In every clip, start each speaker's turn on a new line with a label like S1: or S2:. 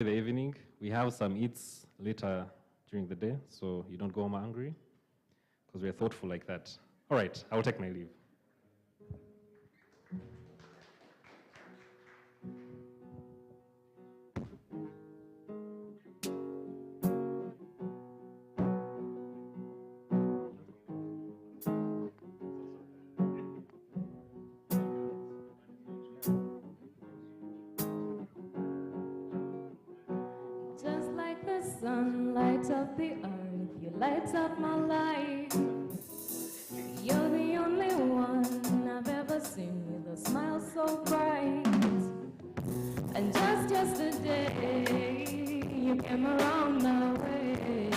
S1: the evening. We have some eats later during the day, so you don't go home hungry, because we're thoughtful like that. All right, I will take my leave.
S2: Just like the sun lights up the earth, you light up my life. You're the only one I've ever seen with a smile so bright. And just yesterday, you came around my way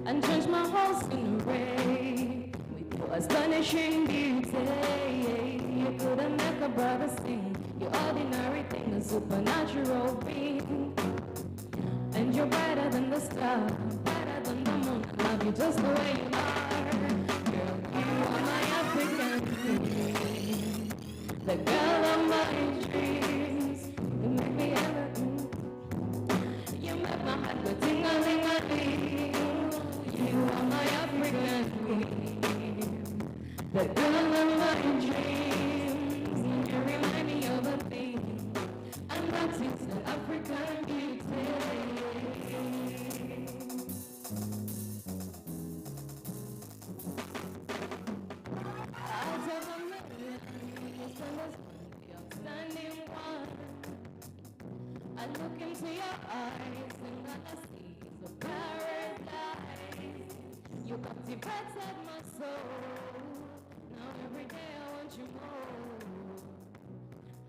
S2: and changed my whole scenery with your astonishing beauty. You couldn't make a brother sing, your ordinary thing, a supernatural being. And you're brighter than the star, brighter than the moon. I love you just the way you are. Girl, you are my African queen, the girl of my dreams. You make me ever, you make my heart go ting-a-ling-a-ling. You are my African queen, the girl of my dreams. You remind me of a thing, and that is the African beauty. I look into your eyes and I see the paradise. You captivated my soul. Now every day I want you more.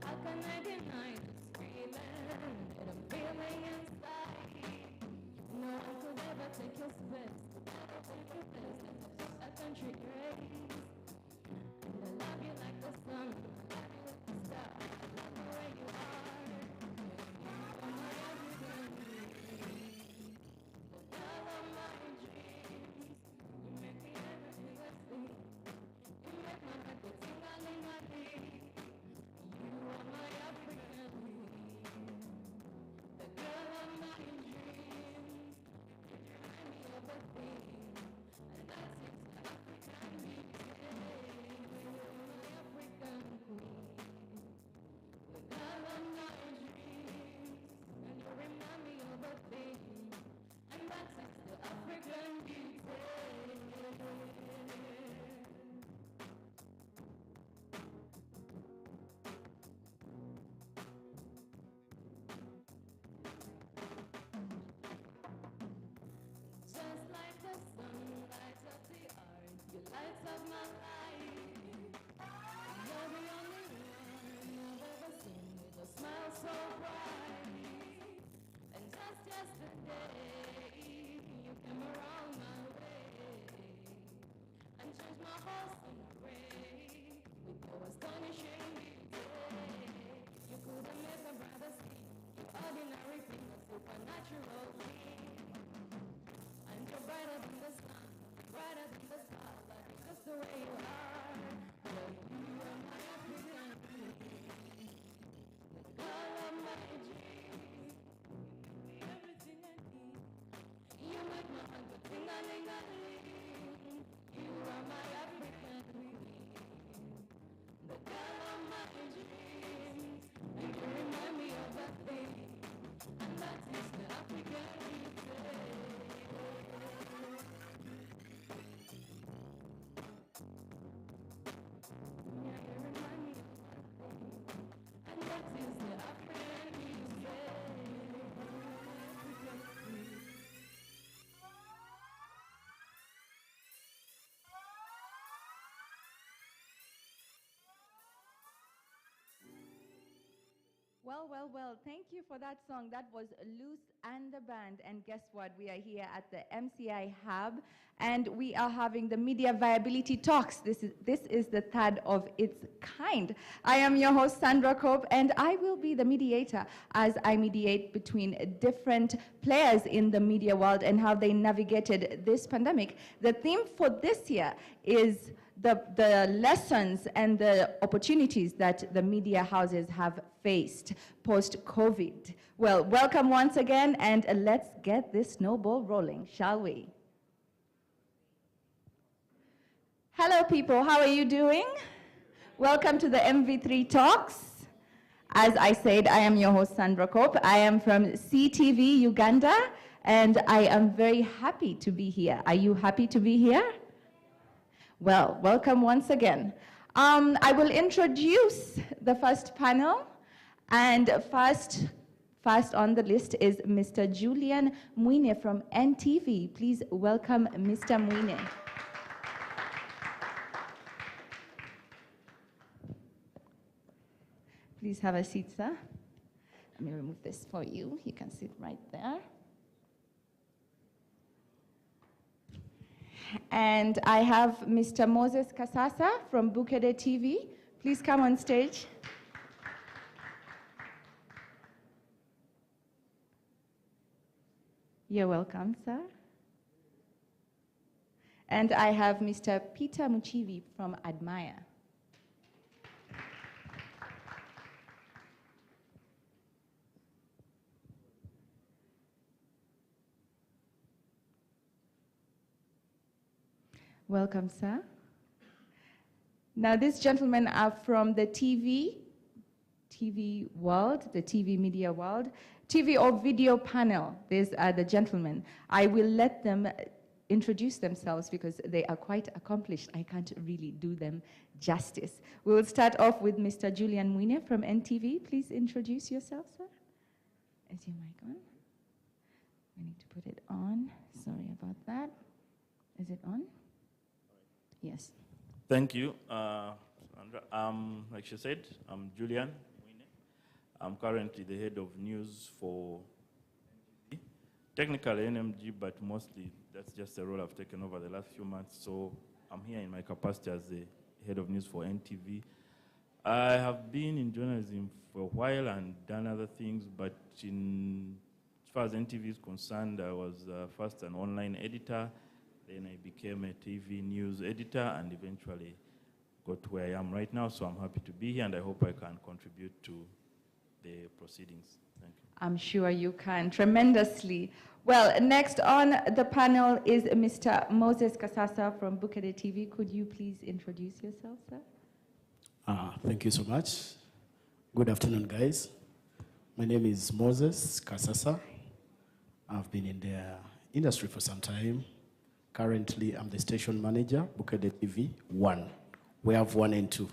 S2: How can I deny this feeling that I'm feeling inside? No one could ever take your space. Never take your place. It's a country grace. And I love you like the sun. I love you like the star. I love the way you are. Lights of my life. You're the only one I've ever seen with a smile so bright. And just yesterday, you came around my way and changed my whole scenery with your astonishing beauty. You couldn't make a brother see your ordinary thing, a supernatural being. And you're brighter than the sun, brighter than the stars. Just the way you are, well, you are my African queen, the girl of my dreams. You give me everything I need. You make my heart go ting-a-ling-a-ling. You are my African queen, the girl of my dreams. And you remind me of a thing, and that is the African beauty.
S3: Well, thank you for that song. That was Loose and the Band. And guess what? We are here at the MCI Hub, and we are having the Media Viability Talks. This is the third of its kind. I am your host, Sandra Cope, and I will be the mediator as I mediate between different players in the media world and how they navigated this pandemic. The theme for this year is the lessons and the opportunities that the media houses have faced post-COVID. Well, welcome once again, and let's get this snowball rolling, shall we? Hello, people. How are you doing? Welcome to the MV3 Talks. As I said, I am your host, Sandra Cope. I am from CTV Uganda, and I am very happy to be here. Are you happy to be here? Well, welcome once again. I will introduce the first panel, and first on the list is Mr. Julian Mwine from NTV. Please welcome Mr. Mwine. Please have a seat, sir. Let me remove this for you. You can sit right there. And I have Mr. Moses Kasasa from Bukede TV. Please come on stage. You're welcome, sir. And I have Mr. Peter Muchivi from Admire. Welcome, sir. Now, these gentlemen are from the TV world, the TV media world, TV or video panel. These are the gentlemen. I will let them introduce themselves because they are quite accomplished. I can't really do them justice. We will start off with Mr. Julian Mwine from NTV. Please introduce yourself, sir. Is your mic on? I need to put it on. Sorry about that. Is it on? Yes.
S4: Thank you, Sandra. Like she said, I'm Julian Mwine. I'm currently the head of news for NTV. Technically NMG, but mostly that's just a role I've taken over the last few months. So I'm here in my capacity as the head of news for NTV. I have been in journalism for a while and done other things, but as far as NTV is concerned, I was first an online editor. Then I became a TV news editor and eventually got to where I am right now. So I'm happy to be here and I hope I can contribute to the proceedings. Thank you.
S3: I'm sure you can tremendously. Well, next on the panel is Mr. Moses Kasasa from Bukede TV. Could you please introduce yourself, sir?
S5: Thank you so much. Good afternoon, guys. My name is Moses Kasasa. I've been in the industry for some time. Currently, I'm the station manager, Bukede TV 1. We have 1 and 2.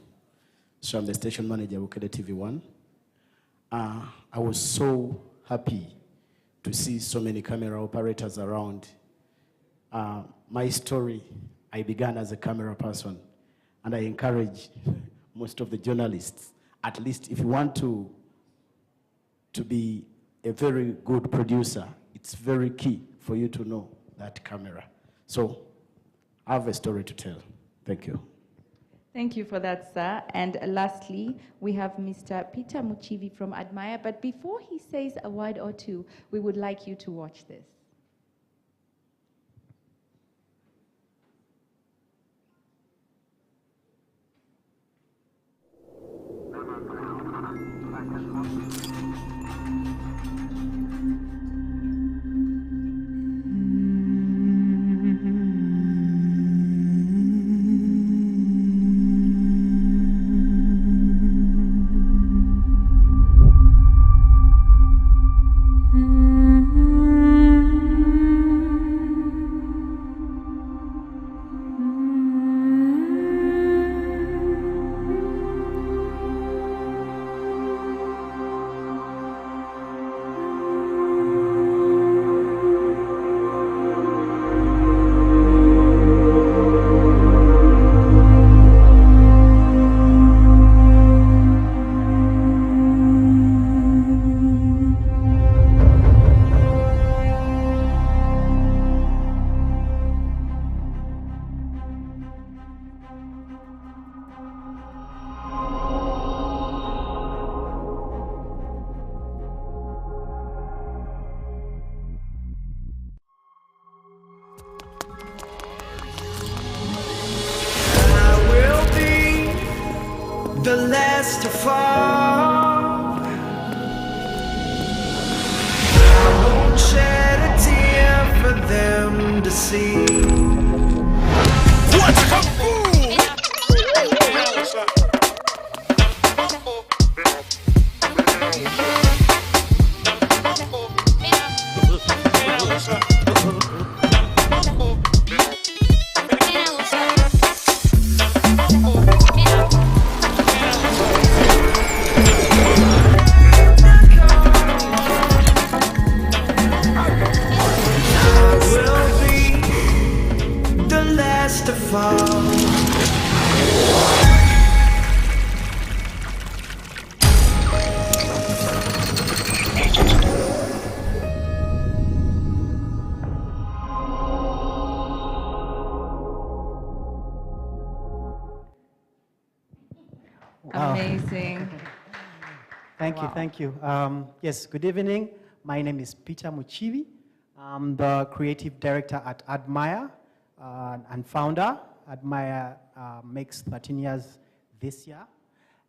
S5: So I'm the station manager, Bukede TV 1. I was so happy to see so many camera operators around. My story, I began as a camera person, and I encourage most of the journalists, at least if you want to be a very good producer, it's very key for you to know that camera. So I have a story to tell. Thank you.
S3: Thank you for that, sir. And lastly, we have Mr. Peter Muchivi from Admire. But before he says a word or two, we would like you to watch this.
S6: last to fall. I won't shed a tear for them to see. What's up, fool? To fall.
S3: Amazing.
S7: Thank you,
S3: Wow.
S7: thank you. Yes, good evening. My name is Peter Muchivi. I'm the creative director at Admire and founder. Admire makes 13 years this year.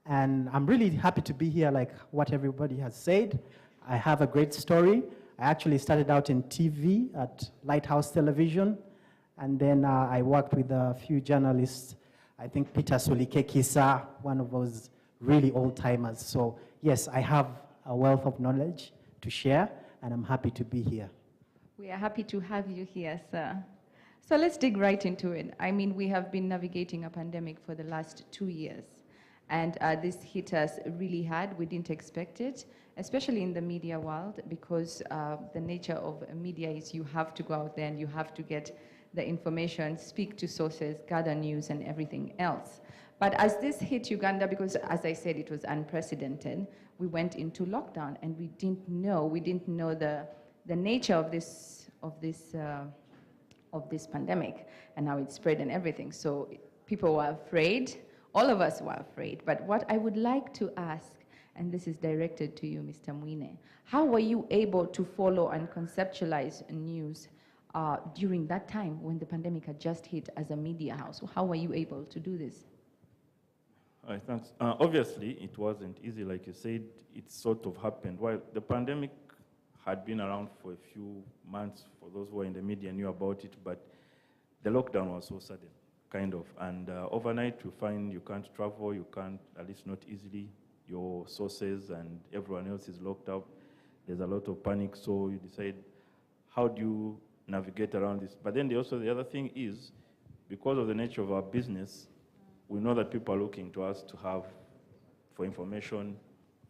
S7: And I'm really happy to be here, like what everybody has said. I have a great story. I actually started out in TV at Lighthouse Television. And then I worked with a few journalists. I think Peter Solikekisa, one of those really old-timers. So yes, I have a wealth of knowledge to share, and I'm happy to be here.
S3: We are happy to have you here, sir. So let's dig right into it. I mean, we have been navigating a pandemic for the last 2 years. And this hit us really hard. We didn't expect it, especially in the media world, because the nature of media is you have to go out there and you have to get the information, speak to sources, gather news and everything else. But as this hit Uganda, because as I said, it was unprecedented, we went into lockdown and we didn't know the nature of this pandemic and how it spread and everything. So people were afraid, all of us were afraid. But what I would like to ask, and this is directed to you, Mr. Mwine, how were you able to follow and conceptualize news during that time when the pandemic had just hit as a media house? How were you able to do this?
S4: All right, thanks. Obviously, it wasn't easy, like you said. It sort of happened. While the pandemic had been around for a few months, for those who were in the media knew about it, but the lockdown was so sudden, kind of. And overnight, you find you can't travel, you can't, at least not easily. Your sources and everyone else is locked up. There's a lot of panic, so you decide, how do you navigate around this? But then the other thing is, because of the nature of our business, we know that people are looking to us to have, for information,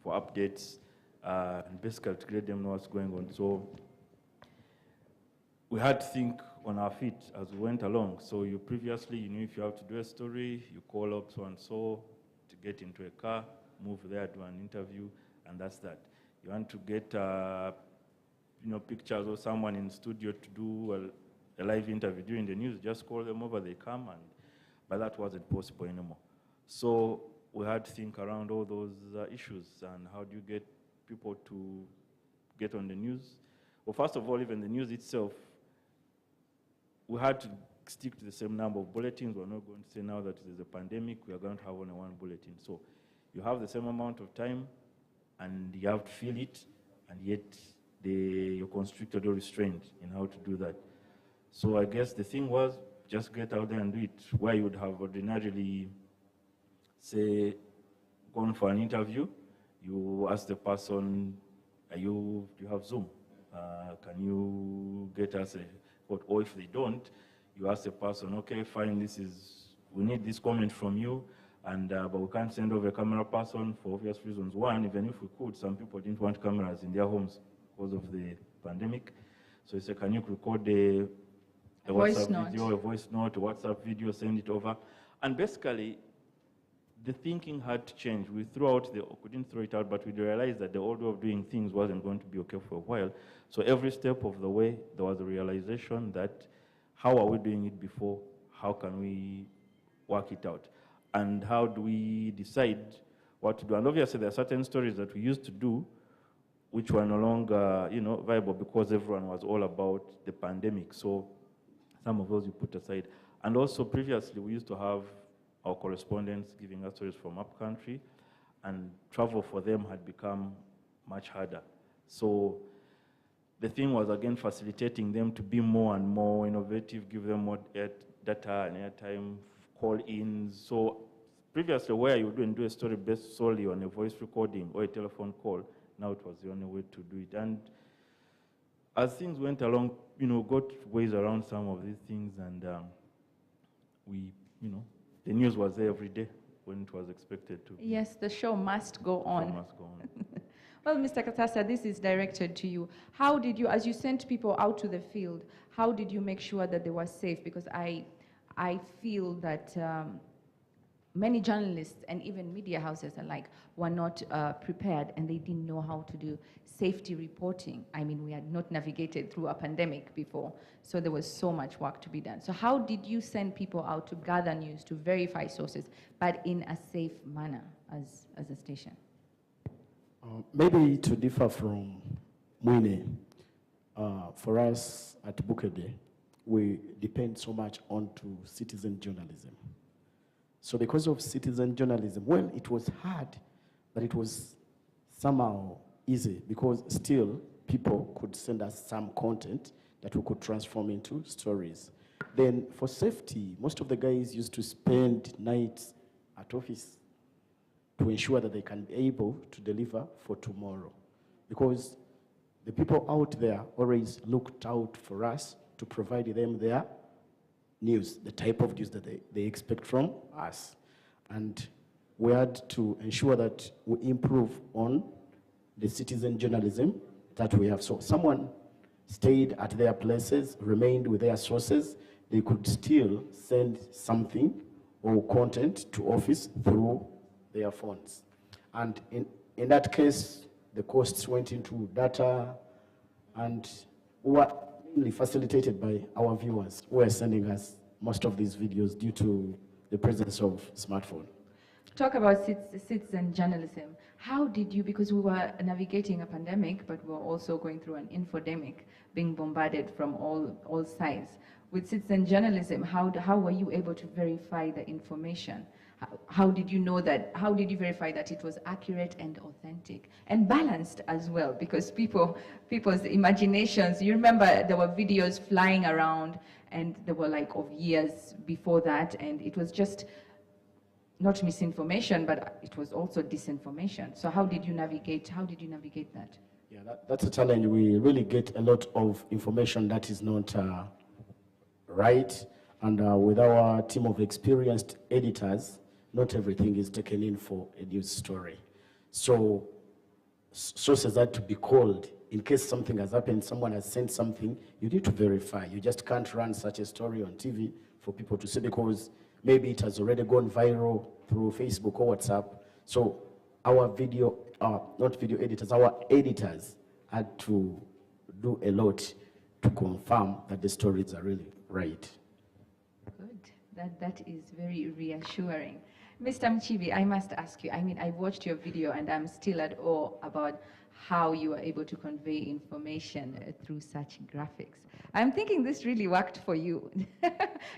S4: for updates, and basically to let them know what's going on. So we had to think on our feet as we went along. So you knew if you have to do a story, you call up so-and-so to get into a car, move there, do an interview, and that's that. You want to get pictures of someone in studio to do a live interview during the news, just call them over, they come, but that wasn't possible anymore. So we had to think around all those issues and how do you get people to get on the news. Well, first of all, even the news itself, we had to stick to the same number of bulletins. We're not going to say now that there's a pandemic, we are going to have only one bulletin. So you have the same amount of time and you have to fill it, and yet you're constricted or restrained in how to do that. So I guess the thing was, just get out there and do it. Where you would have ordinarily, say, gone for an interview, you ask the person, do you have Zoom? Can you get us a quote? Or if they don't, you ask the person, okay, fine, we need this comment from you, but we can't send over a camera person for obvious reasons. One, even if we could, some people didn't want cameras in their homes because of the pandemic. So you say, can you record a WhatsApp video, a voice note, a WhatsApp video, send it over? And basically, the thinking had to change. We couldn't throw it out, but we realized that the old way of doing things wasn't going to be okay for a while. So every step of the way, there was a realization that how are we doing it before? How can we work it out? And how do we decide what to do? And obviously, there are certain stories that we used to do which were no longer, viable because everyone was all about the pandemic. So some of those you put aside. And also previously, we used to have our correspondents giving us stories from upcountry. and travel for them had become much harder. So the thing was, again, facilitating them to be more and more innovative, give them more data and airtime, call-ins. So previously, where you would do a story based solely on a voice recording or a telephone call, now it was the only way to do it. And as things went along, got ways around some of these things, and the news was there every day when it was expected to be.
S3: Yes, the show must go on.
S4: Show must go on.
S3: Well, Mr. Kasasa, this is directed to you. How did you, as you sent people out to the field, how did you make sure that they were safe? Because I feel that many journalists and even media houses alike were not prepared, and they didn't know how to do safety reporting. I mean, we had not navigated through a pandemic before, so there was so much work to be done. So how did you send people out to gather news, to verify sources, but in a safe manner as a station?
S5: Maybe to differ from Mwine, for us at Bukede, we depend so much onto citizen journalism. So because of citizen journalism, well, it was hard, but it was somehow easy because still people could send us some content that we could transform into stories. Then for safety, most of the guys used to spend nights at office to ensure that they can be able to deliver for tomorrow. Because the people out there always looked out for us to provide them their news, the type of news that they expect from us. And we had to ensure that we improve on the citizen journalism that we have. So someone stayed at their places, remained with their sources, they could still send something or content to office through their phones. And in that case, the costs went into data, and were mainly facilitated by our viewers who are sending us most of these videos due to the presence of smartphone.
S3: Talk about citizen journalism. How did you, because we were navigating a pandemic, but we were also going through an infodemic, being bombarded from all sides. With citizen journalism, how were you able to verify the information? How did you know that, how did you verify that it was accurate and authentic and balanced as well? Because people's imaginations, you remember there were videos flying around and they were like of years before that, and it was just not misinformation, but it was also disinformation. So how did you navigate that?
S5: Yeah, that's a challenge. We really get a lot of information that is not right, and with our team of experienced editors, not everything is taken in for a news story. So sources had to be called. In case something has happened, someone has sent something, you need to verify. You just can't run such a story on TV for people to see, because maybe it has already gone viral through Facebook or WhatsApp. So our not video editors, our editors had to do a lot to confirm that the stories are really right.
S3: Good. That is very reassuring. Mr. Mchivi, I must ask you, I mean, I watched your video and I'm still at awe about how you were able to convey information through such graphics. I'm thinking this really worked for you,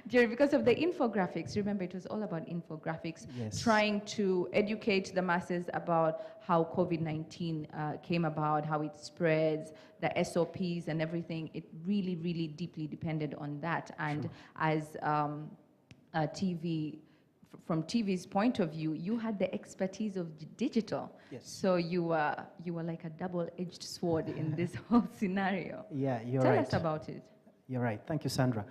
S3: Jerry, because of the infographics. Remember, it was all about infographics,
S7: Yes.
S3: trying to educate the masses about how COVID-19 came about, how it spreads, the SOPs and everything. It really, really deeply depended on that. And
S7: Sure.
S3: as from TV's point of view, you had the expertise of digital.
S7: Yes.
S3: So you were like a double-edged sword in this whole scenario.
S7: Yeah, you're
S3: Tell
S7: right.
S3: us about it.
S7: You're right. Thank you, Sandra.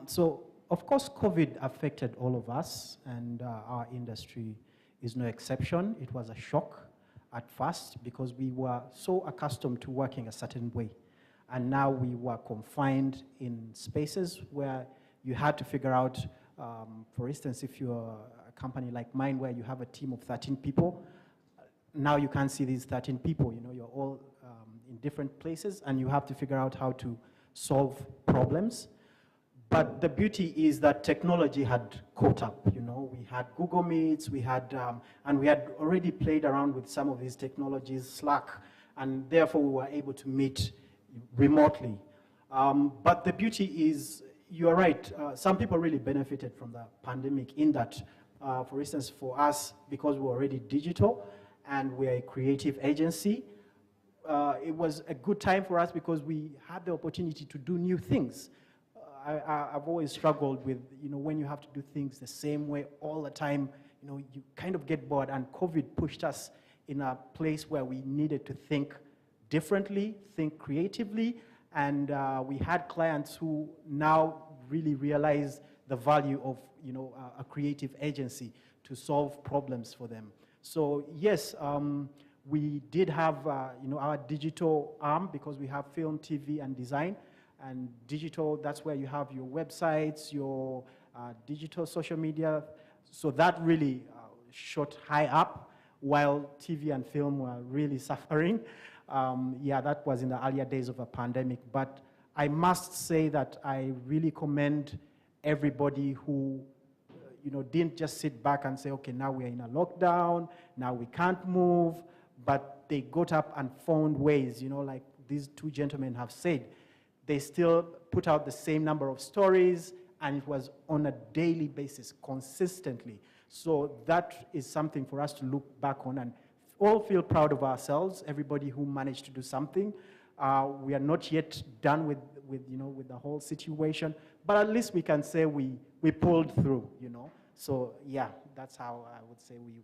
S7: So, of course, COVID affected all of us, and our industry is no exception. It was a shock at first because we were so accustomed to working a certain way. And now we were confined in spaces where you had to figure out, for instance, if you're a company like mine where you have a team of 13 people, now you can't see these 13 people. You know, you're all in different places, and you have to figure out how to solve problems. But the beauty is that technology had caught up. You know, we had Google Meets, we had, and we had already played around with some of these technologies, Slack, and therefore we were able to meet remotely. But the beauty is, you're right, some people really benefited from the pandemic in that, for instance, for us, because we're already digital, and we're a creative agency. It was a good time for us because we had the opportunity to do new things. I've always struggled with, when you have to do things the same way all the time, you kind of get bored, and COVID pushed us in a place where we needed to think differently, think creatively, and we had clients who now really realize the value of, a creative agency to solve problems for them. So yes, we did have, our digital arm, because we have film, TV, and design. And digital, that's where you have your websites, your digital social media. So that really shot high up, while TV and film were really suffering. Yeah, that was in the earlier days of a pandemic. But I must say that I really commend everybody who didn't just sit back and say, okay, now we're in a lockdown, now we can't move, but they got up and found ways, like these two gentlemen have said. They still put out the same number of stories, and it was on a daily basis, consistently. So that is something for us to look back on and all feel proud of ourselves, everybody who managed to do something. We are not yet done with the whole situation, but at least we can say we pulled through, So yeah, that's how I would say we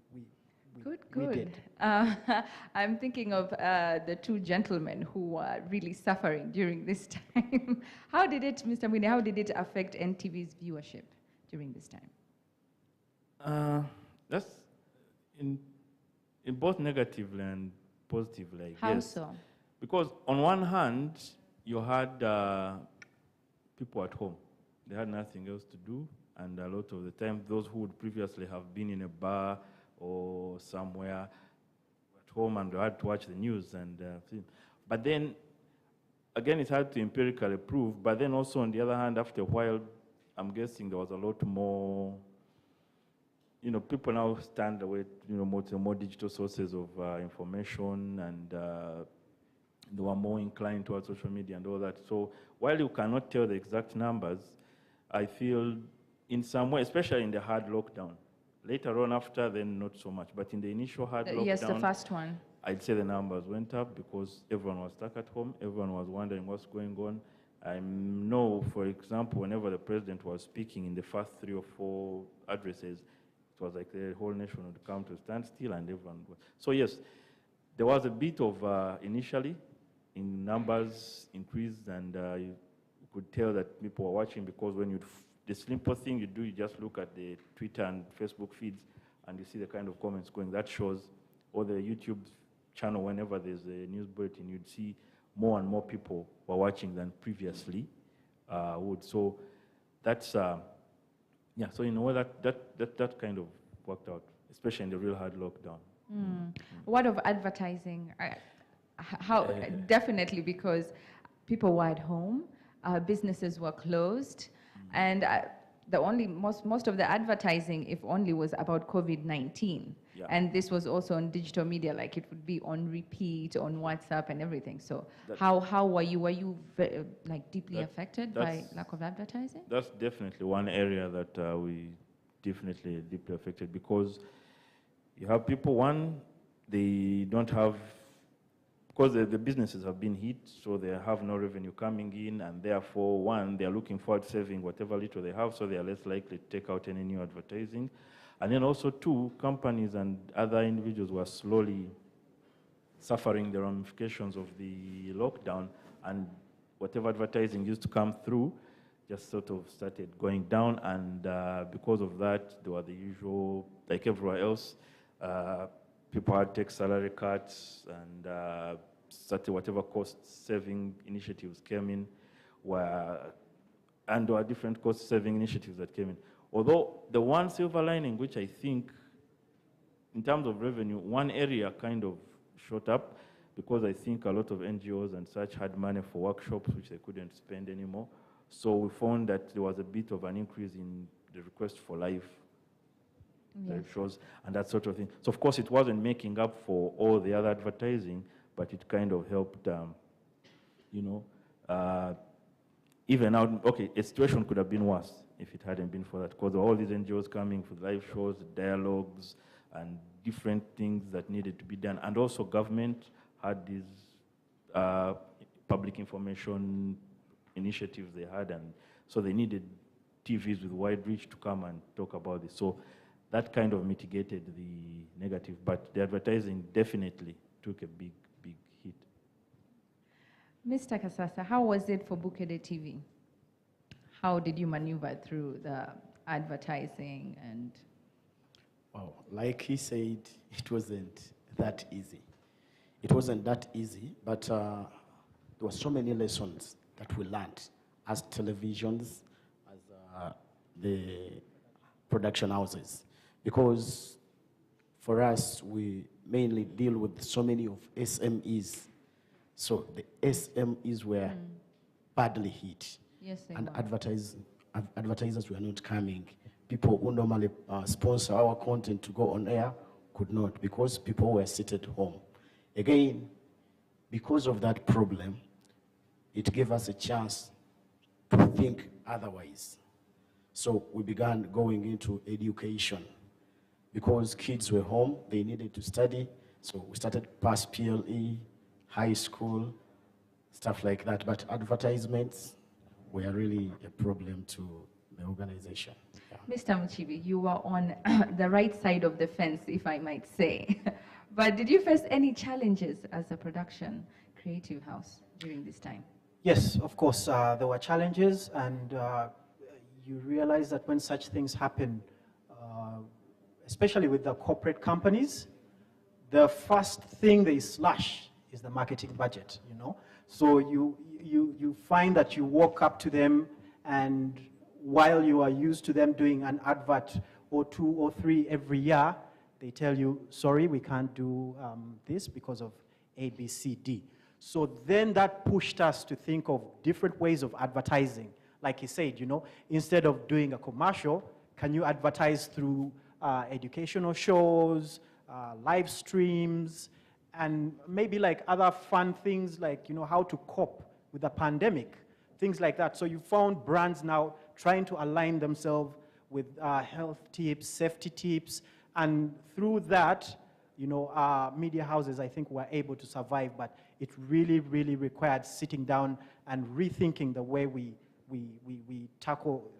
S3: Good.
S7: did.
S3: I'm thinking of the two gentlemen who were really suffering during this time. How did it, Mr. Mwine, how did it affect NTV's viewership during this time?
S4: That's in both negatively and positively, I guess.
S3: How so?
S4: Because on one hand, you had people at home. They had nothing else to do, and a lot of the time, those who would previously have been in a bar or somewhere at home and they had to watch the news and film. But then, again, it's hard to empirically prove, but then also on the other hand, after a while, I'm guessing there was a lot more, people now stand away, more digital sources of information, and they were more inclined towards social media and all that. So while you cannot tell the exact numbers, I feel in some way, especially in the hard lockdown, later on after, then not so much. But in the initial hard lockdown,
S3: yes, the first one.
S4: I'd say the numbers went up because everyone was stuck at home. Everyone was wondering what's going on. I know, for example, whenever the president was speaking in the first 3 or 4 addresses, it was like the whole nation would come to stand still and everyone would. So yes, there was a bit of, initially, in numbers increased, and you could tell that people were watching, because when the simple thing you do, you just look at the Twitter and Facebook feeds and you see the kind of comments going. That shows, or the YouTube channel, whenever there's a news bulletin, you'd see more and more people were watching than previously would. So that's, yeah, so in a way that kind of worked out, especially in the real hard lockdown.
S3: What of advertising? How definitely, because people were at home, businesses were closed, and most of the advertising, if only, was about COVID-19.
S4: Yeah.
S3: And this was also on digital media, like it would be on repeat on WhatsApp and everything. So how were you? Were you like deeply affected by lack of advertising?
S4: That's definitely one area that we definitely deeply affected, because you have people, one, they don't have, because the businesses have been hit, so they have no revenue coming in, and therefore, one, they're looking forward to saving whatever little they have, so they are less likely to take out any new advertising. And then also, two, companies and other individuals were slowly suffering the ramifications of the lockdown, and whatever advertising used to come through just sort of started going down, and because of that, there were the usual, like everywhere else, people had to take salary cuts, and started whatever cost-saving initiatives came in, and there were different cost-saving initiatives that came in. Although the one silver lining, which I think, in terms of revenue, one area kind of shot up, because I think a lot of NGOs and such had money for workshops which they couldn't spend anymore. So we found that there was a bit of an increase in the request for live shows and that sort of thing. So of course it wasn't making up for all the other advertising, but it kind of helped, even out. Okay, a situation could have been worse if it hadn't been for that, because all these NGOs coming for live shows, dialogues, and different things that needed to be done. And also government had these public information initiatives they had, and so they needed TVs with wide reach to come and talk about this. So that kind of mitigated the negative, but the advertising definitely took a big, big hit.
S3: Mr. Kasasa, how was it for Bukede TV? How did you maneuver through the advertising and?
S5: Well, like he said, it wasn't that easy. It wasn't that easy, but there were so many lessons that we learned as televisions, as the production houses. Because for us, we mainly deal with so many of SMEs. So the SMEs were badly hit.
S3: Yes, they
S5: And
S3: were.
S5: advertisers were not coming. People who normally sponsor our content to go on air could not, because people were seated home. Again, because of that problem, it gave us a chance to think otherwise. So we began going into education. Because kids were home, they needed to study. So we started past PLE, high school, stuff like that. But advertisements were really a problem to the organization. Yeah.
S3: Mr. Muchibi, you were on the right side of the fence, if I might say. But did you face any challenges as a production creative house during this time?
S7: Yes, of course, there were challenges, and you realize that when such things happen, especially with the corporate companies, the first thing they slash is the marketing budget, you know? So you find that you walk up to them, and while you are used to them doing an advert or 2 or 3 every year, they tell you, sorry, we can't do this because of A, B, C, D. So then that pushed us to think of different ways of advertising. Like he said, you know, instead of doing a commercial, can you advertise through educational shows, live streams, and maybe like other fun things like, you know, how to cope with the pandemic, things like that. So you found brands now trying to align themselves with health tips, safety tips, and through that, you know, media houses, I think, were able to survive, but it really, really required sitting down and rethinking the way we tackle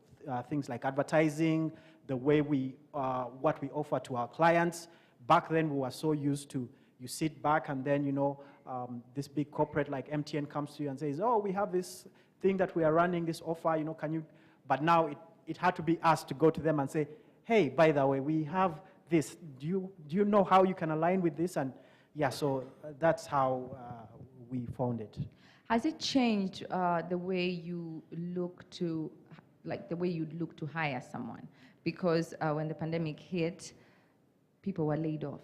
S7: things like advertising, the way what we offer to our clients. Back then, we were so used to, you sit back and then, you know, this big corporate like MTN comes to you and says, oh, we have this thing that we are running, this offer, you know, can you, but now it had to be us to go to them and say, hey, by the way, we have this, do you know how you can align with this? And yeah, so that's how we found it.
S3: Has it changed the way you look to, like the way you look to hire someone? Because when the pandemic hit, people were laid off.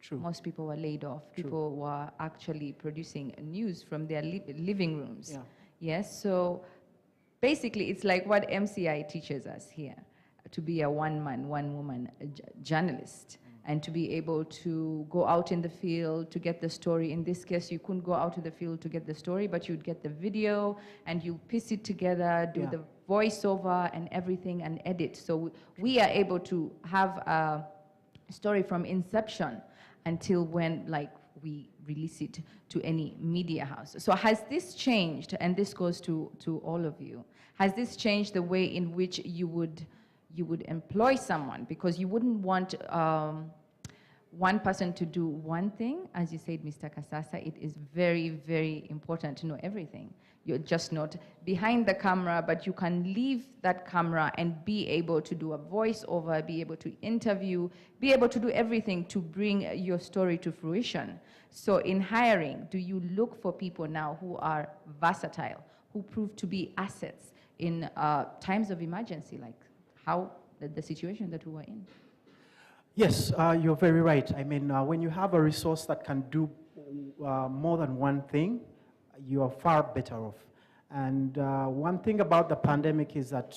S7: True.
S3: Most people were laid off.
S7: True.
S3: People were actually producing news from their living rooms.
S7: Yeah.
S3: Yes, so basically it's like what MCI teaches us here, to be a one-man, one-woman journalist, and to be able to go out in the field to get the story. In this case, you couldn't go out to the field to get the story, but you'd get the video and you piece it together, do the voiceover and everything, and edit. So we are able to have a story from inception until when, like, we release it to any media house. So has this changed, and this goes to all of you, has this changed the way in which you would employ someone? Because you wouldn't want one person to do one thing. As you said, Mr. Kasasa, it is very, very important to know everything. You're just not behind the camera, but you can leave that camera and be able to do a voiceover, be able to interview, be able to do everything to bring your story to fruition. So in hiring, do you look for people now who are versatile, who prove to be assets in times of emergency, like how the situation that we were in?
S7: Yes, you're very right. I mean, when you have a resource that can do more than one thing, you are far better off. And one thing about the pandemic is that,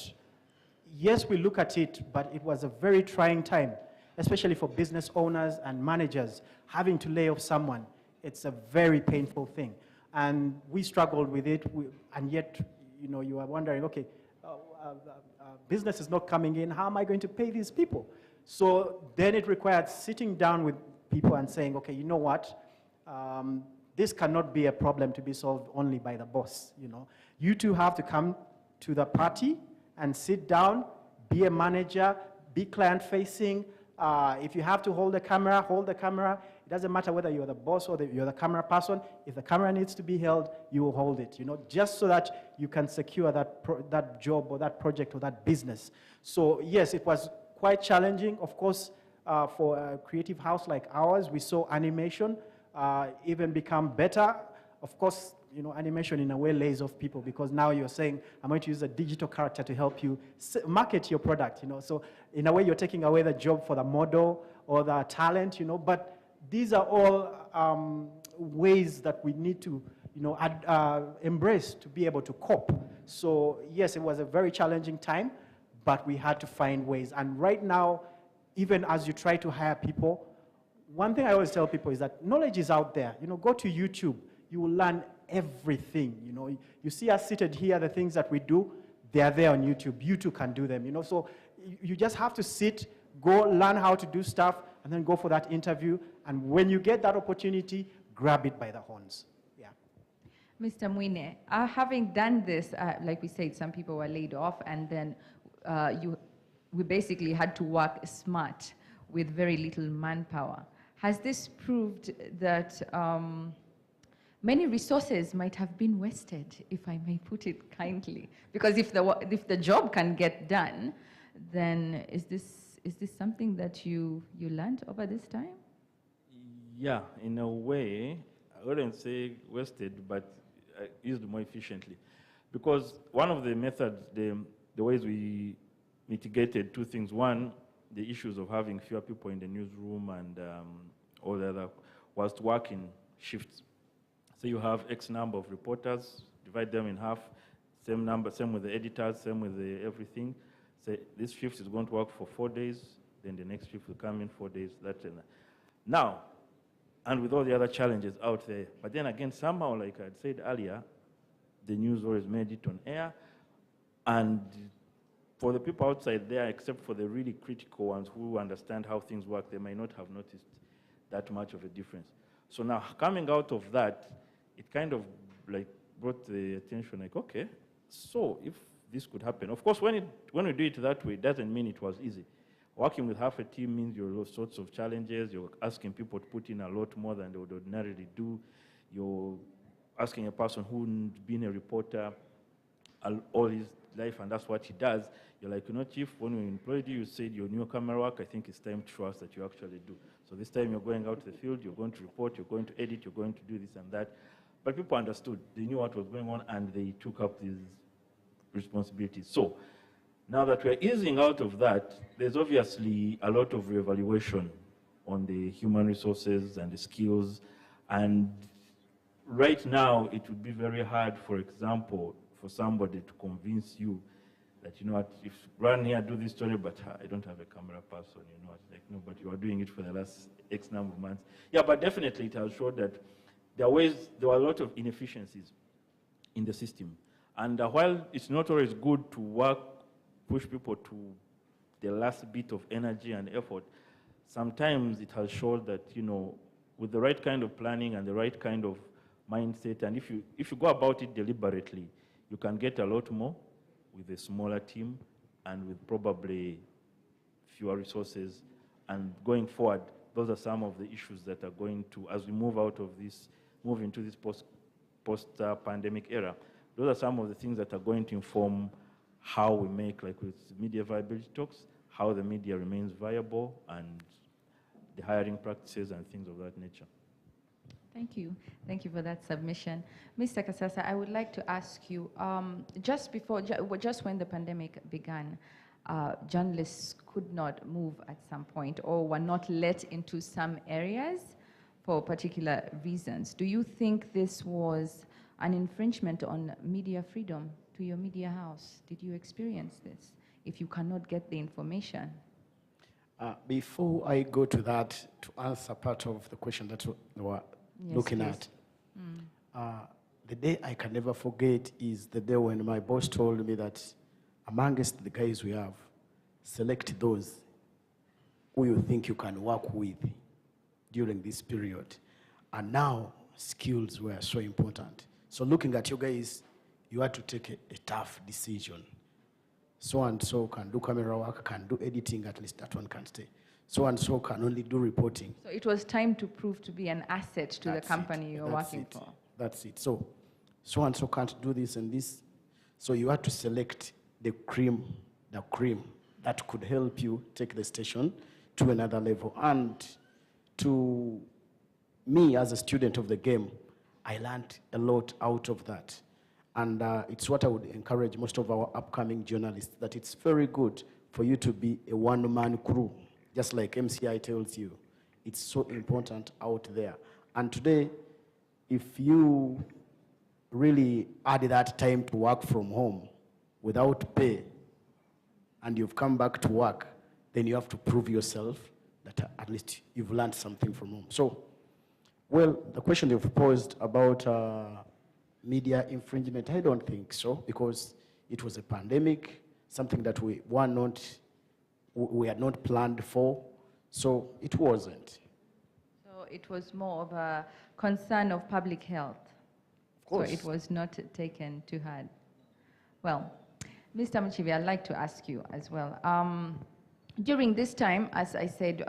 S7: yes, we look at it, but it was a very trying time, especially for business owners and managers. Having to lay off someone, it's a very painful thing. And we struggled with it, and yet, you know, you are wondering, okay, business is not coming in, how am I going to pay these people? So then it required sitting down with people and saying, okay, you know what? This cannot be a problem to be solved only by the boss, you know. You two have to come to the party and sit down, be a manager, be client-facing. If you have to hold the camera, hold the camera. It doesn't matter whether you're the boss or you're the camera person. If the camera needs to be held, you will hold it, you know, just so that you can secure that job or that project or that business. So yes, it was quite challenging. Of course, for a creative house like ours, we saw animation even become better. Of course, you know, animation in a way lays off people because now you're saying, I'm going to use a digital character to help you market your product, you know. So in a way, you're taking away the job for the model or the talent, you know. But these are all ways that we need to, you know, embrace to be able to cope. So yes, it was a very challenging time, but we had to find ways. And right now, even as you try to hire people, one thing I always tell people is that knowledge is out there. You know, go to YouTube. You will learn everything. You know, you see us seated here, the things that we do, they are there on YouTube. You too can do them, you know. So you just have to sit, go learn how to do stuff, and then go for that interview. And when you get that opportunity, grab it by the horns. Yeah.
S3: Mr. Mwine, having done this, like we said, some people were laid off, and then we basically had to work smart with very little manpower. Has this proved that many resources might have been wasted, if I may put it kindly? Because if the job can get done, then is this something that you learned over this time?
S4: Yeah, in a way, I wouldn't say wasted, but used more efficiently. Because one of the methods, the ways we mitigated two things. One, the issues of having fewer people in the newsroom and all the other, was to work in shifts. So you have X number of reporters, divide them in half, same number, same with the editors, same with everything. Say this shift is going to work for 4 days, then the next shift will come in 4 days, that and that. Now, and with all the other challenges out there, but then again, somehow, like I said earlier, the news always made it on air, and for the people outside there, except for the really critical ones who understand how things work, they might not have noticed that much of a difference. So now, coming out of that, it kind of like brought the attention, like, okay, so if this could happen. Of course, when we do it that way, it doesn't mean it was easy. Working with half a team means you're all sorts of challenges. You're asking people to put in a lot more than they would ordinarily do. You're asking a person who's been a reporter all his life, and that's what he does. You're like, you know, Chief, when we employed you, you said your new camera work, I think it's time to show us that you actually do. So this time you're going out to the field, you're going to report, you're going to edit, you're going to do this and that. But people understood. They knew what was going on, and they took up these responsibilities. So now that we're easing out of that, there's obviously a lot of reevaluation on the human resources and the skills. And right now, it would be very hard, for example, for somebody to convince you that, you know what, if run here, do this story, but I don't have a camera person, you know what, like, no, but you are doing it for the last X number of months. Yeah, but definitely it has showed that there were a lot of inefficiencies in the system. And while it's not always good to push people to the last bit of energy and effort, sometimes it has showed that, you know, with the right kind of planning and the right kind of mindset, and if you go about it deliberately, you can get a lot more with a smaller team and with probably fewer resources. And going forward, those are some of the issues that are going to, as we move into this post-pandemic era, those are some of the things that are going to inform how we make, like with media viability talks, how the media remains viable, and the hiring practices and things of that nature.
S3: Thank you. Thank you for that submission. Mr. Kasasa, I would like to ask you, just when the pandemic began, journalists could not move at some point or were not let into some areas for particular reasons. Do you think this was an infringement on media freedom to your media house? Did you experience this if you cannot get the information?
S5: Before I go to that, to answer part of the question that we were looking at, the day I can never forget is the day when my boss told me that amongst the guys we have, select those who you think you can work with during this period. And now skills were so important. So looking at you guys, you had to take a tough decision. So and so can do camera work, can do editing, at least that one can stay. So and so can only do reporting.
S3: So it was time to prove to be an asset to the company you're working for.
S5: That's it. So and so can't do this and this. So you had to select the cream that could help you take the station to another level. And to me, as a student of the game, I learned a lot out of that. And it's what I would encourage most of our upcoming journalists, that it's very good for you to be a one-man crew, just like MCI tells you. It's so important out there. And today, if you really add that time to work from home without pay, and you've come back to work, then you have to prove yourself that at least you've learned something from home. So, well, the question you've posed about media infringement, I don't think so, because it was a pandemic, something that we had not planned for, so it wasn't.
S3: So it was more of a concern of public health.
S5: Of course.
S3: So it was not taken too hard. Well, Mr. Muchivi, I'd like to ask you as well. During this time, as I said,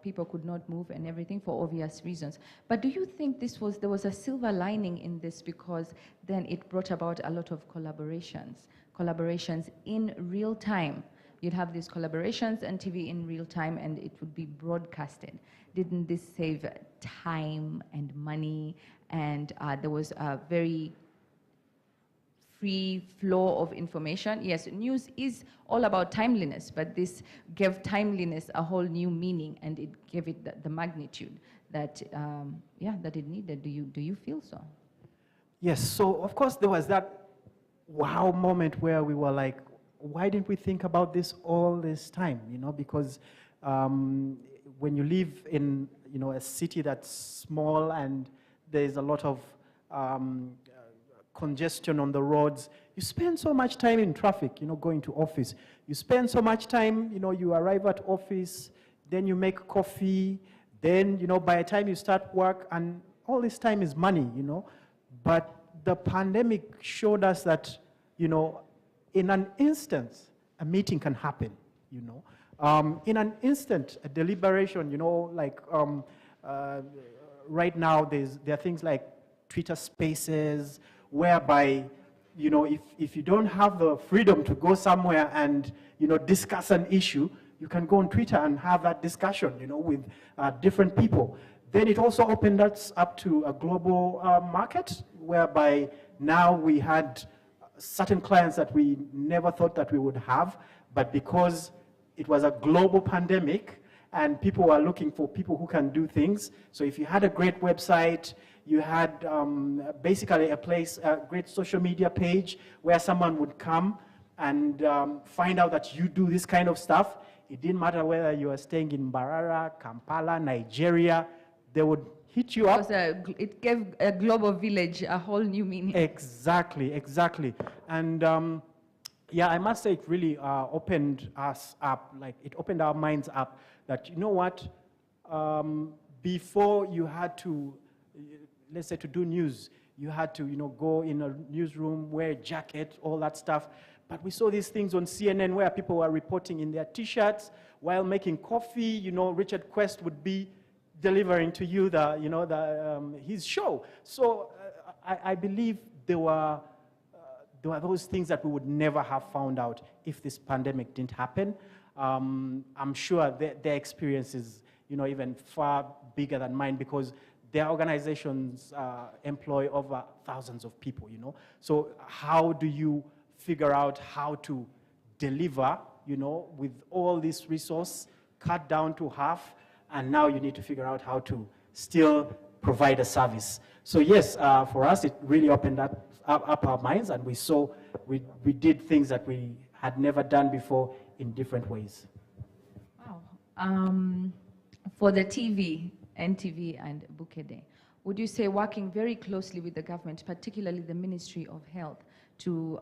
S3: people could not move and everything for obvious reasons. But do you think there was a silver lining in this, because then it brought about a lot of collaborations in real time? You'd have these collaborations and TV in real time, and it would be broadcasted. Didn't this save time and money? And there was a very free flow of information. Yes, news is all about timeliness, but this gave timeliness a whole new meaning, and it gave it the magnitude that, that it needed. Do you feel so?
S7: Yes, so of course there was that wow moment where we were like, why didn't we think about this all this time? Because when you live in a city that's small and there's a lot of congestion on the roads, you spend so much time in traffic, going to office. You spend so much time, you arrive at office, then you make coffee, then, by the time you start work, and all this time is money, But the pandemic showed us that, in an instant, a meeting can happen, In an instant, a deliberation, right now there are things like Twitter Spaces, whereby, if you don't have the freedom to go somewhere and, discuss an issue, you can go on Twitter and have that discussion, with different people. Then it also opened us up to a global market, whereby now we had certain clients that we never thought that we would have, but because it was a global pandemic and people were looking for people who can do things. So if you had a great website, you had basically a great social media page where someone would come and find out that you do this kind of stuff. It didn't matter whether you were staying in Mbarara, Kampala, Nigeria, they would hit you up.
S3: It gave a global village a whole new meaning.
S7: Exactly. And I must say it really opened us up, it opened our minds up that, what, before you had to, let's say to do news, you had to, go in a newsroom, wear a jacket, all that stuff. But we saw these things on CNN where people were reporting in their T-shirts while making coffee. Richard Quest would be delivering to you his show. So I believe there were those things that we would never have found out if this pandemic didn't happen. I'm sure their experience is, even far bigger than mine, because their organizations employ over thousands of people, So how do you figure out how to deliver, with all this resource cut down to half, and now you need to figure out how to still provide a service. So yes, for us, it really opened up our minds, and we did things that we had never done before in different ways.
S3: Wow. For the TV, NTV and Bukede, would you say working very closly with the government, particularly the Ministry of Health, to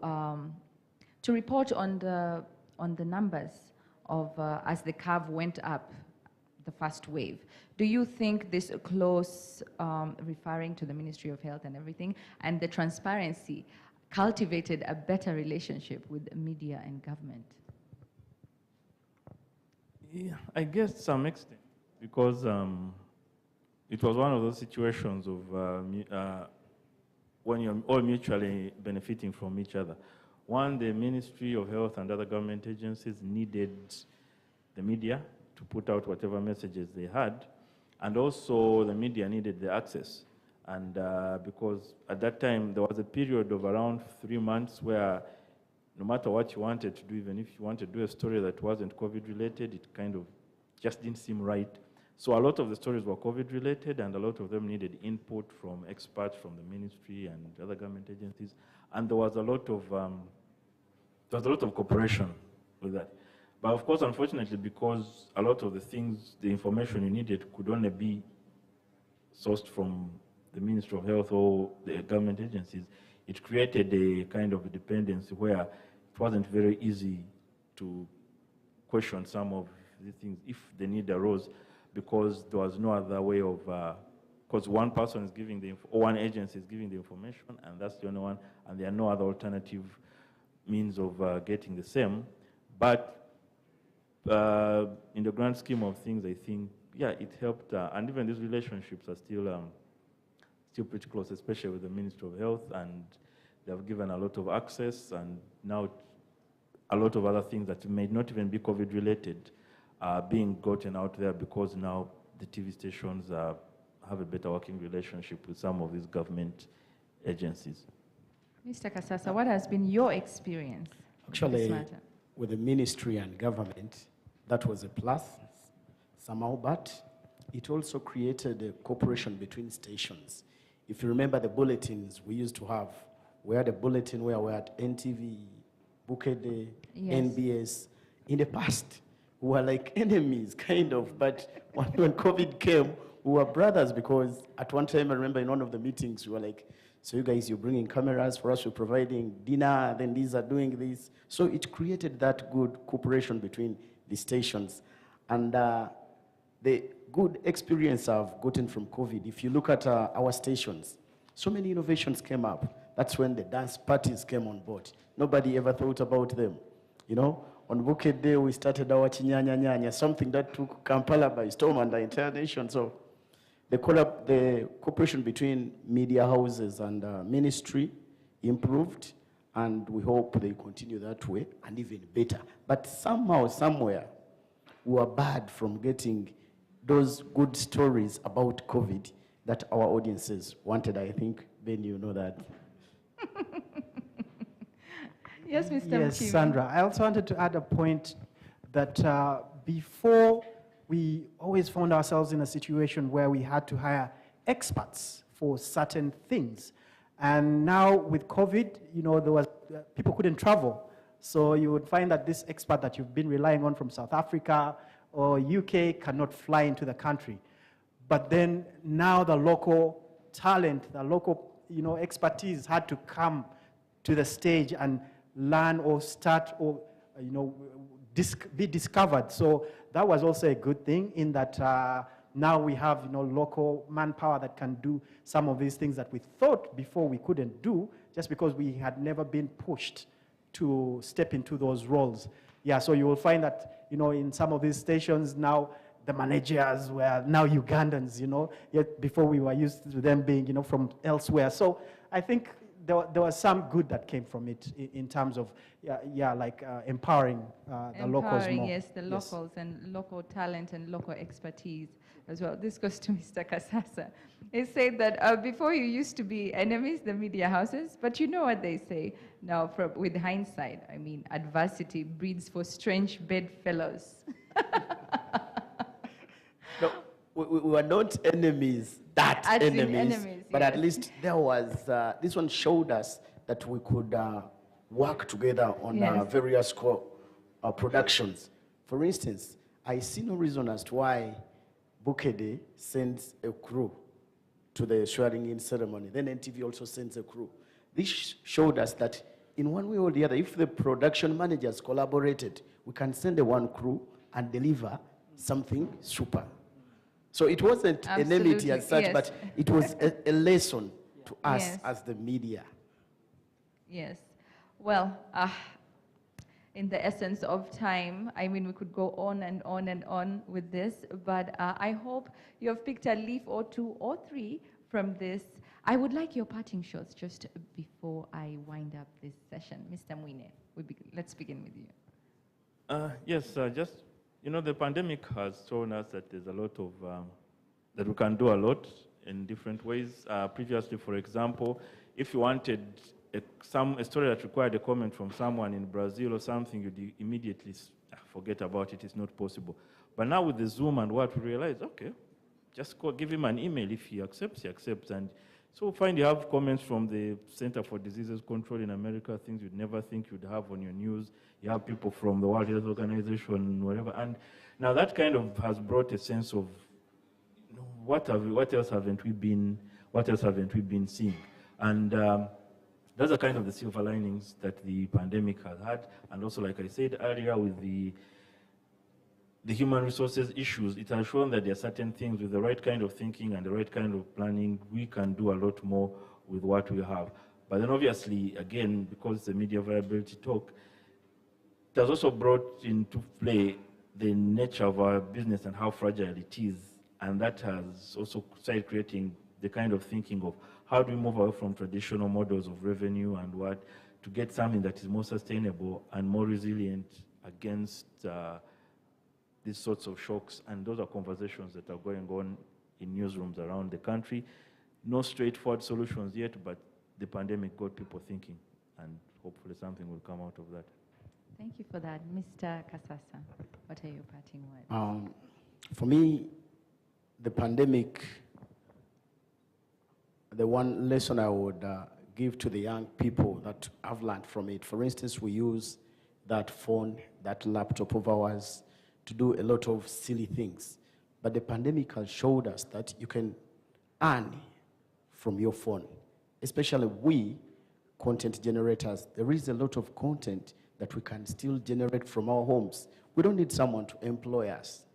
S3: report on the numbers of as the curve went up, the first wave. Do you think this close, referring to the Ministry of Health and everything, and the transparency cultivated a better relationship with the media and government?
S4: Yeah, I guess to some extent, because it was one of those situations of when you're all mutually benefiting from each other. One, the Ministry of Health and other government agencies needed the media to put out whatever messages they had, and also the media needed the access. And because at that time, there was a period of around 3 months where no matter what you wanted to do, even if you wanted to do a story that wasn't COVID-related, it kind of just didn't seem right. So a lot of the stories were COVID-related, and a lot of them needed input from experts from the ministry and other government agencies. And there was a lot of cooperation with that. But of course, unfortunately, because a lot of the things, the information you needed could only be sourced from the Ministry of Health or the government agencies, it created a kind of a dependency where it wasn't very easy to question some of the things if the need arose, because there was no other way of, because one person is giving the, or one agency is giving the information, and that's the only one, and there are no other alternative means of getting the same. But in the grand scheme of things, I think, yeah, it helped, and even these relationships are still pretty close, especially with the Ministry of Health, and they have given a lot of access, and now a lot of other things that may not even be COVID-related are being gotten out there, because now the TV stations have a better working relationship with some of these government agencies.
S3: Mr. Kasasa, what has been your experience with this
S5: Actually,
S3: matter?
S5: with the ministry and government, that was a plus somehow, but it also created a cooperation between stations. If you remember the bulletins we used to have, we had a bulletin where we had NTV, Bukede,
S3: Yes.
S5: NBS. In the past, we were like enemies, kind of, but when COVID came, we were brothers, because at one time, I remember in one of the meetings, we were like, so you guys, you're bringing cameras, for us, we're providing dinner, then these are doing this. So it created that good cooperation between the stations. And the good experience I've gotten from COVID, if you look at our stations, so many innovations came up. That's when the dance parties came on board. Nobody ever thought about them. You know, on Bukit Day, we started our Chinyanya Nyanya, something that took Kampala by storm and the entire nation. So the cooperation between media houses and ministry improved, and we hope they continue that way and even better. But somehow, somewhere, we were barred from getting those good stories about COVID that our audiences wanted. I think, Ben, you know that.
S3: Yes, Mr.
S7: Yes,
S3: Mukibi.
S7: Sandra. I also wanted to add a point that before, we always found ourselves in a situation where we had to hire experts for certain things. And now with COVID, you know, there was, people couldn't travel. So you would find that this expert that you've been relying on from South Africa or UK cannot fly into the country. But then now the local talent, the local, you know, expertise had to come to the stage and learn or start or, you know, be discovered. So that was also a good thing, in that now we have, you know, local manpower that can do some of these things that we thought before we couldn't do, just because we had never been pushed to step into those roles. Yeah, so you will find that, you know, in some of these stations now, the managers were now Ugandans, you know, yet before we were used to them being, you know, from elsewhere. So I think there was some good that came from it in terms of, empowering the locals more.
S3: Yes, the locals and local talent and local expertise as well. This goes to Mr. Kasasa. It said that before you used to be enemies, the media houses, but you know what they say now with hindsight. I mean, adversity breeds for strange bedfellows.
S5: No, we were not enemies, enemies, but
S3: yes.
S5: at least there was, this one showed us that we could work together on
S3: Yes.
S5: various productions. For instance, I see no reason as to why Bukede sends a crew to the swearing-in ceremony. Then NTV also sends a crew. This showed us that in one way or the other, if the production managers collaborated, we can send one crew and deliver something super. So it wasn't an enmity
S3: Absolutely,
S5: as such,
S3: yes.
S5: but it was a lesson to us
S3: Yes.
S5: as the media.
S3: Yes. Well, in the essence of time, I mean, we could go on and on and on with this, but I hope you have picked a leaf or two or three from this. I would like your parting shots just before I wind up this session. Mr. Mwine, let's begin with you.
S4: Yes, just, the pandemic has shown us that there's a lot of, that we can do a lot in different ways. Previously, for example, if you wanted a story that required a comment from someone in Brazil or something, you'd immediately forget about it. It's not possible. But now with the Zoom and what, we realize, okay, just give him an email. If he accepts, he accepts. And so find you have comments from the Center for Diseases Control in America, things you'd never think you'd have on your news. You have people from the World Health Organization, whatever. And now that kind of has brought a sense of, what else haven't we been seeing? And those are kind of the silver linings that the pandemic has had. And also, like I said earlier, with the human resources issues, it has shown that there are certain things with the right kind of thinking and the right kind of planning, we can do a lot more with what we have. But then obviously, again, because it's a media viability talk, it has also brought into play the nature of our business and how fragile it is. And that has also started creating the kind of thinking of how do we move away from traditional models of revenue and what, to get something that is more sustainable and more resilient against these sorts of shocks. And those are conversations that are going on in newsrooms around the country. No straightforward solutions yet, but the pandemic got people thinking, and hopefully something will come out of that.
S3: Thank you for that. Mr. Kasasa, what are your parting words?
S5: For me, the pandemic, the one lesson I would give to the young people that I've learned from it, for instance, we use that phone, that laptop of ours to do a lot of silly things. But the pandemic has showed us that you can earn from your phone, especially we, content generators. There is a lot of content that we can still generate from our homes. We don't need someone to employ us.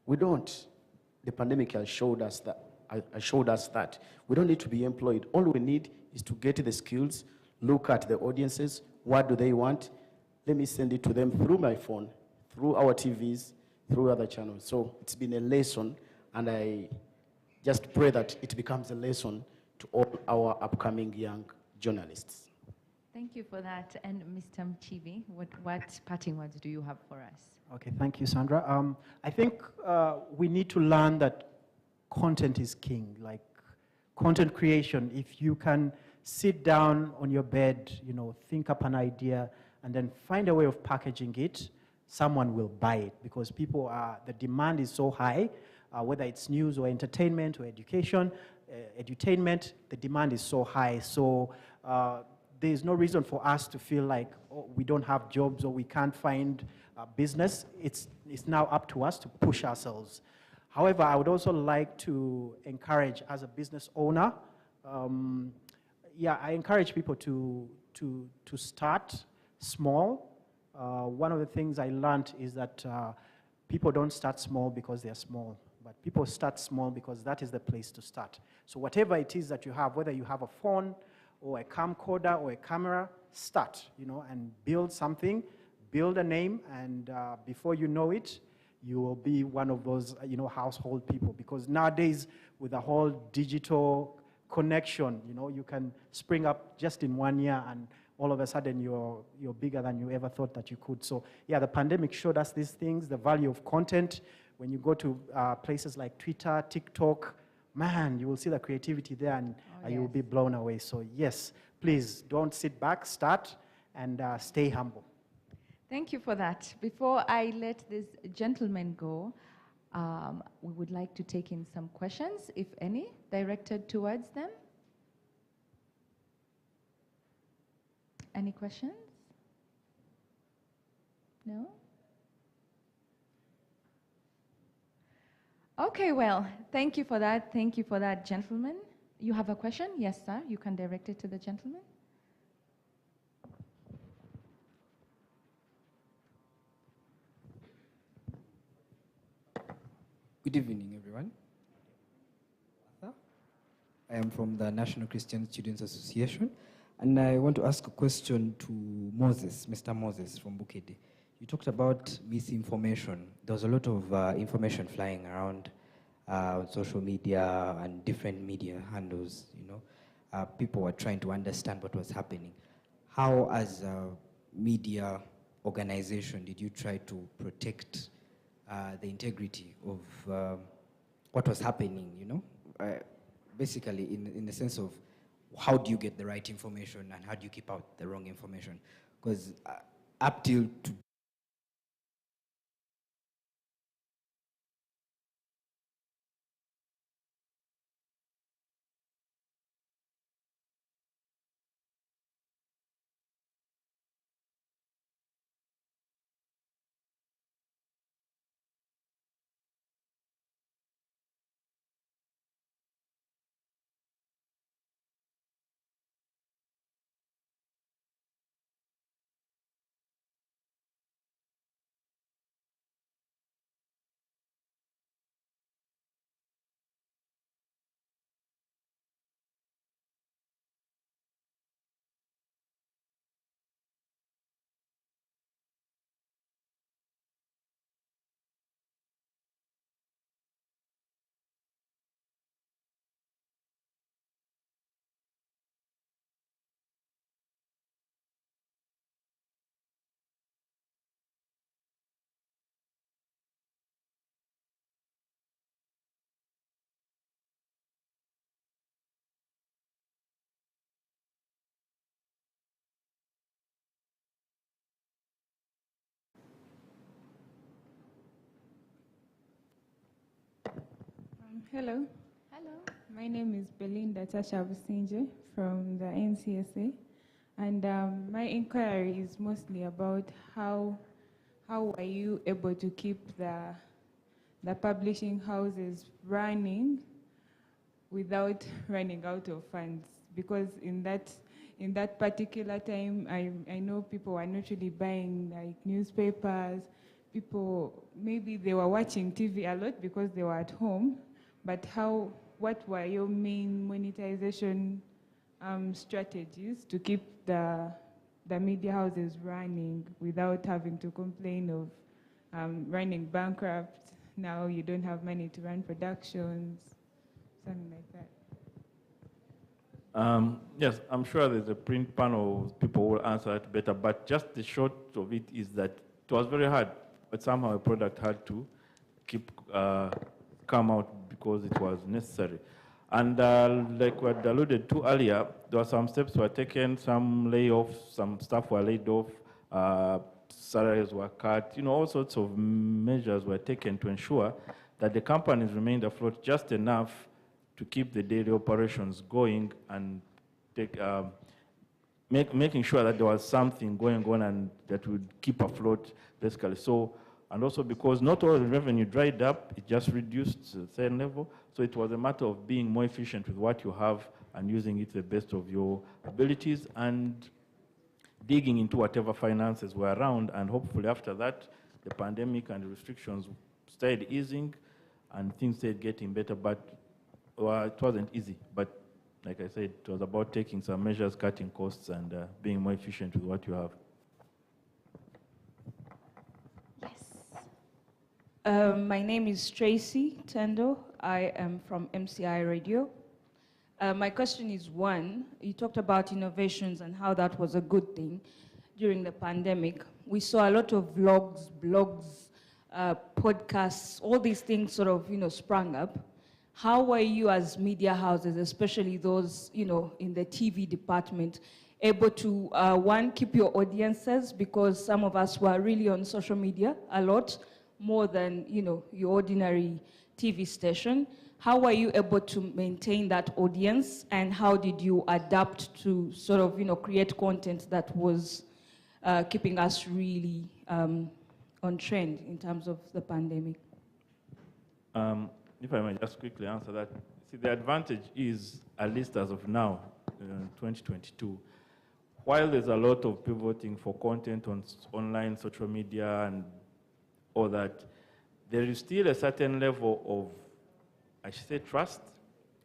S5: We don't. The pandemic has showed us that we don't need to be employed. All we need is to get the skills, look at the audiences, what do they want? Let me send it to them through my phone, through our TVs, through other channels. So it's been a lesson, and I just pray that it becomes a lesson to all our upcoming young journalists.
S3: Thank you for that. And Mr. Mchivi, what parting words do you have for us?
S7: Okay, thank you, Sandra. I think we need to learn that content is king. Like content creation, if you can sit down on your bed, think up an idea, and then find a way of packaging it, someone will buy it, because the demand is so high, whether it's news or entertainment or education, edutainment, the demand is so high. So there's no reason for us to feel like we don't have jobs or we can't find business. It's now up to us to push ourselves. However, I would also like to encourage, as a business owner, I encourage people to start small. One of the things I learned is that people don't start small because they're small, but people start small because that is the place to start. So whatever it is that you have, whether you have a phone or a camcorder or a camera, start, and build something, build a name, and before you know it, you will be one of those, household people. Because nowadays, with the whole digital connection, you can spring up just in 1 year, and all of a sudden you're bigger than you ever thought that you could. So yeah, the pandemic showed us these things, the value of content. When you go to places like Twitter, TikTok, man, you will see the creativity there, and you will be blown away. So yes, please don't sit back, start, and stay humble.
S3: Thank you for that. Before I let this gentleman go, we would like to take in some questions, if any, directed towards them. Any questions? No? Okay, well, thank you for that. Thank you for that, gentleman. You have a question? Yes, sir. You can direct it to the gentleman.
S8: Good evening, everyone. I am from the National Christian Students Association, and I want to ask a question to Moses, Mr. Moses from Bukede. You talked about misinformation. There was a lot of information flying around on social media and different media handles. People were trying to understand what was happening. How, as a media organization, did you try to protect the integrity of what was happening? Basically, in the sense of how do you get the right information and how do you keep out the wrong information? Because up till
S9: Hello.
S3: Hello.
S9: My name is Belinda Tasha Businje from the NCSA, and my inquiry is mostly about how are you able to keep the publishing houses running without running out of funds? Because in that particular time, I know people were not really buying like newspapers. People, maybe they were watching TV a lot because they were at home, but what were your main monetization strategies to keep the media houses running without having to complain of running bankrupt? Now you don't have money to run productions, something like that.
S4: Yes, I'm sure there's a print panel, people will answer it better, but just the short of it is that it was very hard, but somehow a product had to come out because it was necessary. And like what alluded to earlier, there were some steps were taken, some layoffs, some staff were laid off, salaries were cut, all sorts of measures were taken to ensure that the companies remained afloat just enough to keep the daily operations going and making sure that there was something going on and that would keep afloat, basically. So, and also because not all the revenue dried up, it just reduced to a certain level. So it was a matter of being more efficient with what you have and using it to the best of your abilities and digging into whatever finances were around. And hopefully after that, the pandemic and the restrictions started easing and things started getting better. But it wasn't easy. But like I said, it was about taking some measures, cutting costs, and being more efficient with what you have.
S10: My name is Tracy Tendo. I am from MCI Radio. My question is one, you talked about innovations and how that was a good thing during the pandemic. We saw a lot of vlogs, blogs, podcasts, all these things sort of, sprang up. How were you as media houses, especially those, in the TV department, able to, one, keep your audiences, because some of us were really on social media a lot, more than, your ordinary TV station. How were you able to maintain that audience, and how did you adapt to sort of, create content that was keeping us really on trend in terms of the pandemic?
S4: If I may just quickly answer that. See, the advantage is, at least as of now, 2022, while there's a lot of pivoting for content on online, social media, and all that, there is still a certain level of, I should say, trust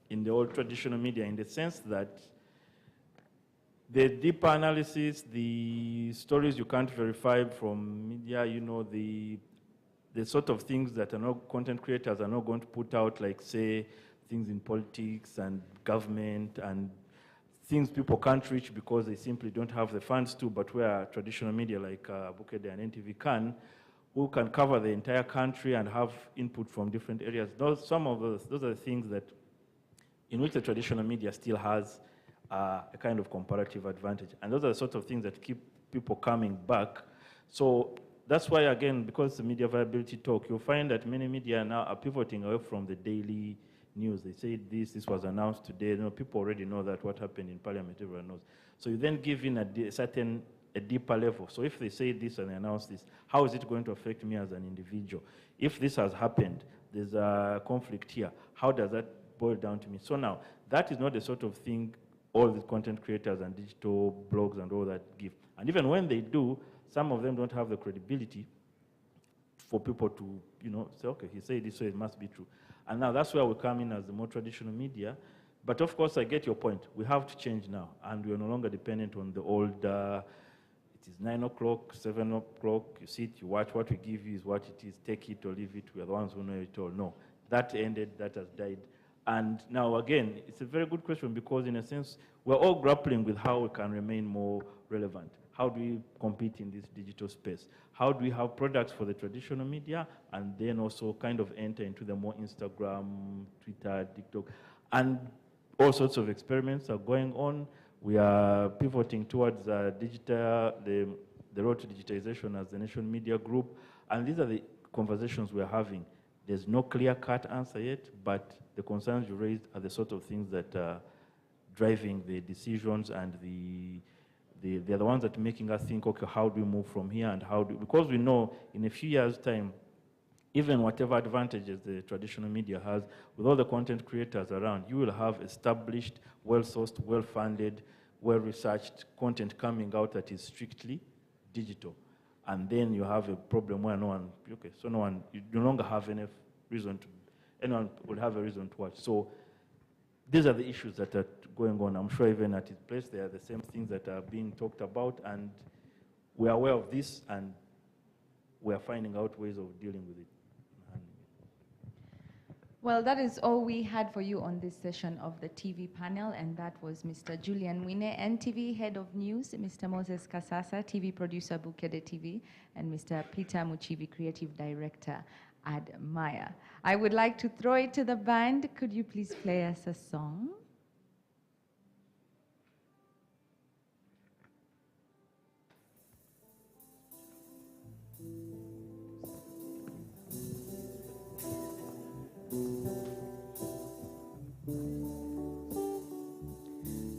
S4: in the old traditional media, in the sense that the deeper analysis, the stories you can't verify from media, you know, the sort of things that content creators are not going to put out, like, say, things in politics and government and things people can't reach because they simply don't have the funds to, but where traditional media like Bukede and NTV can, who can cover the entire country and have input from different areas. Those are the things that in which the traditional media still has a kind of comparative advantage. And those are the sort of things that keep people coming back. So that's why, again, because it's a media viability talk, you'll find that many media now are pivoting away from the daily news. They say this was announced today. You know, people already know that what happened in Parliament, everyone knows. So you then give in a deeper level. So if they say this and they announce this, how is it going to affect me as an individual? If this has happened, there's a conflict here. How does that boil down to me? So now, that is not the sort of thing all the content creators and digital blogs and all that give. And even when they do, some of them don't have the credibility for people to, you know, say, okay, he said this, so it must be true. And now that's where we come in as the more traditional media. But of course, I get your point. We have to change now, and we're no longer dependent on the old, it is 9 o'clock, 7 o'clock, you sit, you watch, what we give you is what it is, take it or leave it, we're the ones who know it all. No, that ended, that has died. And now again, it's a very good question, because in a sense, we're all grappling with how we can remain more relevant. How do we compete in this digital space? How do we have products for the traditional media and then also kind of enter into the more Instagram, Twitter, TikTok, and all sorts of experiments are going on. We are pivoting towards digital, the road to digitization as the Nation Media Group, and these are the conversations we're having. There's no clear-cut answer yet, but the concerns you raised are the sort of things that are driving the decisions, and they're the ones that are making us think, okay, how do we move from here, and because we know in a few years' time, even whatever advantages the traditional media has, with all the content creators around, you will have established, well-sourced, well-funded, well-researched content coming out that is strictly digital. And then you have a problem where you no longer have any reason to, anyone will have a reason to watch. So these are the issues that are going on. I'm sure even at its place, they are the same things that are being talked about, and we're aware of this, and we're finding out ways of dealing with it.
S3: Well, that is all we had for you on this session of the TV panel, and that was Mr. Julian Wine, NTV Head of News, Mr. Moses Kasasa, TV Producer, Bukede TV, and Mr. Peter Muchivi, Creative Director, Admire. I would like to throw it to the band. Could you please play us a song?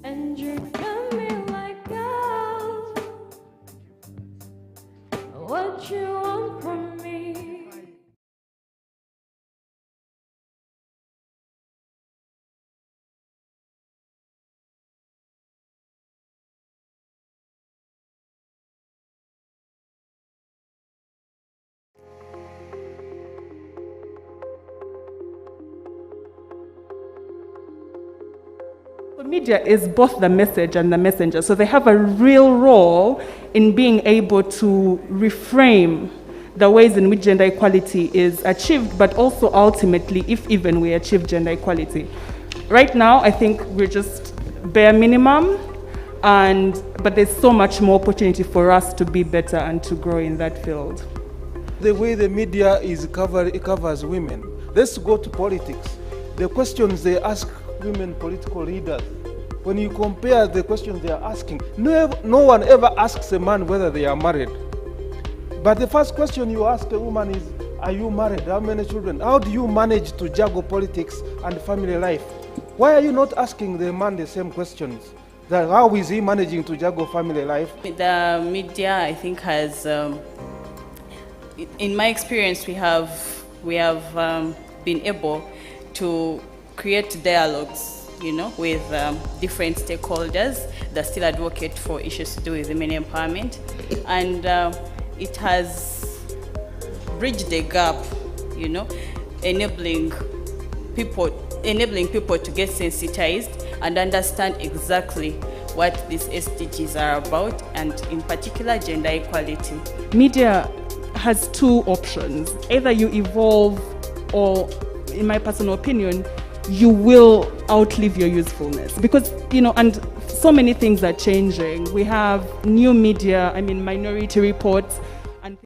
S2: And you got me like that. What you want from me?
S11: The media is both the message and the messenger, so they have a real role in being able to reframe the ways in which gender equality is achieved, but also ultimately, if even we achieve gender equality. Right now, I think we're just bare minimum, but there's so much more opportunity for us to be better and to grow in that field.
S12: The way the media it covers women. Let's go to politics. The questions they ask women political leaders, when you compare the questions they are asking, no one ever asks a man whether they are married. But the first question you ask a woman is, are you married? How many children? How do you manage to juggle politics and family life? Why are you not asking the man the same questions? That how is he managing to juggle family life?
S13: The media, I think, has, in my experience, we have been able to create dialogues, with different stakeholders that still advocate for issues to do with women empowerment, and it has bridged the gap, you know, enabling people to get sensitized and understand exactly what these SDGs are about, and in particular gender equality.
S11: Media has two options. Either you evolve, or in my personal opinion, you will outlive your usefulness. Because, you know, and so many things are changing. We have new media, Minority Reports, and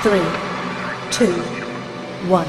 S14: Three, two, one.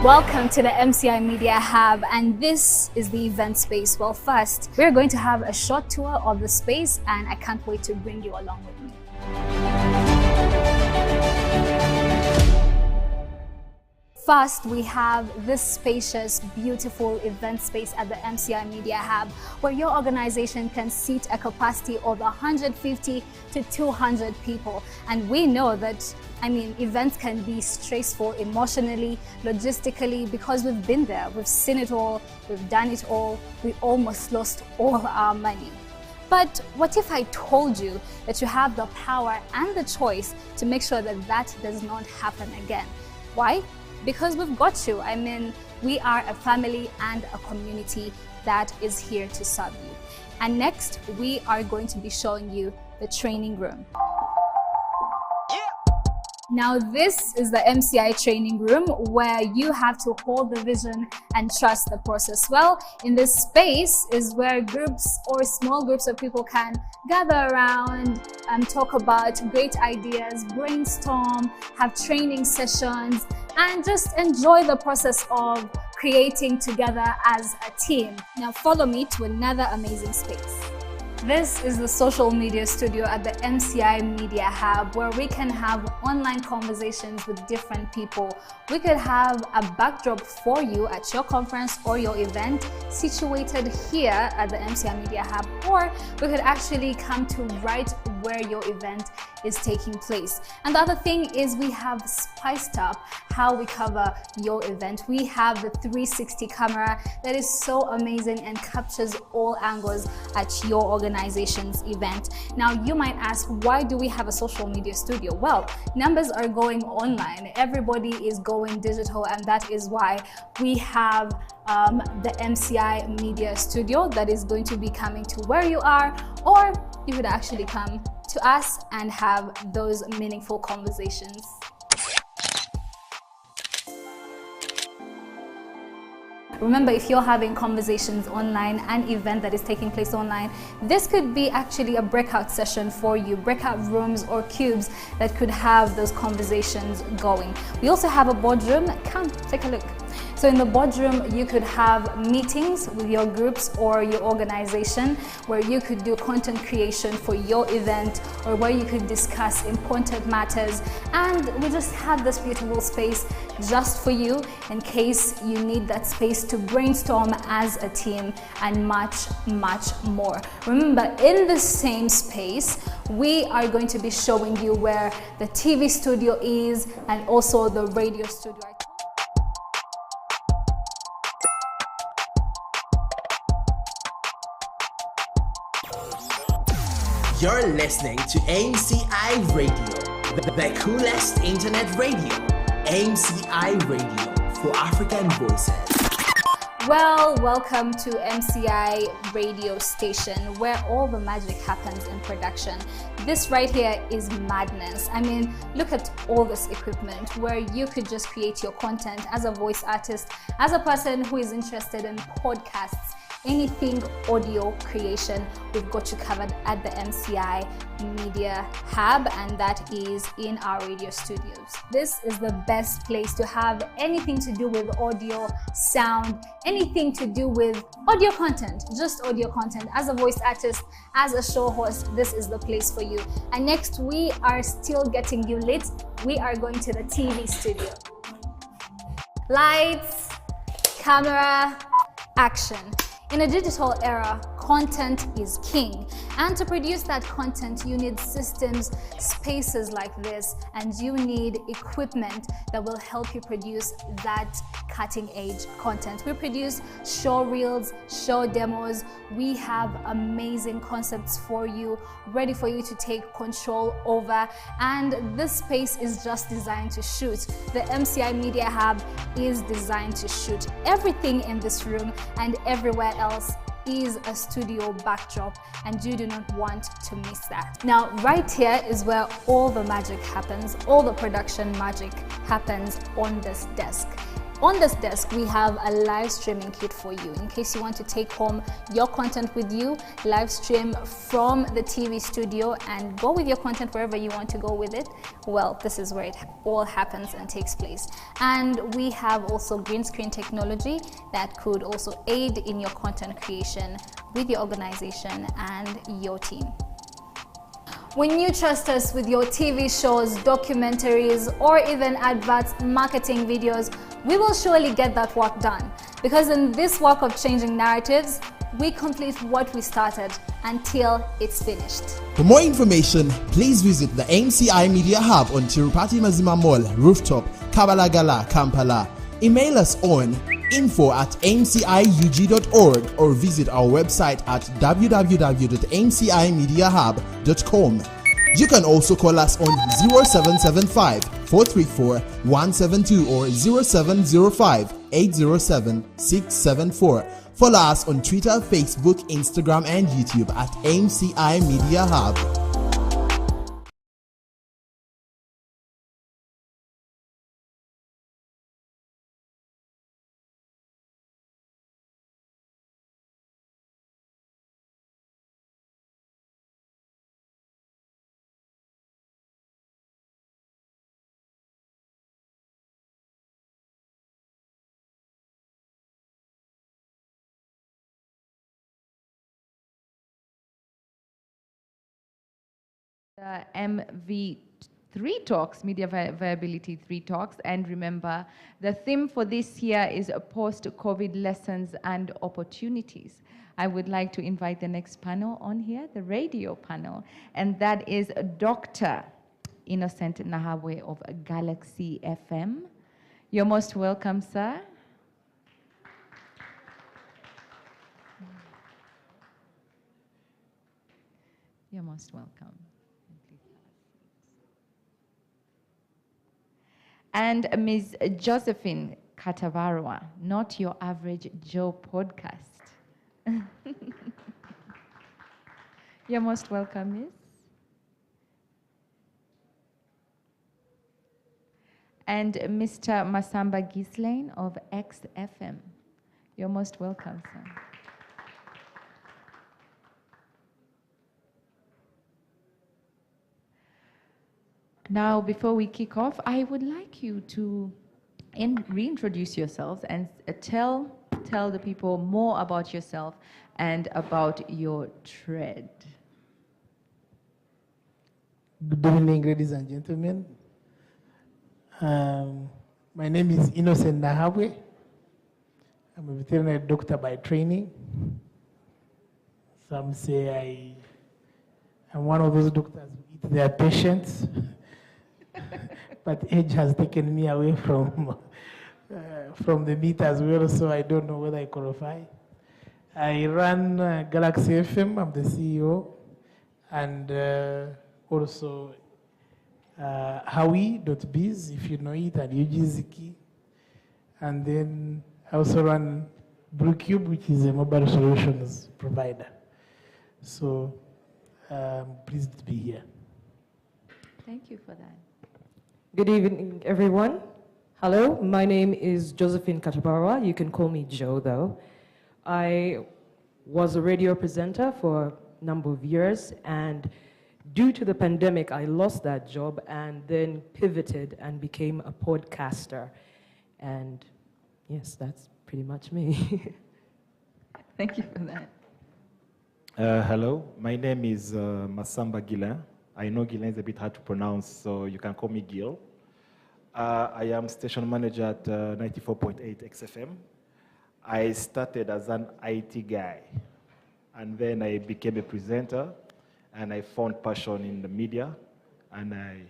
S15: Welcome to the MCI Media Hub, and this is the event space. Well, first, we're going to have a short tour of the space, and I can't wait to bring you along with me. First, we have this spacious, beautiful event space at the MCI Media Hub, where your organization can seat a capacity of 150 to 200 people. And we know that, events can be stressful emotionally, logistically, because we've been there, we've seen it all, we've done it all, we almost lost all our money. But what if I told you that you have the power and the choice to make sure that that does not happen again? Why? Because we've got you. We are a family and a community that is here to serve you. And next, we are going to be showing you the training room. Now, this is the MCI training room where you have to hold the vision and trust the process. Well, in this space is where groups or small groups of people can gather around and talk about great ideas, brainstorm, have training sessions, and just enjoy the process of creating together as a team. Now, follow me to another amazing space. This is the social media studio at the MCI Media Hub, where we can have online conversations with different people. We could have a backdrop for you at your conference or your event situated here at the MCI Media Hub, or we could actually come to right where your event is taking place. And the other thing is we have spiced up how we cover your event. We have the 360 camera that is so amazing and captures all angles at your organization's event. Now, you might ask, why do we have a social media studio? Well, numbers are going online. Everybody is going digital, and that is why we have the MCI Media Studio that is going to be coming to where you are, or you could actually come to us and have those meaningful conversations. Remember, if you're having conversations online, an event that is taking place online, this could be actually a breakout session for you, breakout rooms or cubes that could have those conversations going. We also have a boardroom. Come, take a look. So in the boardroom, you could have meetings with your groups or your organization where you could do content creation for your event, or where you could discuss important matters. And we just have this beautiful space just for you in case you need that space to brainstorm as a team, and much, much more. Remember, in the same space, we are going to be showing you where the TV studio is and also the radio studio.
S16: You're listening to MCI Radio, the coolest internet radio. MCI Radio for African voices.
S15: Well, welcome to MCI Radio Station, where all the magic happens in production. This right here is madness. Look at all this equipment where you could just create your content as a voice artist, as a person who is interested in podcasts, anything audio creation. We've got you covered at the MCI Media Hub, and that is in our radio studios. This is the best place to have anything to do with audio, sound, anything to do with audio content, just audio content. As a voice artist, as a show host, this is the place for you. And next, we are still getting you lit. We are going to the TV studio. Lights, camera, action. In a digital era, content is king. And to produce that content, you need systems, spaces like this, and you need equipment that will help you produce that cutting-edge content. We produce show reels, show demos. We have amazing concepts for you, ready for you to take control over. And this space is just designed to shoot. The MCI Media Hub is designed to shoot. Everything in this room and everywhere else is a studio backdrop, and you do not want to miss that. Now, right here is where all the magic happens, all the production magic happens on this desk. On this desk, we have a live streaming kit for you. In case you want to take home your content with you, live stream from the TV studio and go with your content wherever you want to go with it, well, this is where it all happens and takes place. And we have also green screen technology that could also aid in your content creation with your organization and your team. When you trust us with your TV shows, documentaries, or even adverts, marketing videos, we will surely get that work done. Because in this work of changing narratives, we complete what we started until it's finished.
S16: For more information, please visit the MCI Media Hub on Tirupati Mazima Mall, Rooftop, Kabalagala, Kampala. Email us on info@mciug.org or visit our website at www.mcimediahub.com. You can also call us on 0775 434 172 or 0705 807 674. Follow us on Twitter, Facebook, Instagram, and YouTube at MCI Media Hub.
S3: The MV3 Talks, Media Viability 3 Talks. And remember, the theme for this year is post-COVID lessons and opportunities. I would like to invite the next panel on here, the radio panel, and that is Dr. Innocent Nahabwe of Galaxy FM. You're most welcome, sir. You're most welcome. And Ms. Josephine Katavarwa, Not Your Average Joe podcast. You're most welcome, Miss. And Mr. Masamba Ghislaine of XFM. You're most welcome, sir. Now, before we kick off, I would like you to reintroduce yourselves and tell the people more about yourself and about your trade.
S17: Good evening, ladies and gentlemen. My name is Innocent Nahabwe. I'm a veterinary doctor by training. Some say I'm one of those doctors who eat their patients. But age has taken me away from the meat as well, so I don't know whether I qualify. I run Galaxy FM, I'm the CEO, and also Hawi.biz, if you know it, and UGZiki. And then I also run BlueCube, which is a mobile solutions provider. So I'm pleased to be here.
S3: Thank you for that.
S18: Good evening, everyone. Hello, my name is Josephine Katabarwa. You can call me Jo, though. I was a radio presenter for a number of years, and due to the pandemic, I lost that job and then pivoted and became a podcaster. And yes, that's pretty much me.
S3: Thank you for that.
S19: Hello, my name is Masamba Gila. I know Gila is a bit hard to pronounce, so you can call me Gil. I am station manager at 94.8 XFM. I started as an IT guy, and then I became a presenter, and I found passion in the media, and I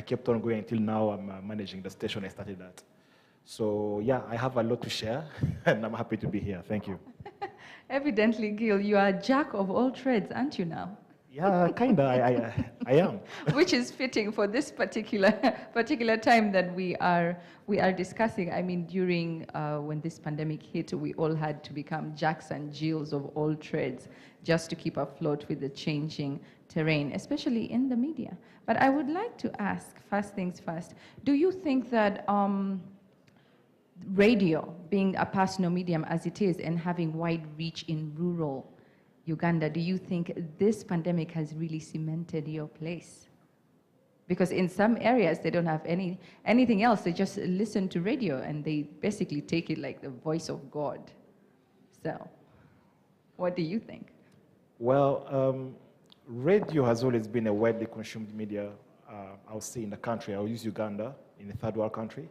S19: kept on going until now I'm managing the station I started at. So yeah, I have a lot to share, and I'm happy to be here. Thank you.
S3: Evidently, Gil, you are a jack of all trades, aren't you now?
S19: Yeah, kind of. I am.
S3: Which is fitting for this particular time that we are discussing. I mean, during when this pandemic hit, we all had to become Jacks and Jills of all trades just to keep afloat with the changing terrain, especially in the media. But I would like to ask, first things first, do you think that radio being a personal medium as it is and having wide reach in rural Uganda, do you think this pandemic has really cemented your place? Because in some areas, they don't have anything else. They just listen to radio and they basically take it like the voice of God. So, what do you think?
S19: Well, radio has always been a widely consumed media, I'll say, in the country. I'll use Uganda, in a third world country.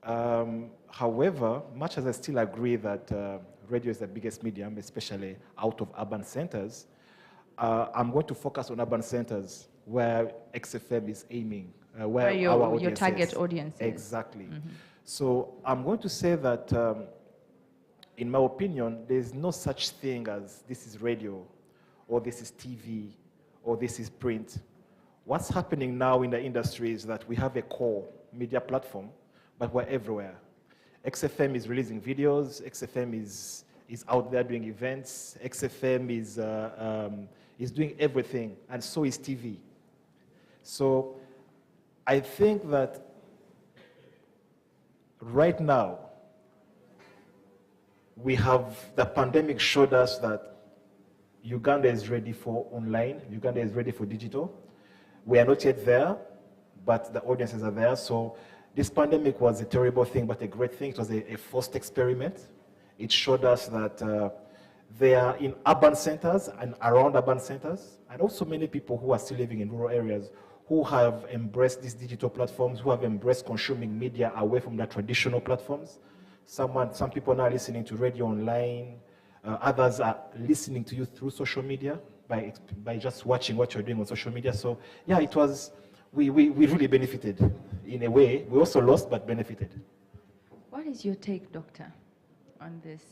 S19: However, much as I still agree that radio is the biggest medium, especially out of urban centers, I'm going to focus on urban centers where XFM is aiming, where
S3: your target audience is.
S19: Exactly. So I'm going to say that, in my opinion, there's no such thing as this is radio, or this is TV, or this is print. What's happening now in the industry is that we have a core media platform, but we're everywhere. XFM is releasing videos, XFM is out there doing events, XFM is doing everything, and so is TV. So I think that right now, the pandemic showed us that Uganda is ready for online, Uganda is ready for digital. We are not yet there, but the audiences are there. So this pandemic was a terrible thing, but a great thing. It was a forced experiment. It showed us that they are in urban centers and around urban centers, and also many people who are still living in rural areas who have embraced these digital platforms, who have embraced consuming media away from the traditional platforms. Some people now are listening to radio online. Others are listening to you through social media by just watching what you're doing on social media. So yeah, it was, we really benefited in a way. We also lost, but benefited.
S3: What is your take, Doctor, on this,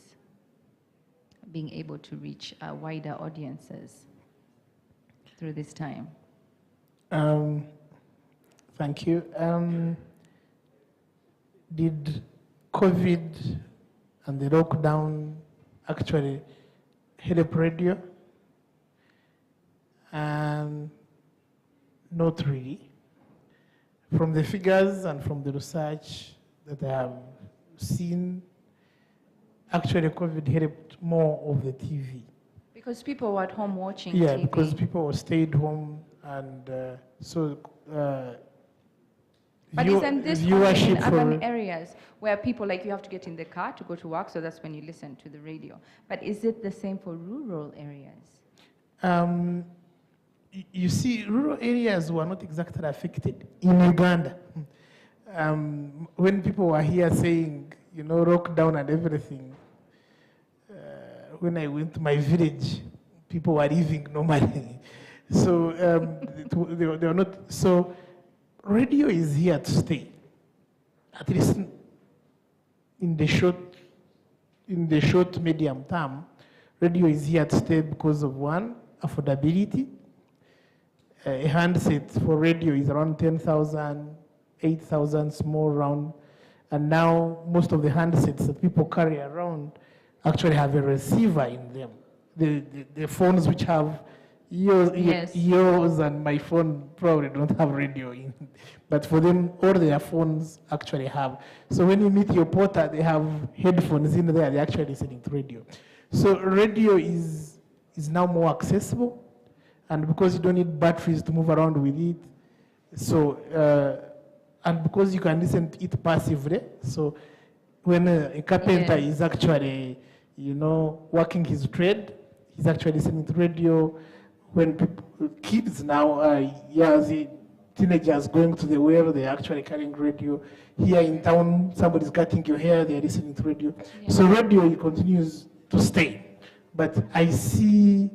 S3: being able to reach wider audiences through this time?
S17: Thank you. Did COVID and the lockdown actually help radio? Not really. From the figures and from the research that I have seen, actually COVID helped more of the TV.
S3: Because people were at home watching
S17: Yeah,
S3: TV.
S17: because people stayed home, and
S3: But isn't this only in
S17: viewership
S3: urban
S17: for
S3: areas where people, like, you have to get in the car to go to work, so that's when you listen to the radio. But is it the same for rural areas?
S17: You see, rural areas were not exactly affected in Uganda. When people were here saying, lockdown and everything, when I went to my village, people were living normally. So they were not. So radio is here to stay. At least in the short medium term, radio is here to stay because of, one, affordability. A handset for radio is around 10,000, 8,000, small round. And now most of the handsets that people carry around actually have a receiver in them. The phones which have yours and my phone probably don't have radio in. But for them, all their phones actually have. So when you meet your porter, they have headphones in there, they're actually listening to radio. So radio is now more accessible. And because you don't need batteries to move around with it, so, and because you can listen to it passively, so when a carpenter is actually, working his trade, he's actually listening to radio. When kids now, the teenagers going to the well, they're actually carrying radio. Here in town, somebody's cutting your hair, they're listening to radio. Yeah. So radio continues to stay. But I see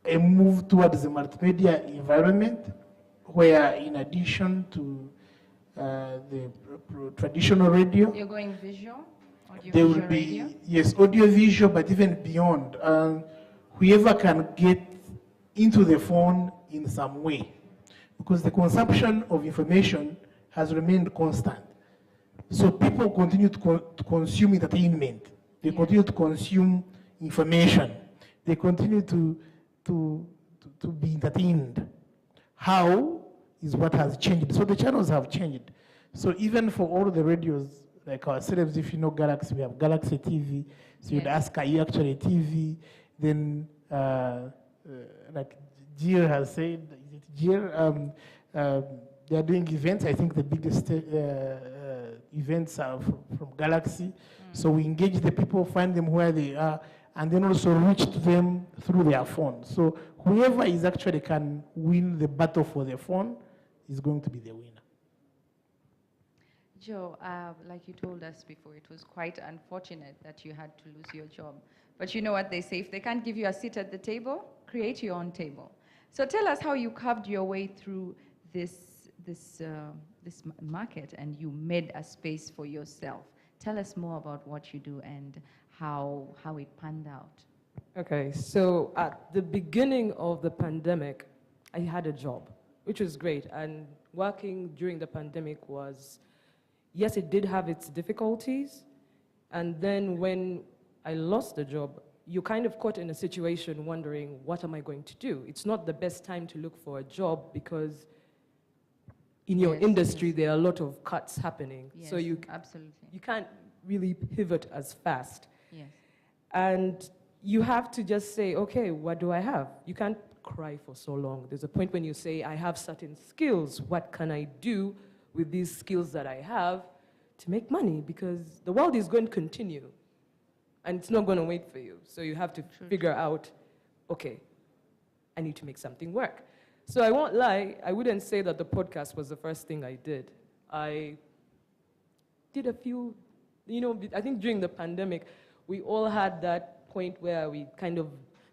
S17: a move towards the multimedia environment where, in addition to the traditional radio,
S3: you're going visual?
S17: There will be, radio? Yes, audio-visual, but even beyond. Whoever can get into the phone in some way, because the consumption of information has remained constant. So people continue to consume entertainment. They continue to consume information. They continue to be entertained. How is what has changed. So the channels have changed. So even for all the radios like our celebs, if you know Galaxy, we have Galaxy TV. So you'd ask, are you actually TV? Then, like Jill has said, is it Jill? They are doing events. I think the biggest events are from Galaxy. So we engage the people, find them where they are, and then also reach to them through their phone. So whoever is actually can win the battle for their phone is going to be the winner.
S3: Joe, like you told us before, it was quite unfortunate that you had to lose your job. But you know what they say, if they can't give you a seat at the table, create your own table. So tell us how you carved your way through this market and you made a space for yourself. Tell us more about what you do and how it panned out.
S18: Okay, so at the beginning of the pandemic, I had a job, which was great. And working during the pandemic was, yes, it did have its difficulties. And then when I lost the job, you're kind of caught in a situation wondering, what am I going to do? It's not the best time to look for a job because in your industry, there are a lot of cuts happening.
S3: Yes,
S18: so you can't really pivot as fast.
S3: Yes.
S18: And you have to just say, okay, what do I have? You can't cry for so long. There's a point when you say, I have certain skills. What can I do with these skills that I have to make money? Because the world is going to continue and it's not going to wait for you. So you have to figure out, okay, I need to make something work. So I won't lie, I wouldn't say that the podcast was the first thing I did. I did a few, I think during the pandemic, we all had that point where we kind of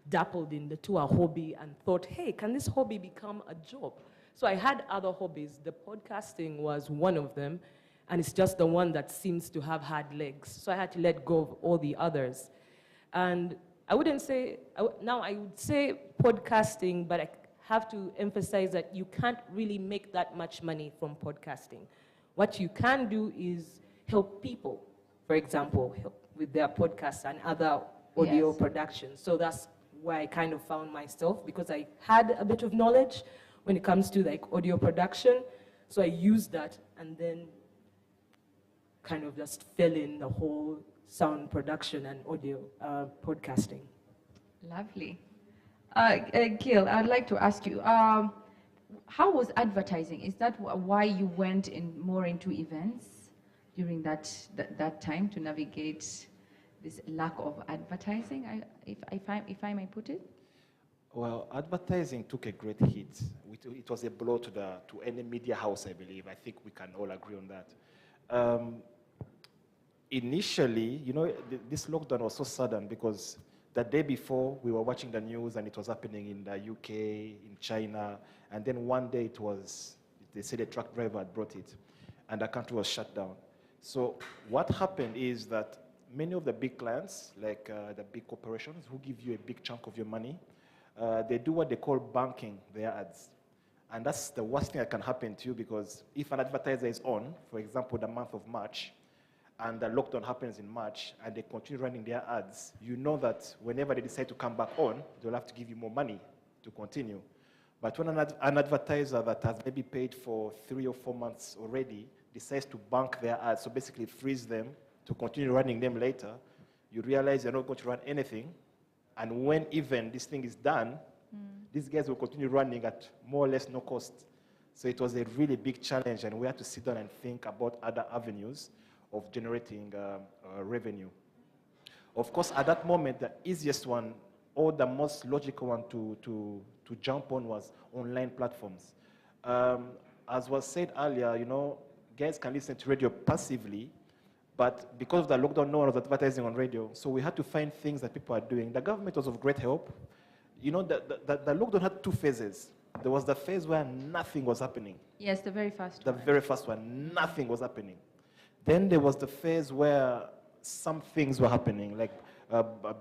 S18: dappled into a hobby and thought, hey, can this hobby become a job? So I had other hobbies. The podcasting was one of them, and it's just the one that seems to have had legs. So I had to let go of all the others. And I wouldn't say, now I would say podcasting, but I have to emphasize that you can't really make that much money from podcasting. What you can do is help people, for example, help with their podcasts and other audio productions. So that's where I kind of found myself, because I had a bit of knowledge when it comes to like audio production. So I used that and then kind of just fell in the whole sound production and audio podcasting.
S3: Lovely. Gil, I'd like to ask you, how was advertising? Is that why you went more into events during that time to navigate this lack of advertising, if I may put it?
S19: Well, advertising took a great hit. It was a blow to any media house, I believe. I think we can all agree on that. Initially, this lockdown was so sudden because the day before we were watching the news and it was happening in the UK, in China, and then one day they said a truck driver had brought it and the country was shut down. So what happened is that many of the big clients, like the big corporations who give you a big chunk of your money, they do what they call banking their ads. And that's the worst thing that can happen to you, because if an advertiser is on, for example, the month of March, and the lockdown happens in March, and they continue running their ads, you know that whenever they decide to come back on, they'll have to give you more money to continue. But when an advertiser that has maybe paid for 3 or 4 months already decides to bank their ads, so basically freeze them to continue running them later, you realize you're not going to run anything. And when even this thing is done, these guys will continue running at more or less no cost. So it was a really big challenge, and we had to sit down and think about other avenues of generating revenue. Of course, at that moment, the easiest one, or the most logical one to jump on was online platforms. As was said earlier, guys can listen to radio passively, but because of the lockdown, no one was advertising on radio, so we had to find things that people are doing. The government was of great help. The lockdown had 2 phases. There was the phase where nothing was happening.
S3: Yes, the very first
S19: one. The very first one, nothing was happening. Then there was the phase where some things were happening, like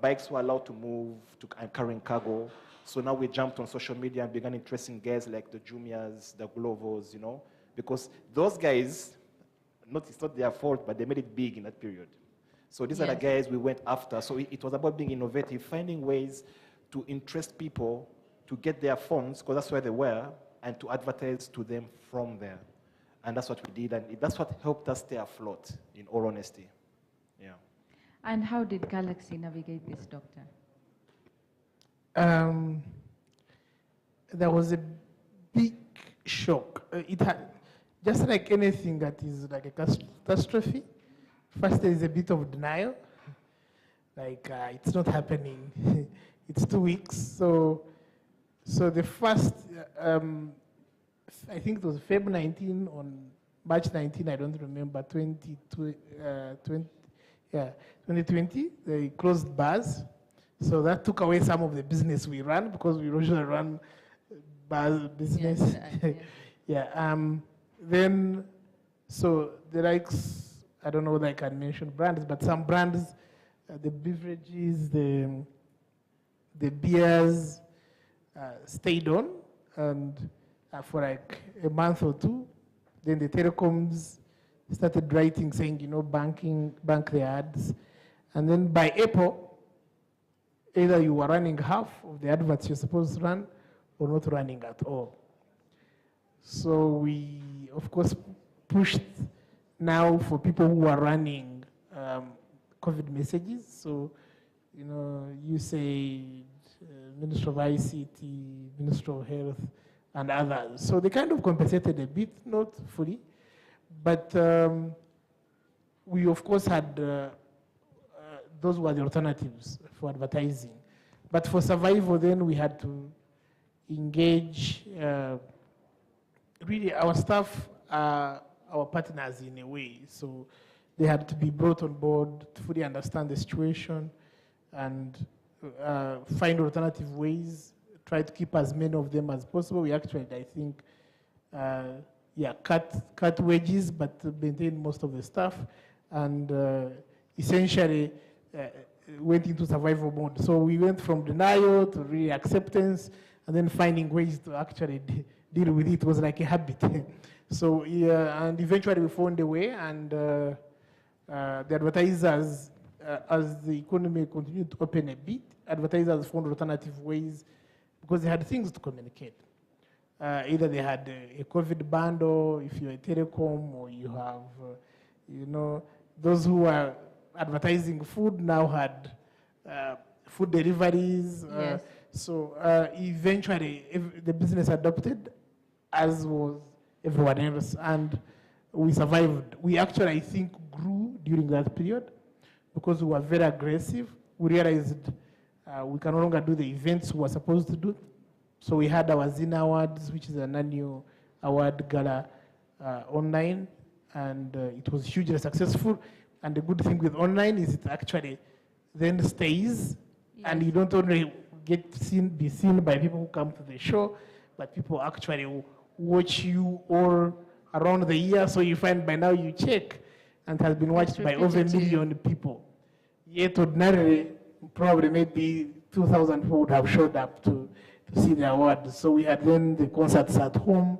S19: bikes were allowed to move and carrying cargo. So now we jumped on social media and began interesting guys like the Jumias, the Glovos, because those guys, it's not their fault, but they made it big in that period. So these are the guys we went after. So it was about being innovative, finding ways to interest people, to get their phones, because that's where they were, and to advertise to them from there. And that's what we did, and that's what helped us stay afloat, in all honesty. Yeah.
S3: And how did Galaxy navigate this, Doctor?
S17: There was a big shock. It had, just like anything that is like a catastrophe, first there is a bit of denial, like it's not happening, it's 2 weeks. So the first, I think it was Feb 19 on March 19, I don't remember, 2020, they closed bars. So that took away some of the business we ran, because we usually run bar business.
S3: Yes.
S17: Then, so the likes, I don't know whether I can mention brands, but some brands, the beverages, the beers, stayed on, and for like a month or two. Then the telecoms started writing saying, bank the ads. And then by April, either you were running half of the adverts you're supposed to run or not running at all. So we, of course, pushed now for people who are running COVID messages. So, USAID, Ministry of ICT, Ministry of Health, and others. So they kind of compensated a bit, not fully. But we, of course, had those were the alternatives for advertising. But for survival, then we had to engage. Really, our staff are our partners in a way. So they had to be brought on board to fully understand the situation and find alternative ways, try to keep as many of them as possible. We actually, I think, cut wages, but maintain most of the staff, and essentially went into survival mode. So we went from denial to really acceptance, and then finding ways to actually deal with it. It was like a habit. So and eventually we found a way, and the advertisers, as the economy continued to open a bit, advertisers found alternative ways because they had things to communicate. Either they had a COVID bundle, if you're a telecom, or you have, those who were advertising food now had food deliveries.
S3: Yes.
S17: So eventually the business adopted, as was everyone else, and we survived. We actually, I think, grew during that period because we were very aggressive. We realized we can no longer do the events we were supposed to do. So we had our Zina Awards, which is an annual award gala online, and it was hugely successful. And the good thing with online is it actually then stays, and you don't only be seen by people who come to the show, but people actually watch you all around the year. So you find by now you check, and it has been watched by over 1 million people. Yet ordinarily, probably maybe 2,000 people would have showed up to see the award. So we had then the concerts at home.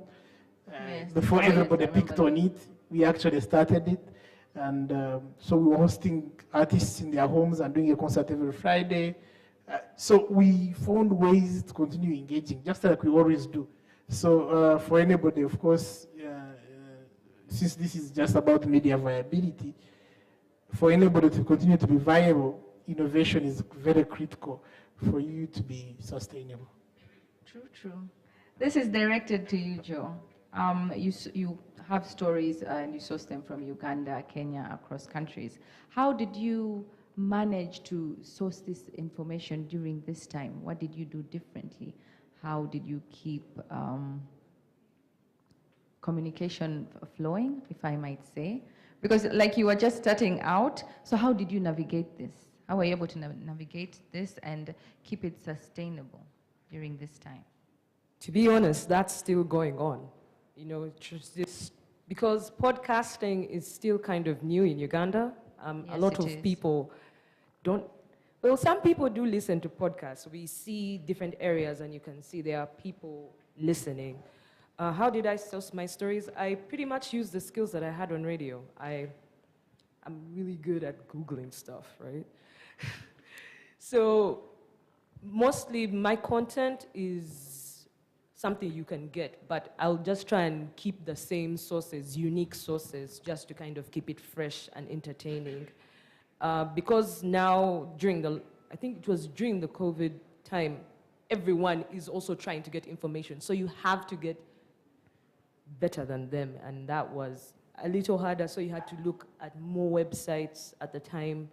S17: Before everybody picked on it, we actually started it. And so we were hosting artists in their homes and doing a concert every Friday. So we found ways to continue engaging, just like we always do. So for anybody, of course, since this is just about media viability, for anybody to continue to be viable, innovation is very critical for you to be sustainable.
S3: True. This is directed to you, Joe. You have stories and you source them from Uganda, Kenya, across countries. How did you manage to source this information during this time? What did you do differently? How did you keep communication flowing, if I might say? Because like you were just starting out, so how did you navigate this? How were you able to navigate this and keep it sustainable during this time?
S18: To be honest, that's still going on. Just this, because podcasting is still kind of new in Uganda. A lot of people don't, well, some people do listen to podcasts. We see different areas and you can see there are people listening. How did I source my stories? I pretty much used the skills that I had on radio. I'm really good at Googling stuff, right? So mostly my content is something you can get, but I'll just try and keep the same sources, unique sources, just to kind of keep it fresh and entertaining. Because now, I think it was during the COVID time, everyone is also trying to get information. So you have to get better than them, and that was a little harder, so you had to look at more websites at the time.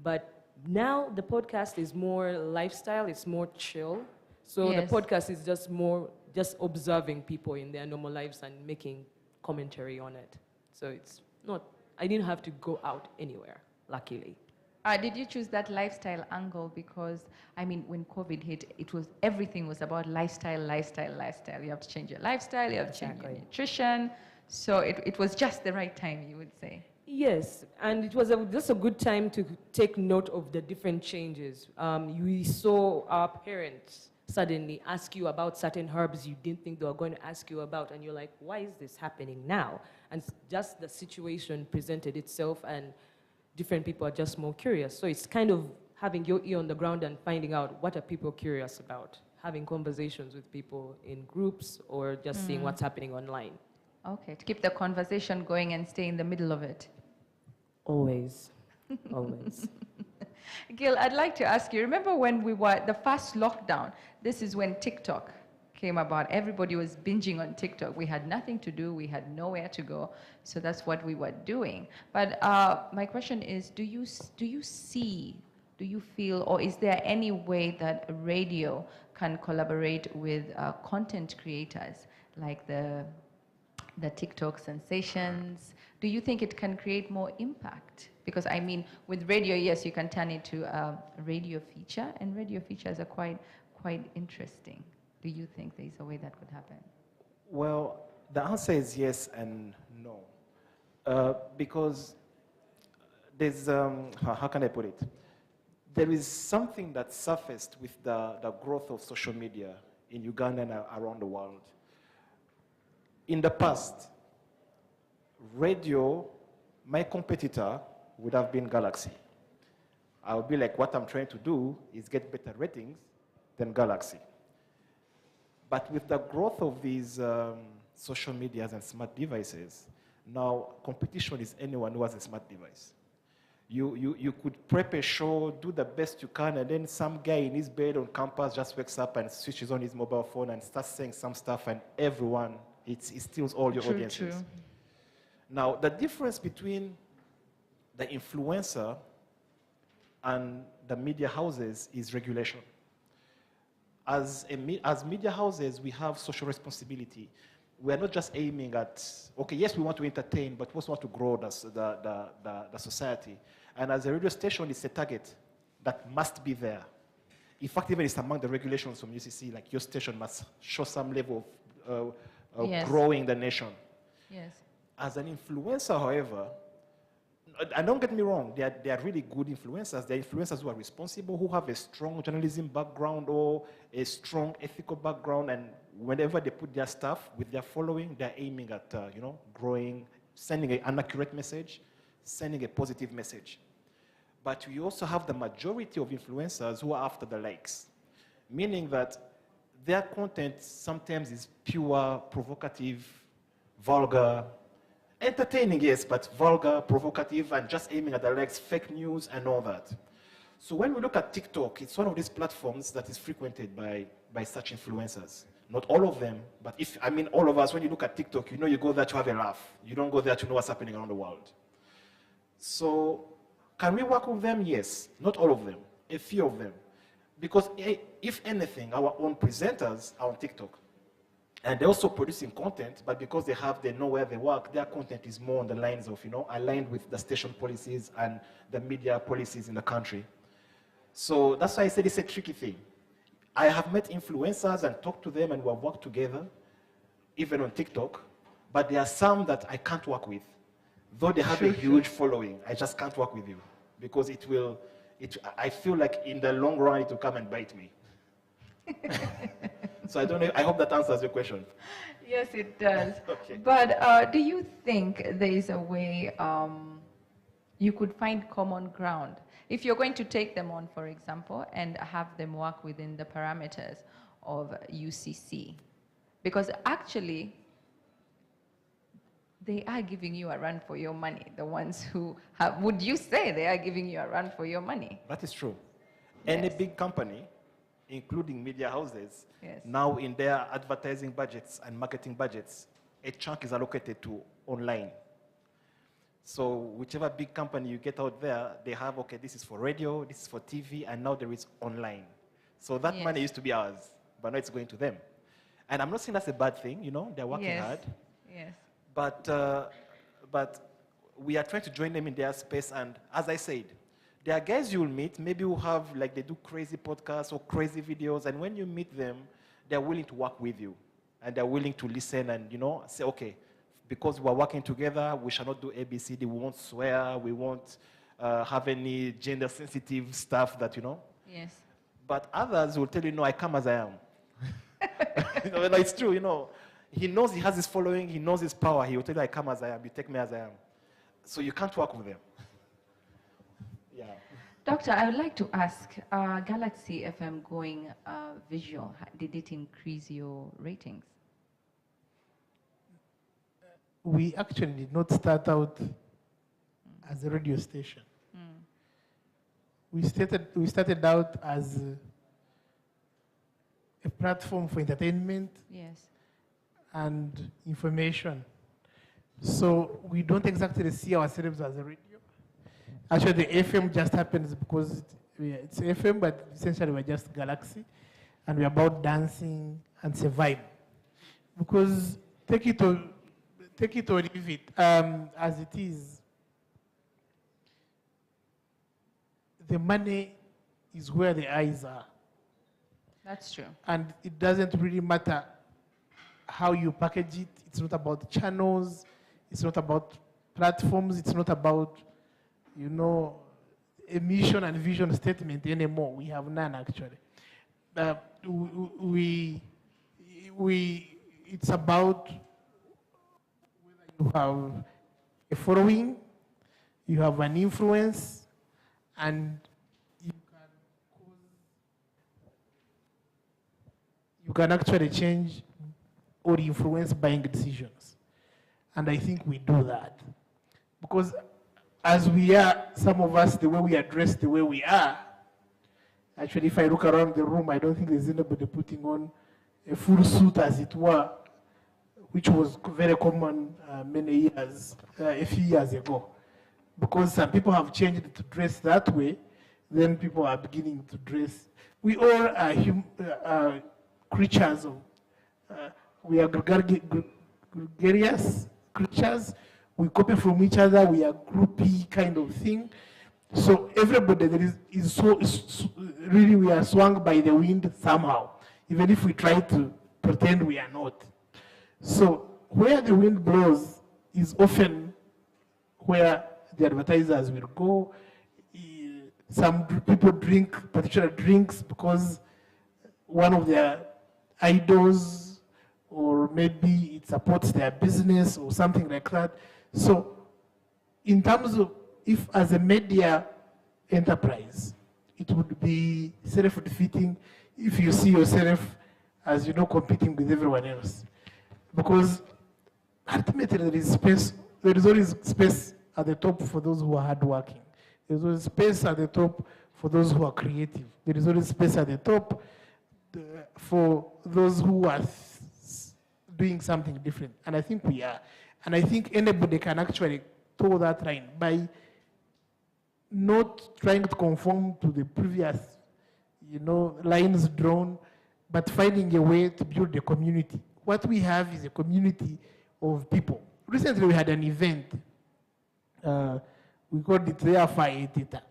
S18: But now the podcast is more lifestyle, it's more chill. So
S3: Yes.
S18: the podcast is just more just observing people in their normal lives and making commentary on it. So it's not, I didn't have to go out anywhere, luckily.
S3: Did you choose that lifestyle angle? Because, I mean, when COVID hit, everything was about lifestyle, lifestyle, lifestyle. You have to change your lifestyle, you have to change your nutrition. So it was just the right time, you would say.
S18: Yes, and it was just a good time to take note of the different changes. We saw our parents suddenly ask you about certain herbs you didn't think they were going to ask you about, and you're like, why is this happening now? And just the situation presented itself, and different people are just more curious. So it's kind of having your ear on the ground and finding out what are people curious about, having conversations with people in groups or just seeing what's happening online.
S3: Okay, to keep the conversation going and stay in the middle of it.
S18: Always, always.
S3: Gil, I'd like to ask you, remember when we were the first lockdown? This is when TikTok came about. Everybody was binging on TikTok. We had nothing to do. We had nowhere to go. So that's what we were doing. But my question is, do you feel, or is there any way that radio can collaborate with content creators like the TikTok sensations? Do you think it can create more impact? Because I mean, with radio, yes, you can turn it to a radio feature, and radio features are quite interesting. Do you think there's a way that could happen?
S19: Well, the answer is yes and no. Because there's, how can I put it? There is something that surfaced with the growth of social media in Uganda and around the world. In the past, radio, my competitor would have been Galaxy. I would be like, what I'm trying to do is get better ratings than Galaxy. But with the growth of these social medias and smart devices, now competition is anyone who has a smart device. You could prep a show, do the best you can, and then some guy in his bed on campus just wakes up and switches on his mobile phone and starts saying some stuff, and everyone, it steals all your audiences.
S3: True.
S19: Now, the difference between the influencer and the media houses is regulation. As media houses, we have social responsibility. We are not just aiming at, okay, yes, we want to entertain, but we also want to grow the society. And as a radio station, it's a target that must be there. In fact, even it's among the regulations from UCC, like your station must show some level of
S3: Yes.
S19: growing the nation.
S3: Yes.
S19: As an influencer, however, and don't get me wrong, they are really good influencers. They're influencers who are responsible, who have a strong journalism background or a strong ethical background, and whenever they put their stuff with their following, they're aiming at growing, sending an accurate message, sending a positive message. But we also have the majority of influencers who are after the likes, meaning that their content sometimes is pure, provocative, vulgar, entertaining, yes, but vulgar, provocative, and just aiming at the likes, fake news, and all that. So when we look at TikTok, it's one of these platforms that is frequented by such influencers. Not all of them, but all of us, when you look at TikTok, you go there to have a laugh. You don't go there to know what's happening around the world. So can we work with them? Yes. Not all of them, a few of them. Because if anything, our own presenters are on TikTok. And they're also producing content, but because they know where they work, their content is more on the lines of, aligned with the station policies and the media policies in the country. So that's why I said it's a tricky thing. I have met influencers and talked to them, and we have worked together, even on TikTok, but there are some that I can't work with. Though they have a huge following, I just can't work with you, because I feel like in the long run, it will come and bite me. So I don't know, I hope that answers your question.
S3: Yes, it does.
S19: Okay.
S3: But do you think there is a way you could find common ground? If you're going to take them on, for example, and have them work within the parameters of UCC, Because actually, they are giving you a run for your money. The ones who have, would you say they are giving you a run for your money?
S19: That is true. Any big company, including media houses,
S3: Yes.
S19: now in their advertising budgets and marketing budgets, a chunk is allocated to online. So whichever big company you get out there, they have, okay, this is for radio, this is for TV, and now there is online. So that
S3: Yes.
S19: money used to be ours, but now it's going to them. And I'm not saying that's a bad thing, you know, they're working
S3: Yes.
S19: hard.
S3: Yes.
S19: But we are trying to join them in their space, and as I said, there are guys you'll meet, maybe who have, like, they do crazy podcasts or crazy videos, and when you meet them, they're willing to work with you, and they're willing to listen and, you know, say, okay, because we're working together, we shall not do ABCD, we won't swear, we won't have any gender-sensitive stuff that, you know.
S3: Yes.
S19: But others will tell you, no, I come as I am. You know, like, it's true, you know. He knows he has his following, he knows his power, he will tell you, I come as I am, you take me as I am. So you can't work with them. Yeah.
S3: Doctor, I would like to ask, Galaxy FM going visual, did it increase your ratings?
S17: We actually did not start out as a radio station. We started out as a platform for entertainment.
S3: Yes.
S17: And information. So we don't exactly see ourselves as a radio. Actually, the FM just happens because it's FM, but essentially we're just Galaxy, and we're about dancing and survive. Because take it or leave it, as it is, the money is where the eyes are.
S3: That's true.
S17: And it doesn't really matter how you package it. It's not about channels. It's not about platforms. It's not about, you know, a mission and vision statement anymore. We have none, actually. It's about whether you have a following, you have an influence, and you can actually change or influence buying decisions. And I think we do that. Because as we are, some of us, the way we are dressed, the way we are, actually, if I look around the room, I don't think there's anybody putting on a full suit, as it were, which was very common many years, a few years ago. Because some people have changed to dress that way, then people are beginning to dress. We all are creatures of, we are gregarious creatures. We copy from each other. We are groupie kind of thing. So everybody that is really, we are swung by the wind somehow, even if we try to pretend we are not. So where the wind blows is often where the advertisers will go. Some people drink particular drinks because one of their idols, or maybe it supports their business or something like that. So in terms of, if as a media enterprise, it would be self-defeating if you see yourself as, you know, competing with everyone else. Because ultimately there is space, there is always space at the top for those who are hardworking. There is always space at the top for those who are creative. There is always space at the top for those who are doing something different. And I think we are. And I think anybody can actually toe that line by not trying to conform to the previous, you know, lines drawn, but finding a way to build a community. What we have is a community of people. Recently we had an event. We called it Therefore Theta.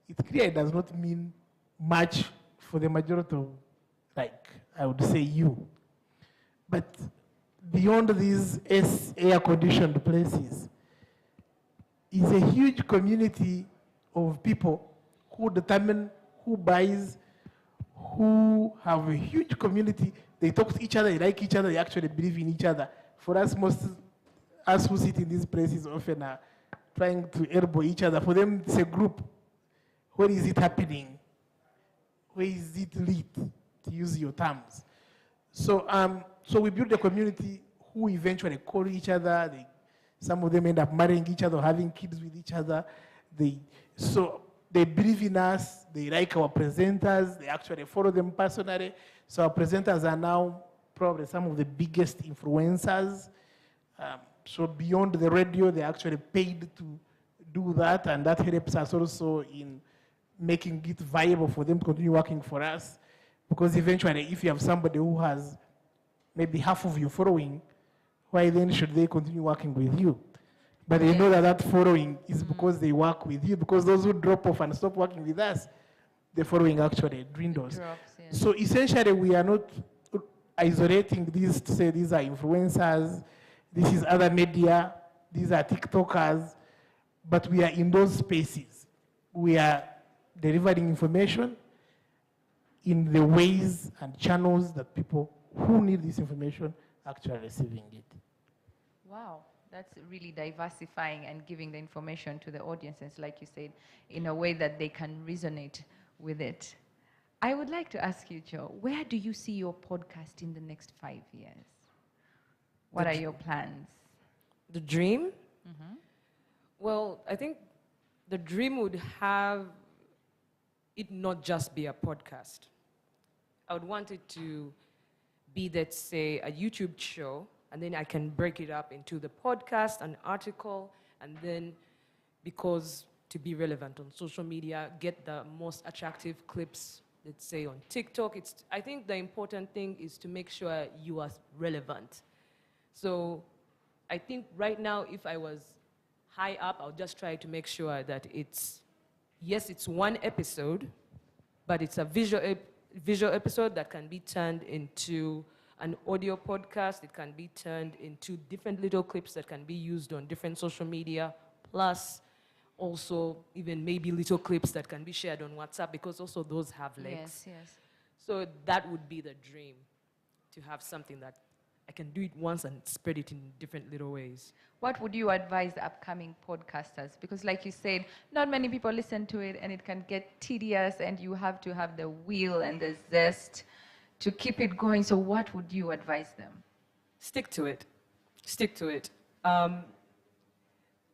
S17: It clearly does not mean much for the majority of, like, I would say you. But beyond these air-conditioned places is a huge community of people who determine who buys, who have a huge community. They talk to each other, they like each other, they actually believe in each other. For us, most us who sit in these places often are trying to elbow each other. For them, it's a group. Where is it happening? Where is it lit, to use your terms? So So we build a community who eventually call each other. Some of them end up marrying each other, having kids with each other. So they believe in us. They like our presenters. They actually follow them personally. So our presenters are now probably some of the biggest influencers. So beyond the radio, they're actually paid to do that, and that helps us also in making it viable for them to continue working for us. Because eventually, if you have somebody who has maybe half of your following, why then should they continue working with you? But they know that that following is because they work with you, because those who drop off and stop working with us, the following actually dwindles. So essentially, we are not isolating these to say these are influencers, this is other media, these are TikTokers, but we are in those spaces. We are delivering information in the ways and channels that people who need this information actually receiving it.
S3: Wow, that's really diversifying and giving the information to the audiences, like you said, in a way that they can resonate with it. I would like to ask you, Joe, where do you see your podcast in the next 5 years? What are your plans?
S18: The dream? Well, I think the dream would have it not just be a podcast. I would want it to be, let's say, a YouTube show, and then I can break it up into the podcast, an article, and then, because to be relevant on social media, get the most attractive clips, let's say on TikTok. I think the important thing is to make sure you are relevant. So I think right now, if I was high up, I'll just try to make sure that it's one episode, but it's a visual episode that can be turned into an audio podcast. It can be turned into different little clips that can be used on different social media, plus also even maybe little clips that can be shared on WhatsApp, because also those have legs.
S3: Yes.
S18: So that would be the dream, to have something that I can do it once and spread it in different little ways.
S3: What would you advise the upcoming podcasters? Because like you said, not many people listen to it, and it can get tedious, and you have to have the will and the zest to keep it going. So what would you advise them?
S18: Stick to it. Stick to it.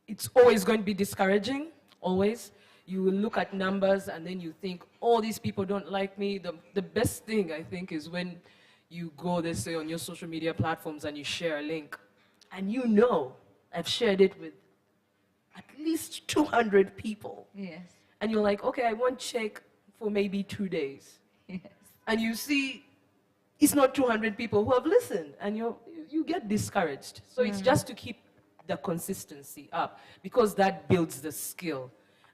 S18: It's always going to be discouraging, always. You will look at numbers and then you think, oh, these people don't like me. The best thing, I think, is when you go, let's say, on your social media platforms and you share a link, and you know, I've shared it with at least 200 people.
S3: Yes.
S18: And you're like, okay, I won't check for maybe 2 days.
S3: Yes.
S18: And you see, it's not 200 people who have listened, and you get discouraged. So it's just to keep the consistency up, because that builds the skill.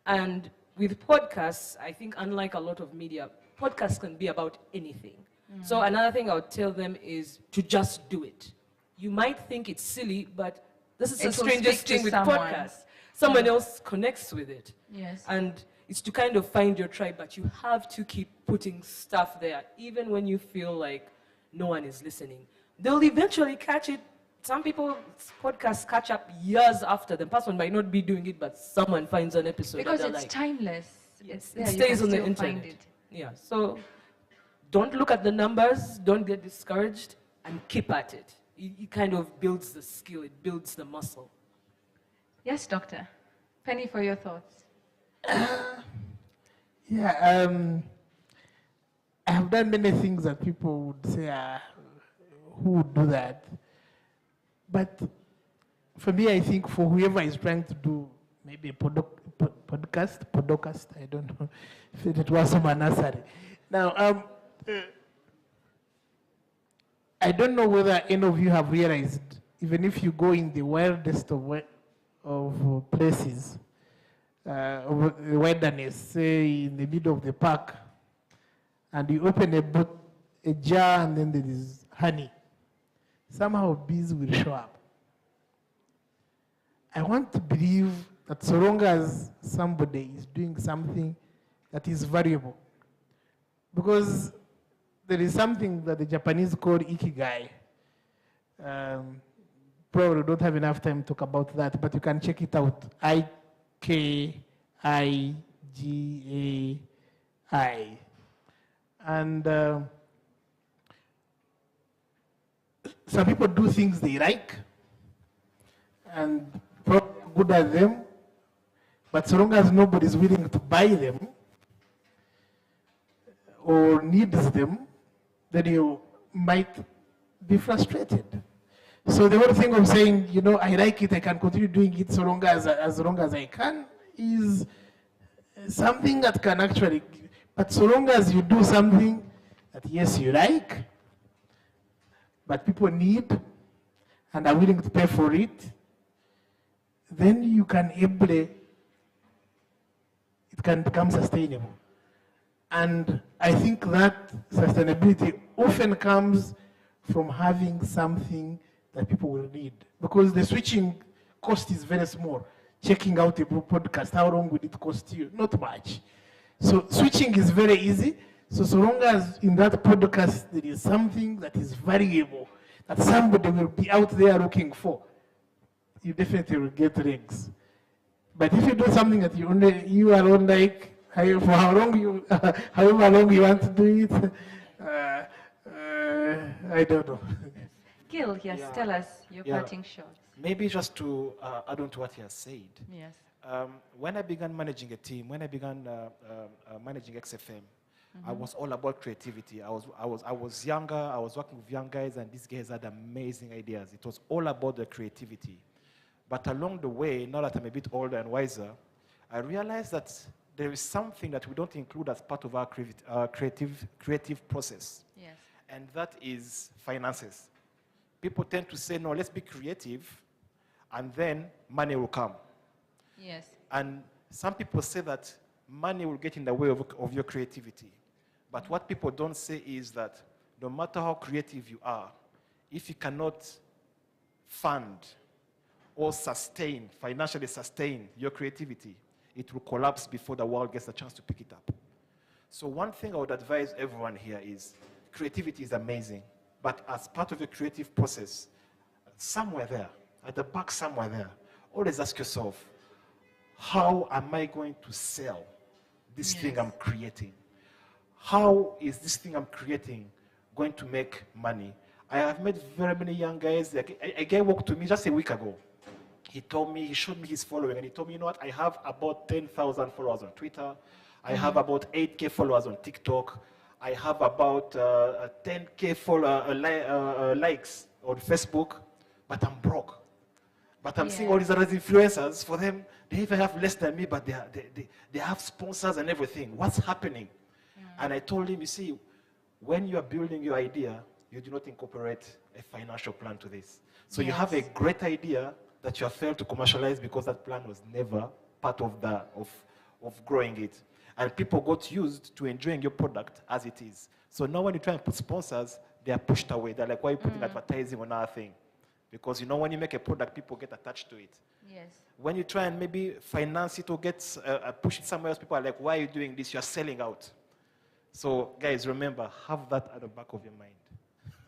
S18: And with podcasts, I think unlike a lot of media, podcasts can be about anything. So another thing I would tell them is to just do it. You might think it's silly, but this is the strangest thing with podcasts. Someone else connects with it.
S3: Yes.
S18: And it's to kind of find your tribe, but you have to keep putting stuff there, even when you feel like no one is listening. They'll eventually catch it. Some people's podcasts catch up years after. The person might not be doing it, but someone finds an episode.
S3: Because it's timeless.
S18: Yes,
S3: It's
S18: it stays on the internet. Yeah, so don't look at the numbers, don't get discouraged, and keep at it. It kind of builds the skill, it builds the muscle.
S3: Yes, Doctor. Penny, for your thoughts.
S17: I have done many things that people would say, who would do that? But for me, I think for whoever is trying to do maybe a podcast, I don't know if it was from a nursery. Now, I don't know whether any of you have realized, even if you go in the wildest of places, of the wilderness, say in the middle of the park, and you open a jar and then there is honey, somehow bees will show up. I want to believe that so long as somebody is doing something that is valuable, because there is something that the Japanese call ikigai. Probably don't have enough time to talk about that, but you can check it out. I-K-I-G-A-I. And some people do things they like and probably good at them, but so long as nobody's willing to buy them or needs them, then you might be frustrated. So the whole thing of saying, you know, I like it, I can continue doing it so long as I can, is something that can actually, but so long as you do something that yes, you like, but people need and are willing to pay for it, then you can it can become sustainable. And I think that sustainability often comes from having something that people will need. Because the switching cost is very small. Checking out a podcast, how long would it cost you? Not much. So switching is very easy. So long as in that podcast there is something that is valuable, that somebody will be out there looking for, you definitely will get legs. But if you do something that you alone like, for how long you, however long you want to do it, I don't know.
S3: Gil, yes, tell us your parting shot.
S19: Maybe just to add on to what he has said.
S3: Yes.
S19: When I began managing a team, when I began managing XFM, I was all about creativity. I was younger, I was working with young guys, and these guys had amazing ideas. It was all about the creativity. But along the way, now that I'm a bit older and wiser, I realized that there is something that we don't include as part of our creative process.
S3: Yes.
S19: And that is finances. People tend to say, no, let's be creative, and then money will come.
S3: Yes.
S19: And some people say that money will get in the way of your creativity. But what people don't say is that no matter how creative you are, if you cannot fund or financially sustain your creativity, it will collapse before the world gets a chance to pick it up. So one thing I would advise everyone here is creativity is amazing, but as part of your creative process, somewhere there, at the back somewhere there, always ask yourself, how am I going to sell this thing I'm creating? How is this thing I'm creating going to make money? I have met very many young guys. A guy walked to me just a week ago. He showed me his following, and he told me, you know what, I have about 10,000 followers on Twitter. I have about 8K followers on TikTok. I have about 10K likes on Facebook, but I'm broke. But I'm seeing all these other influencers, for them, they even have less than me, but they have sponsors and everything. What's happening? And I told him, you see, when you are building your idea, you do not incorporate a financial plan to this. So you have a great idea that you have failed to commercialize because that plan was never part of growing it. And people got used to enjoying your product as it is. So now when you try and put sponsors, they are pushed away. They're like, why are you putting advertising on our thing? Because you know when you make a product, people get attached to it.
S3: Yes.
S19: When you try and maybe finance it or push it somewhere else, people are like, why are you doing this? You're selling out. So guys, remember, have that at the back of your mind.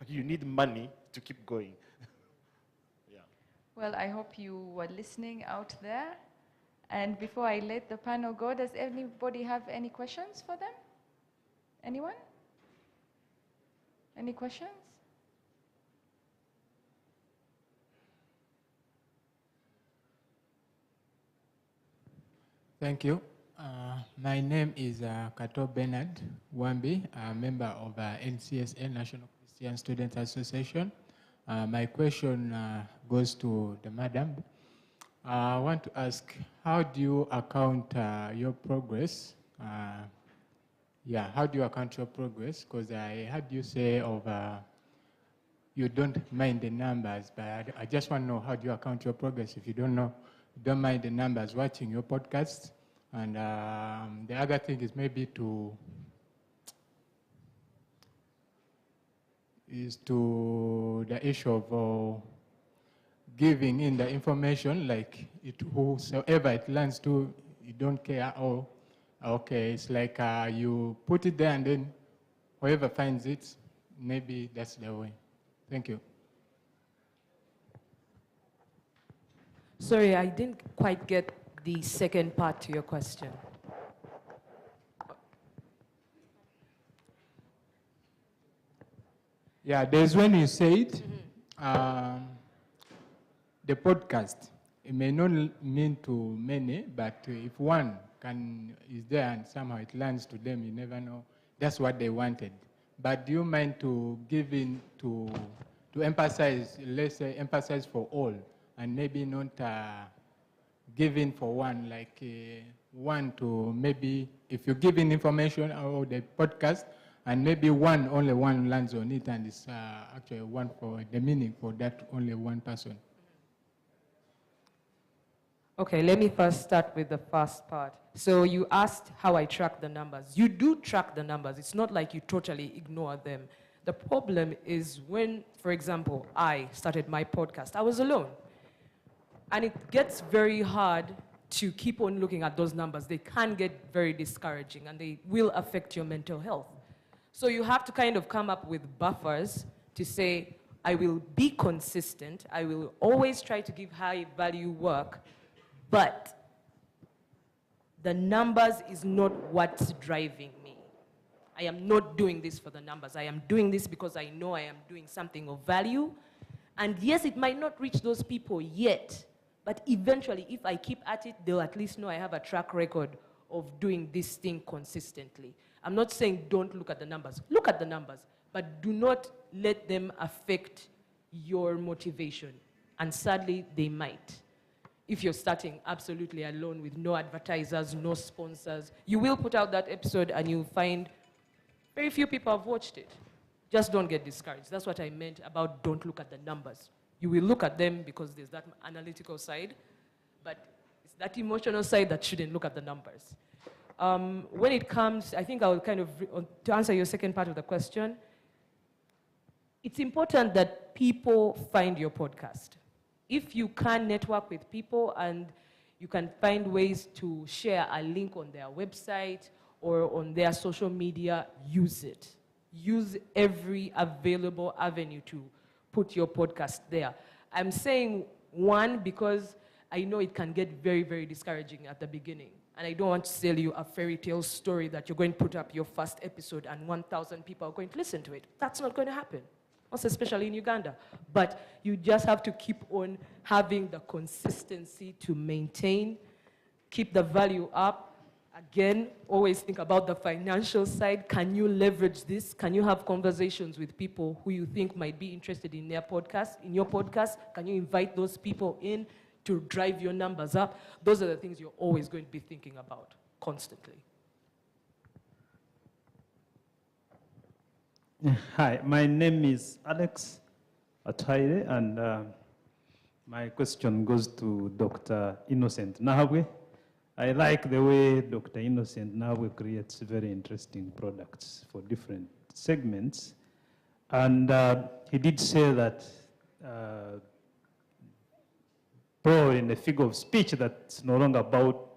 S19: You need money to keep going.
S3: Well, I hope you were listening out there. And before I let the panel go, does anybody have any questions for them? Anyone? Any questions?
S20: Thank you. My name is Kato Bernard Wambi, a member of NCSA, National Christian Students Association. My question goes to the madam. I want to ask, how do you account your progress? How do you account your progress? Because I heard you say you don't mind the numbers, but I just want to know, how do you account your progress? If you don't know, you don't mind the numbers watching your podcast. And the other thing is maybe to the issue of giving in the information, like whosoever it lands to, you don't care. Oh, okay, it's like you put it there and then whoever finds it, maybe that's the way. Thank you.
S18: Sorry, I didn't quite get the second part to your question.
S20: Yeah, there's when you said the podcast, it may not mean to many, but if one is there and somehow it lands to them, you never know. That's what they wanted. But do you mind to give in to emphasize, let's say, emphasize for all, and maybe not give in for one, like one to maybe, if you give in information or the podcast, and maybe only one lands on it, and it's actually one for the meaning for that only one person.
S18: Okay, let me first start with the first part. So you asked how I track the numbers. You do track the numbers. It's not like you totally ignore them. The problem is when, for example, I started my podcast, I was alone. And it gets very hard to keep on looking at those numbers. They can get very discouraging and they will affect your mental health. So you have to kind of come up with buffers to say, I will be consistent. I will always try to give high value work, but the numbers is not what's driving me. I am not doing this for the numbers. I am doing this because I know I am doing something of value. And yes, it might not reach those people yet, but eventually, if I keep at it, they'll at least know I have a track record of doing this thing consistently. I'm not saying don't look at the numbers. Look at the numbers, but do not let them affect your motivation. And sadly, they might. If you're starting absolutely alone with no advertisers, no sponsors, you will put out that episode and you'll find very few people have watched it. Just don't get discouraged. That's what I meant about don't look at the numbers. You will look at them because there's that analytical side, but it's that emotional side that shouldn't look at the numbers. When it comes, I think I'll kind of, to answer your second part of the question, it's important that people find your podcast. If you can network with people and you can find ways to share a link on their website or on their social media, use it. Use every available avenue to put your podcast there. I'm saying one because I know it can get very, very discouraging at the beginning. And I don't want to sell you a fairy tale story that you're going to put up your first episode and 1,000 people are going to listen to it. That's not going to happen, also especially in Uganda. But you just have to keep on having the consistency to maintain, keep the value up. Again, always think about the financial side. Can you leverage this? Can you have conversations with people who you think might be interested in their podcast, in your podcast? Can you invite those people in to drive your numbers up? Those are the things you're always going to be thinking about constantly.
S21: Hi, my name is Alex Ataire, and my question goes to Dr. Innocent Nahabwe. I like the way Dr. Innocent Nahabwe creates very interesting products for different segments. And he did say that probably in the figure of speech that's no longer about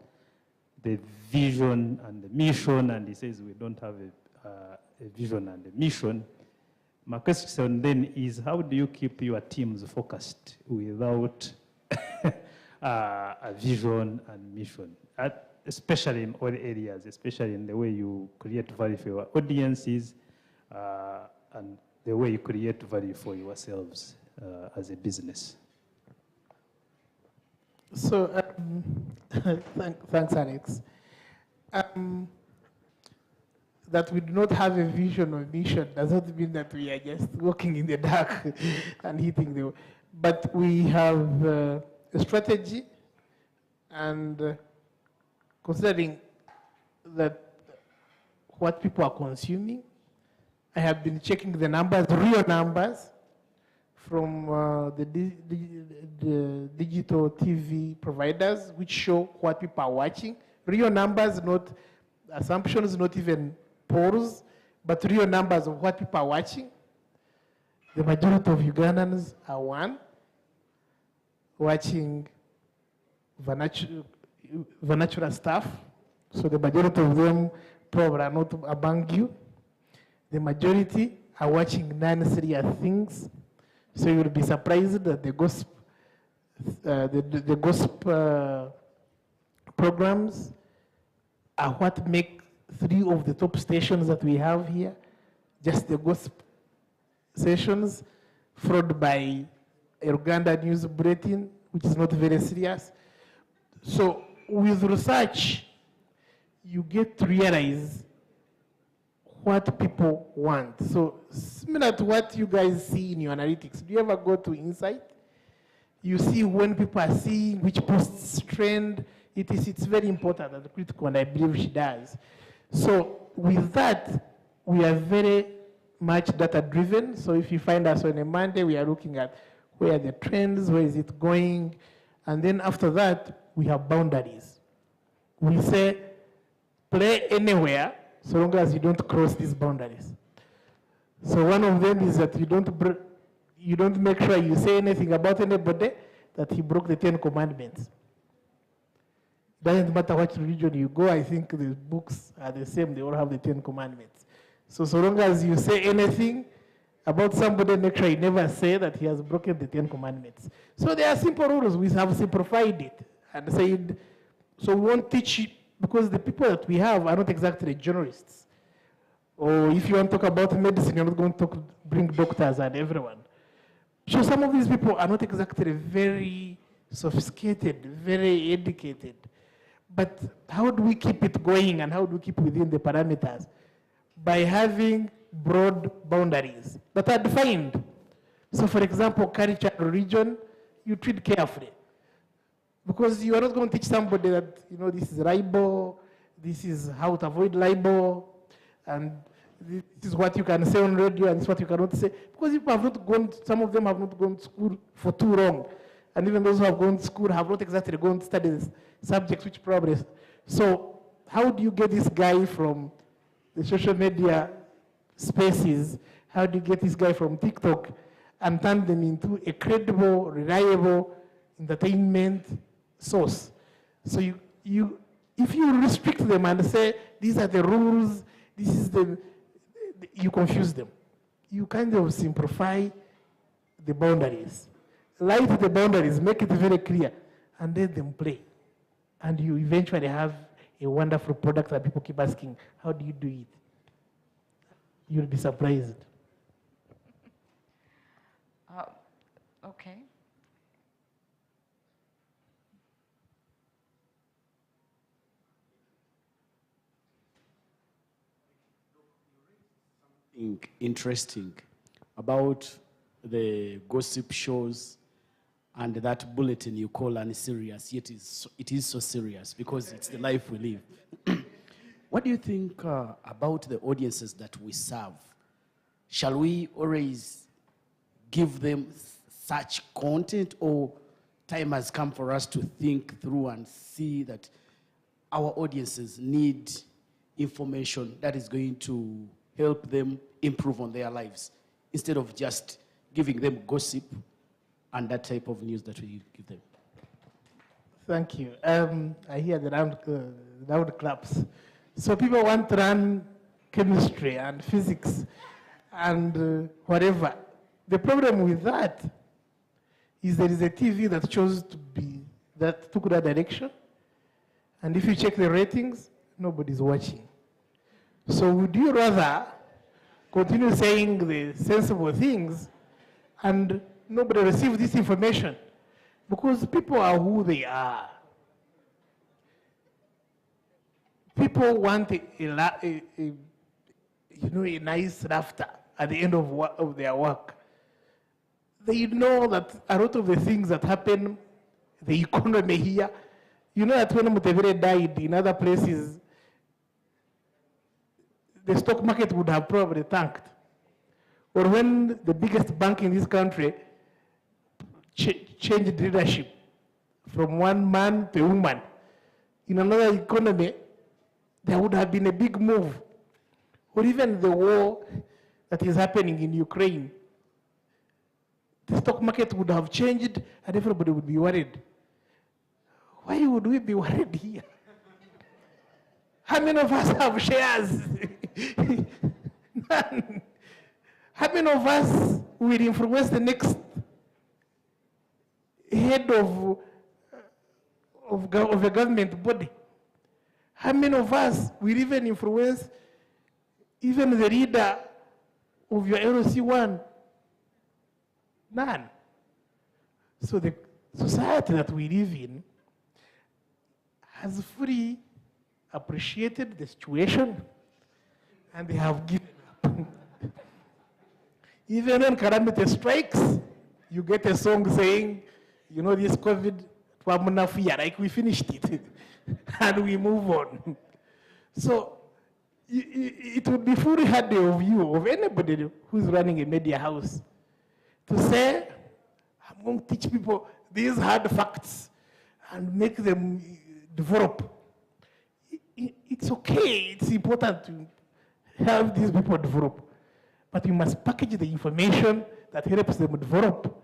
S21: the vision and the mission, and he says we don't have a vision and a mission. My question then is, how do you keep your teams focused without a vision and mission, especially in all areas, especially in the way you create value for your audiences and the way you create value for yourselves as a business?
S17: So, thanks, Alex. That we do not have a vision or mission does not mean that we are just walking in the dark and hitting the. But we have a strategy, and considering that what people are consuming, I have been checking the numbers, real numbers, from the digital TV providers, which show what people are watching. Real numbers, not assumptions, not even polls, but real numbers of what people are watching. The majority of Ugandans are watching vernacular stuff. So the majority of them probably are not among you. The majority are watching non-serious things. So you will be surprised that the gossip programs are what make 3 of the top stations that we have here. Just the gossip sessions, followed by a Uganda news bulletin, which is not very serious. So with research, you get to realize what people want. So similar to what you guys see in your analytics. Do you ever go to Insight? You see when people are seeing which posts trend. It's very important and critical, and I believe she does. So with that, we are very much data-driven. So if you find us on a Monday, we are looking at where are the trends, where is it going, and then after that, we have boundaries. We say, play anywhere, so long as you don't cross these boundaries. So one of them is that you don't make sure you say anything about anybody that he broke the 10 commandments. Doesn't matter what religion you go, I think the books are the same, they all have the 10 commandments. So long as you say anything about somebody, make sure you never say that he has broken the 10 commandments. So there are simple rules, we have simplified it and said, so we won't teach, because the people that we have are not exactly journalists. Or if you want to talk about medicine, you're not going to bring doctors and everyone. So some of these people are not exactly very sophisticated, very educated. But how do we keep it going and how do we keep within the parameters? By having broad boundaries that are defined. So for example, culture, religion, you treat carefully. Because you are not going to teach somebody that, this is libel, this is how to avoid libel, and this is what you can say on radio and this is what you cannot say. Because people have not gone, some of them have not gone to school for too long. And even those who have gone to school have not exactly gone to study subjects which probably. So how do you get this guy from the social media spaces? How do you get this guy from TikTok and turn them into a credible, reliable entertainment source? So if you restrict them and say, these are the rules, this is you confuse them. You kind of simplify the boundaries. Light the boundaries, make it very clear, and let them play. And you eventually have a wonderful product that people keep asking, how do you do it? You'll be surprised.
S3: Okay.
S5: Interesting about the gossip shows and that bulletin you call unserious, yet it is so serious because it's the life we live. What do you think about the audiences that we serve? Shall we always give them such content, or time has come for us to think through and see that our audiences need information that is going to help them improve on their lives, instead of just giving them gossip and that type of news that we give them?
S17: Thank you. I hear the round claps. So people want to run chemistry and physics and whatever. The problem with that is there is a TV that took that direction. And if you check the ratings, nobody's watching. So would you rather continue saying the sensible things and nobody receive this information? Because people are who they are. People want a nice laughter at the end of their work. They know that a lot of the things that happen, the economy here, you know that when Mutevere died in other places, the stock market would have probably tanked. Or when the biggest bank in this country changed leadership from one man to a woman, in another economy, there would have been a big move. Or even the war that is happening in Ukraine, the stock market would have changed and everybody would be worried. Why would we be worried here? How many of us have shares? None. How many of us will influence the next head of a government body? How many of us will even influence even the leader of your LC1? None. So the society that we live in has fully appreciated the situation and they have given up. Even when calamity strikes, you get a song saying, you know, this COVID, like we finished it and we move on. So it would be fully hardy of you, of anybody who's running a media house, to say, I'm going to teach people these hard facts and make them develop. It's okay, it's important to have these people develop, but you must package the information that helps them develop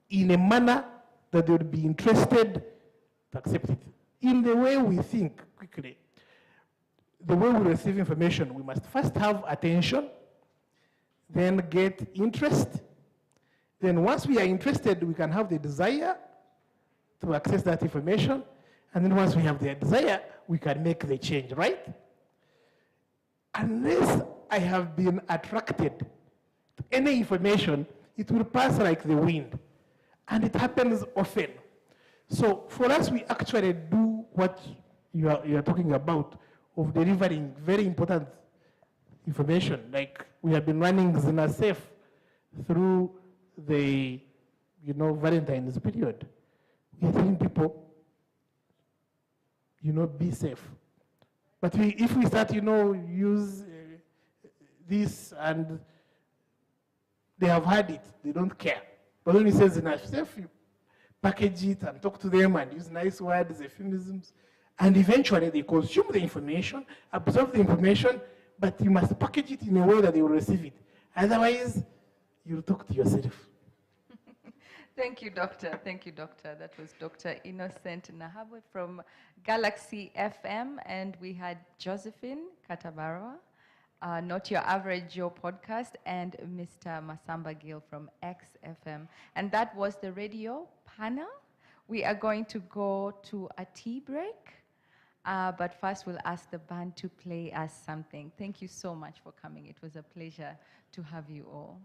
S17: in a manner that they would be interested to accept it. In the way we think quickly, the way we receive information, we must first have attention, then get interest. Then once we are interested, we can have the desire to access that information. And then once we have the desire, we can make the change, right? Unless I have been attracted to any information, it will pass like the wind. And it happens often. So for us, we actually do what you are talking about, of delivering very important information. Like we have been running Zina Safe through the, Valentine's period. We are telling people, be safe. But if we start, use this and they have had it, they don't care. But when it says Zina Safe, you package it and talk to them and use nice words, euphemisms, and eventually they consume the information, absorb the information, but you must package it in a way that they will receive it. Otherwise, you'll talk to yourself.
S3: Thank you, Doctor. Thank you, Doctor. That was Dr. Innocent Nahabwe from Galaxy FM, and we had Josephine Katabara, Not Your Average Joe podcast, and Mr. Masamba Gill from XFM. And that was the radio panel. We are going to go to a tea break, but first we'll ask the band to play us something. Thank you so much for coming. It was a pleasure to have you all.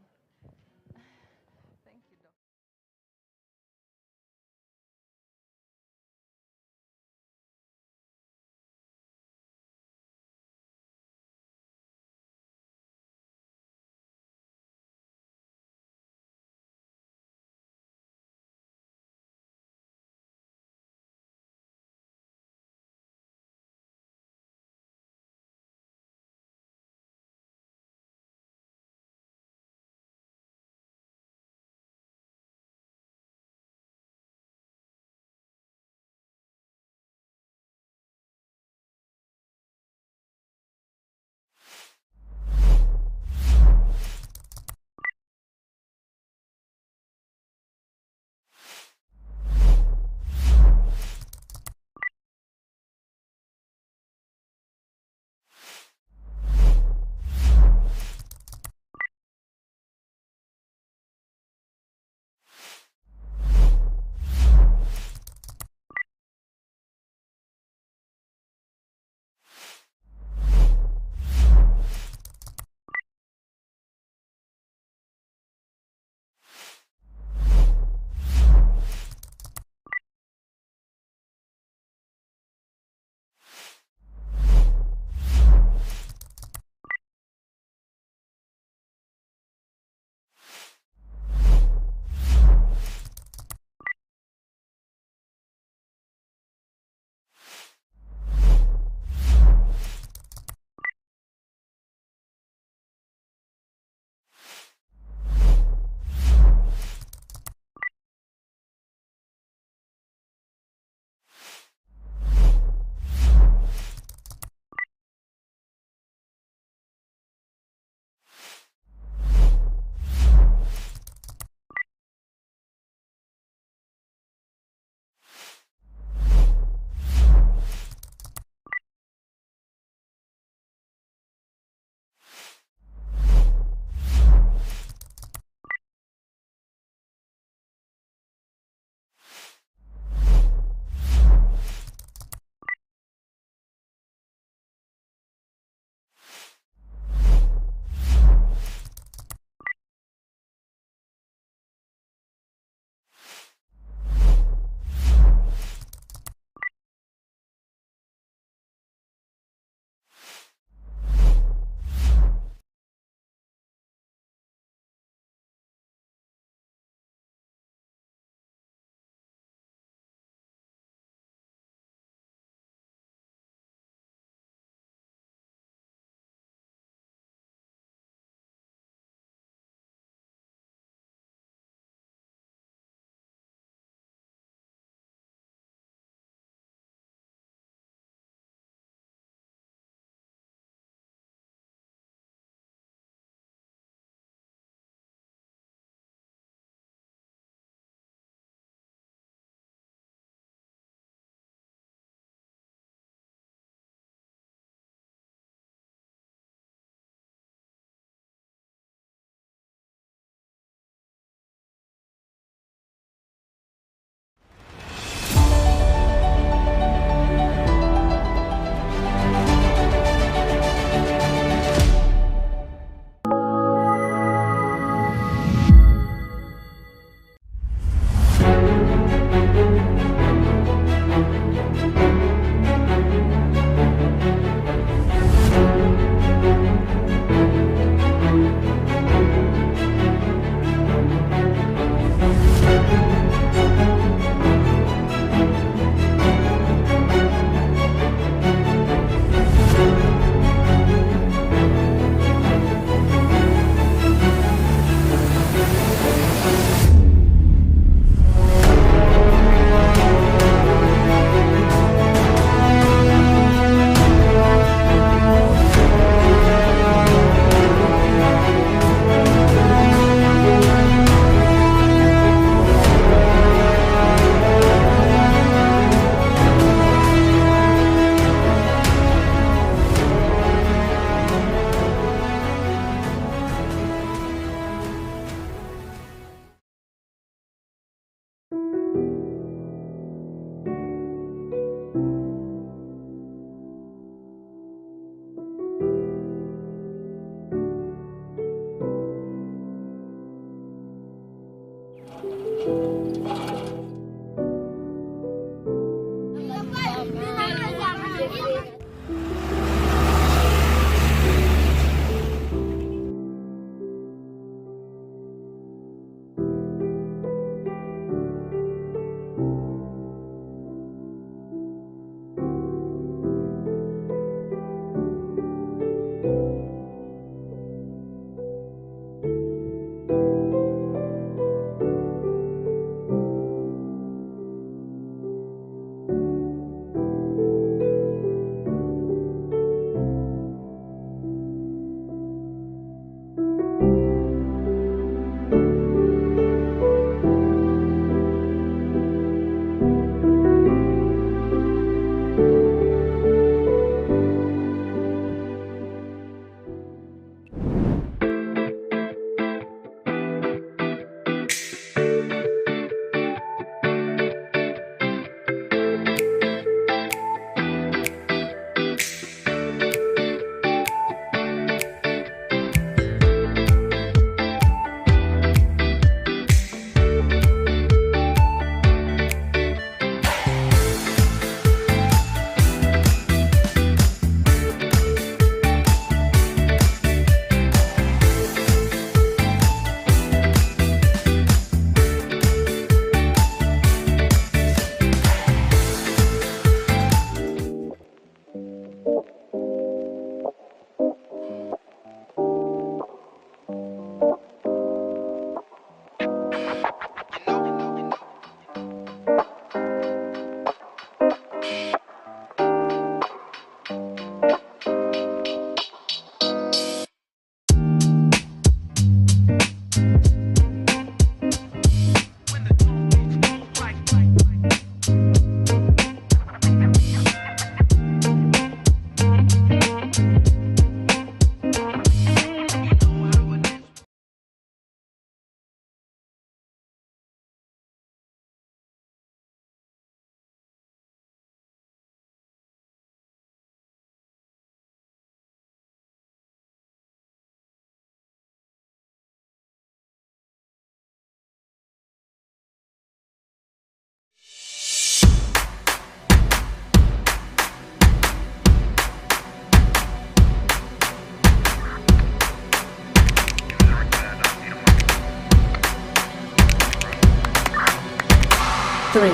S14: 3,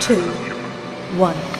S14: 2, 1.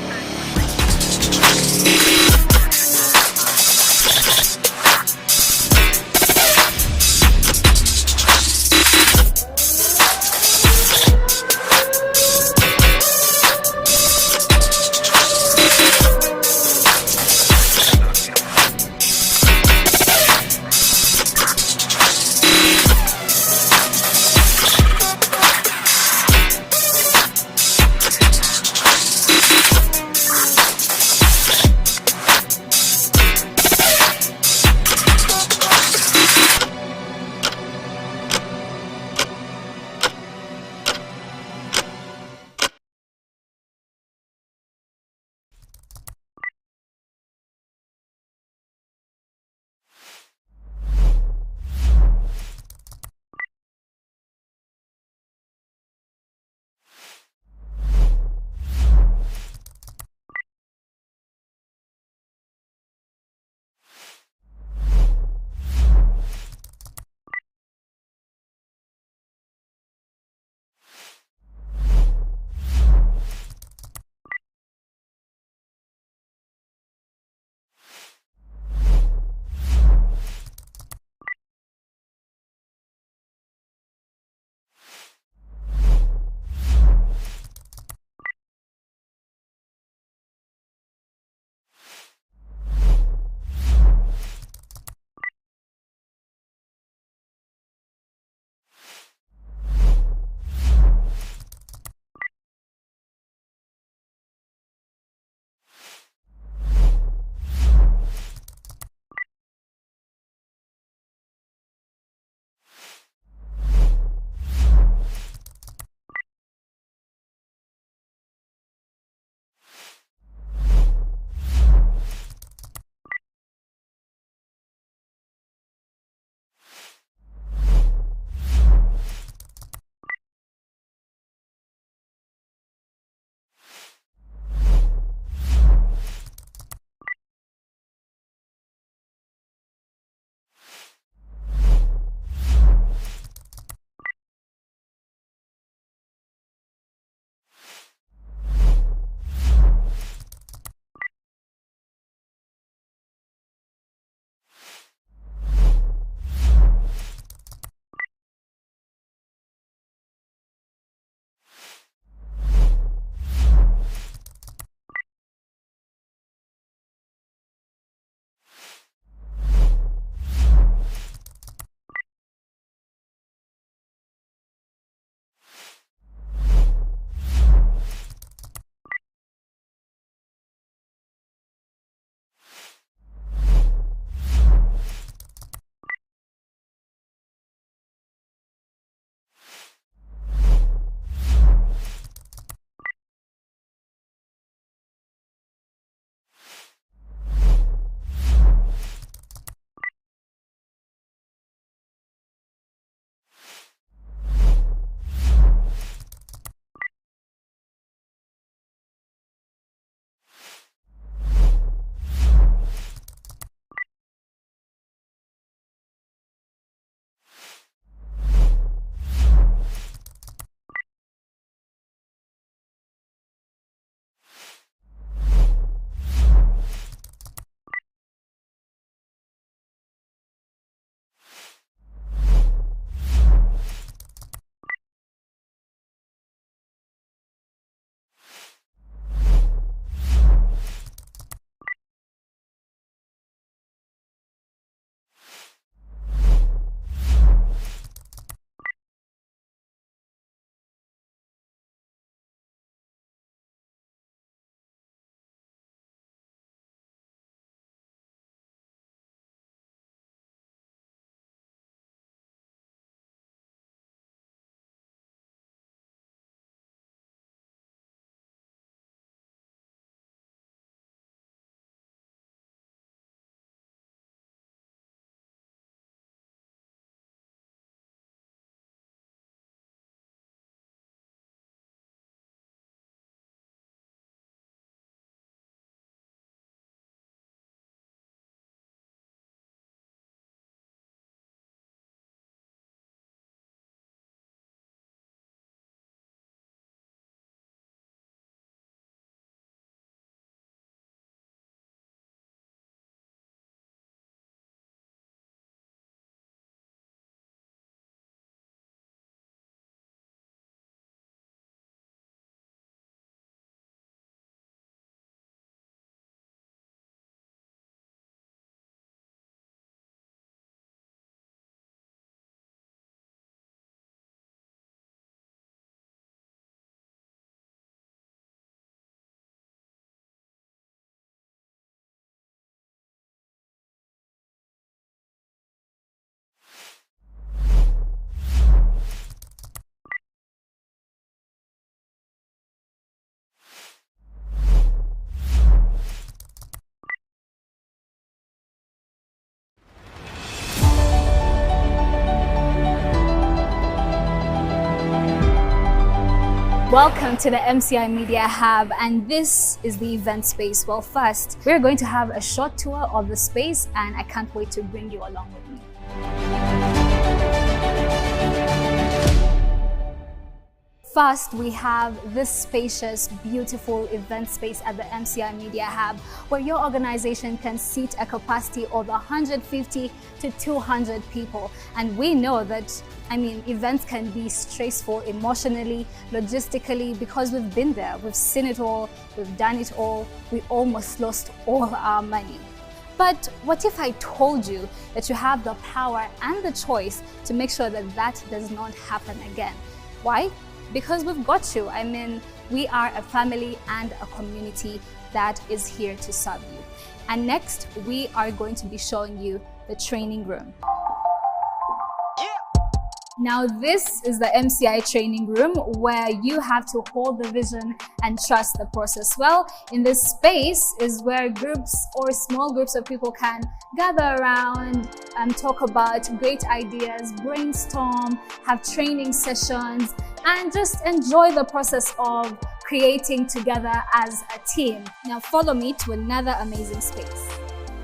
S15: Welcome to the MCI Media Hub, and this is the event space. Well, first, we're going to have a short tour of the space, and I can't wait to bring you along with me. First, we have this spacious, beautiful event space at the MCI Media Hub, where your organization can seat a capacity of 150 to 200 people. And we know that, events can be stressful emotionally, logistically, because we've been there, we've seen it all, we've done it all, we almost lost all our money. But what if I told you that you have the power and the choice to make sure that that does not happen again? Why? Because we've got you. We are a family and a community that is here to serve you. And next, we are going to be showing you the training room. Now, this is the MCI training room where you have to hold the vision and trust the process. Well, in this space is where groups or small groups of people can gather around and talk about great ideas, brainstorm, have training sessions, and just enjoy the process of creating together as a team. Now, follow me to another amazing space.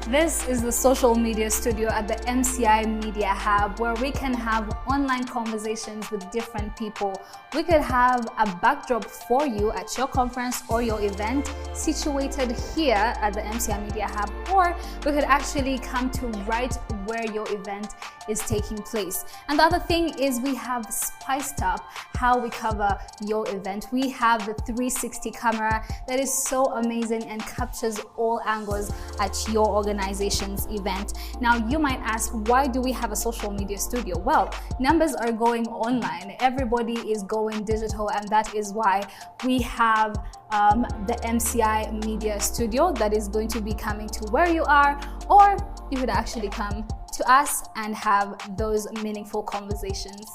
S15: This is the social media studio at the MCI Media Hub, where we can have online conversations with different people. We could have a backdrop for you at your conference or your event situated here at the MCI Media Hub, or we could actually come to right where your event is taking place. And the other thing is we have spiced up how we cover your event. We have the 360 camera that is so amazing and captures all angles at your organization's event. Now, you might ask, why do we have a social media studio? Well, numbers are going online. Everybody is going digital, and that is why we have the MCI Media Studio that is going to be coming to where you are, or you could actually come to us and have those meaningful conversations.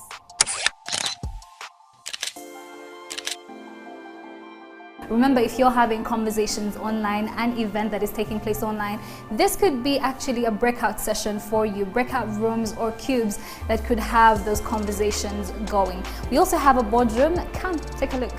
S15: Remember, if you're having conversations online, an event that is taking place online, this could be actually a breakout session for you, breakout rooms or cubes that could have those conversations going. We also have a boardroom. Come, take a look.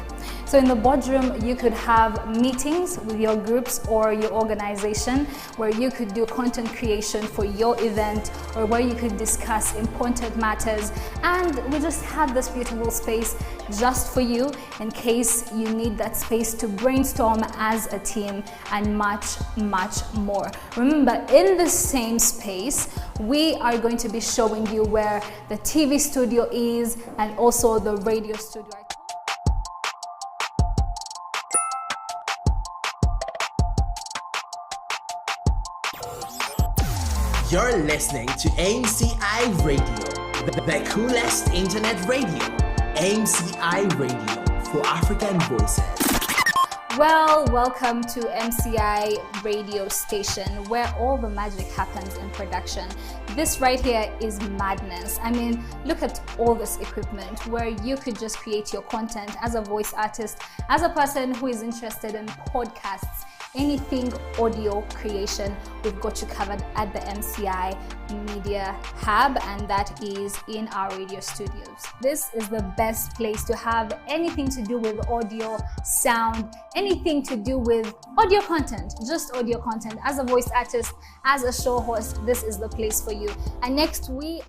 S15: So in the boardroom, you could have meetings with your groups or your organization where you could do content creation for your event, or where you could discuss important matters. And we just have this beautiful space just for you in case you need that space to brainstorm as a team, and much, much more. Remember, in the same space, we are going to be showing you where the TV studio is and also the radio studio.
S16: You're listening to MCI Radio, the coolest internet radio. MCI Radio for African voices.
S15: Well, welcome to MCI radio station, where all the magic happens in production. This right here is madness. Look at all this equipment where you could just create your content as a voice artist, as a person who is interested in podcasts, anything audio creation. We've got you covered at the MCI Media Hub, and that is in our radio studios. This is the best place to have anything to do with audio, sound, anything to do with audio content, just audio content. As a voice artist, as a show host, this is the place for you. And next, we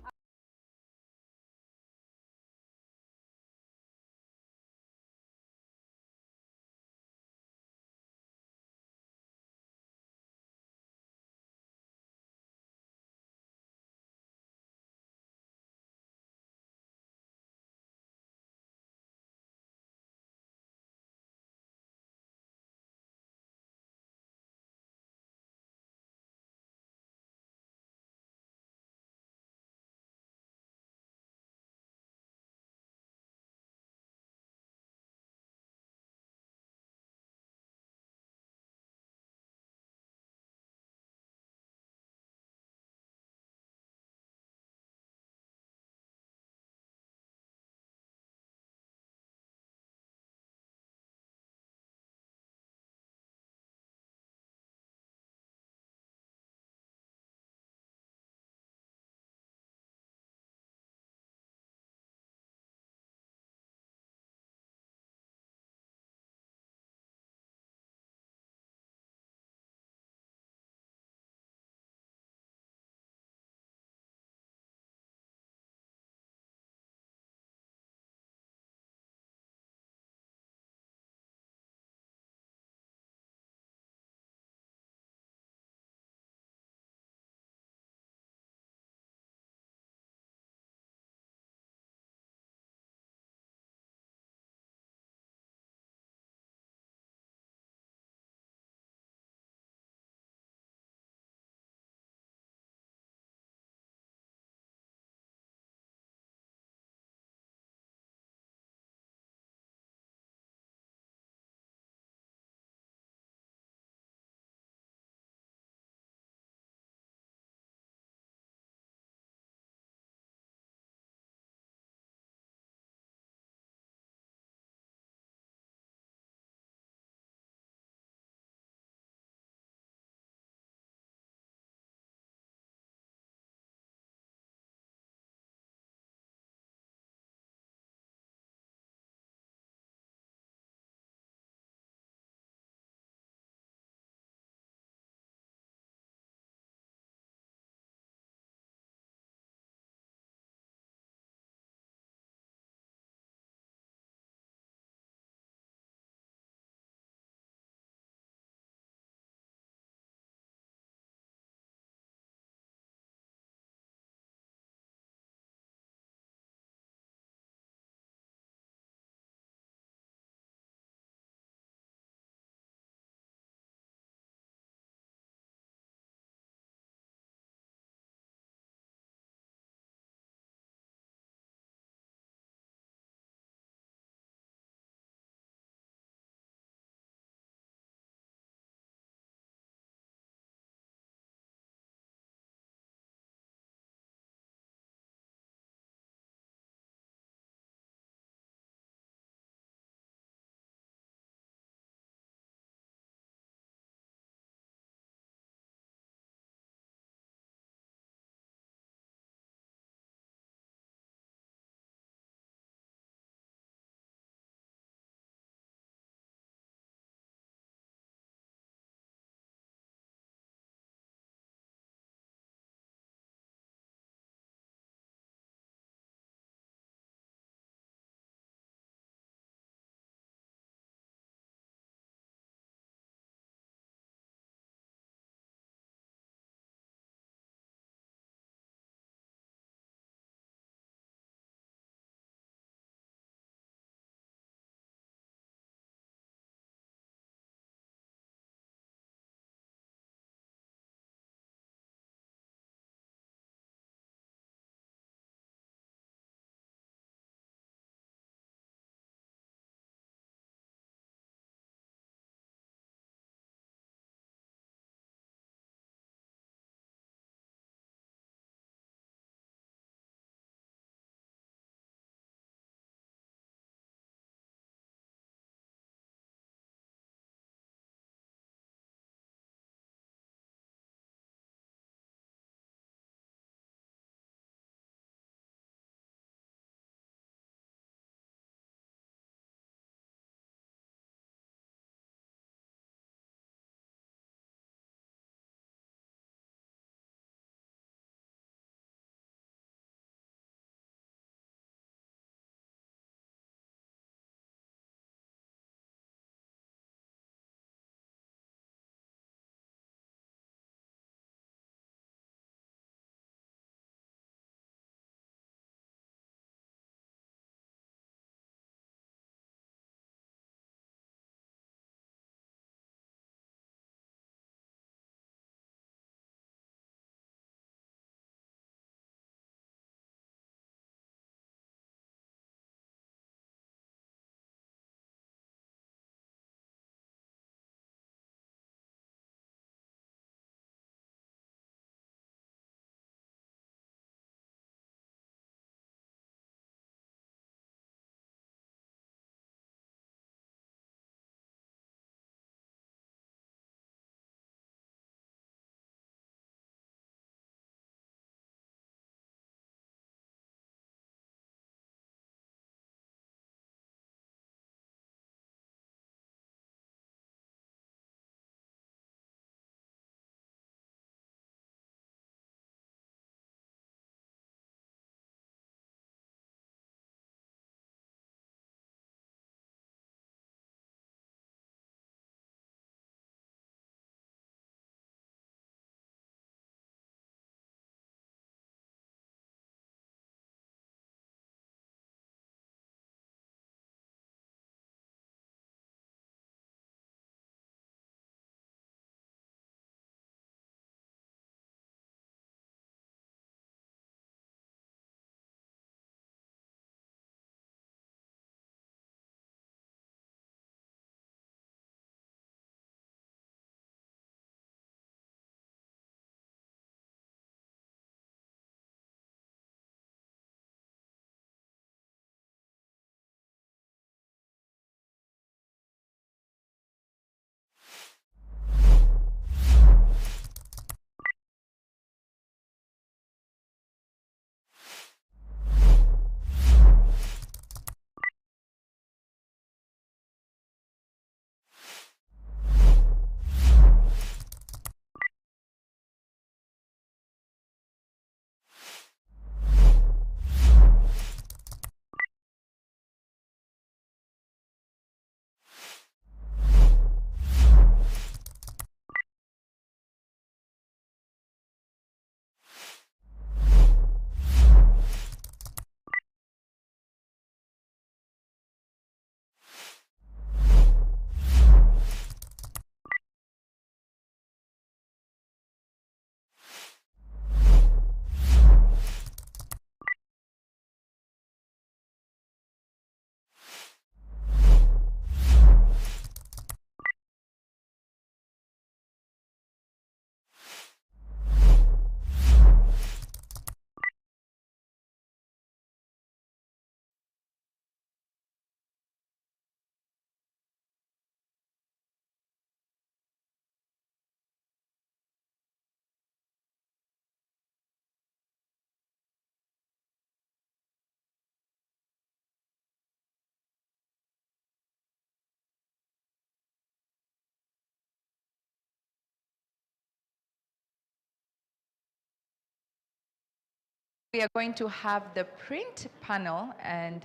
S3: We are going to have the print panel, and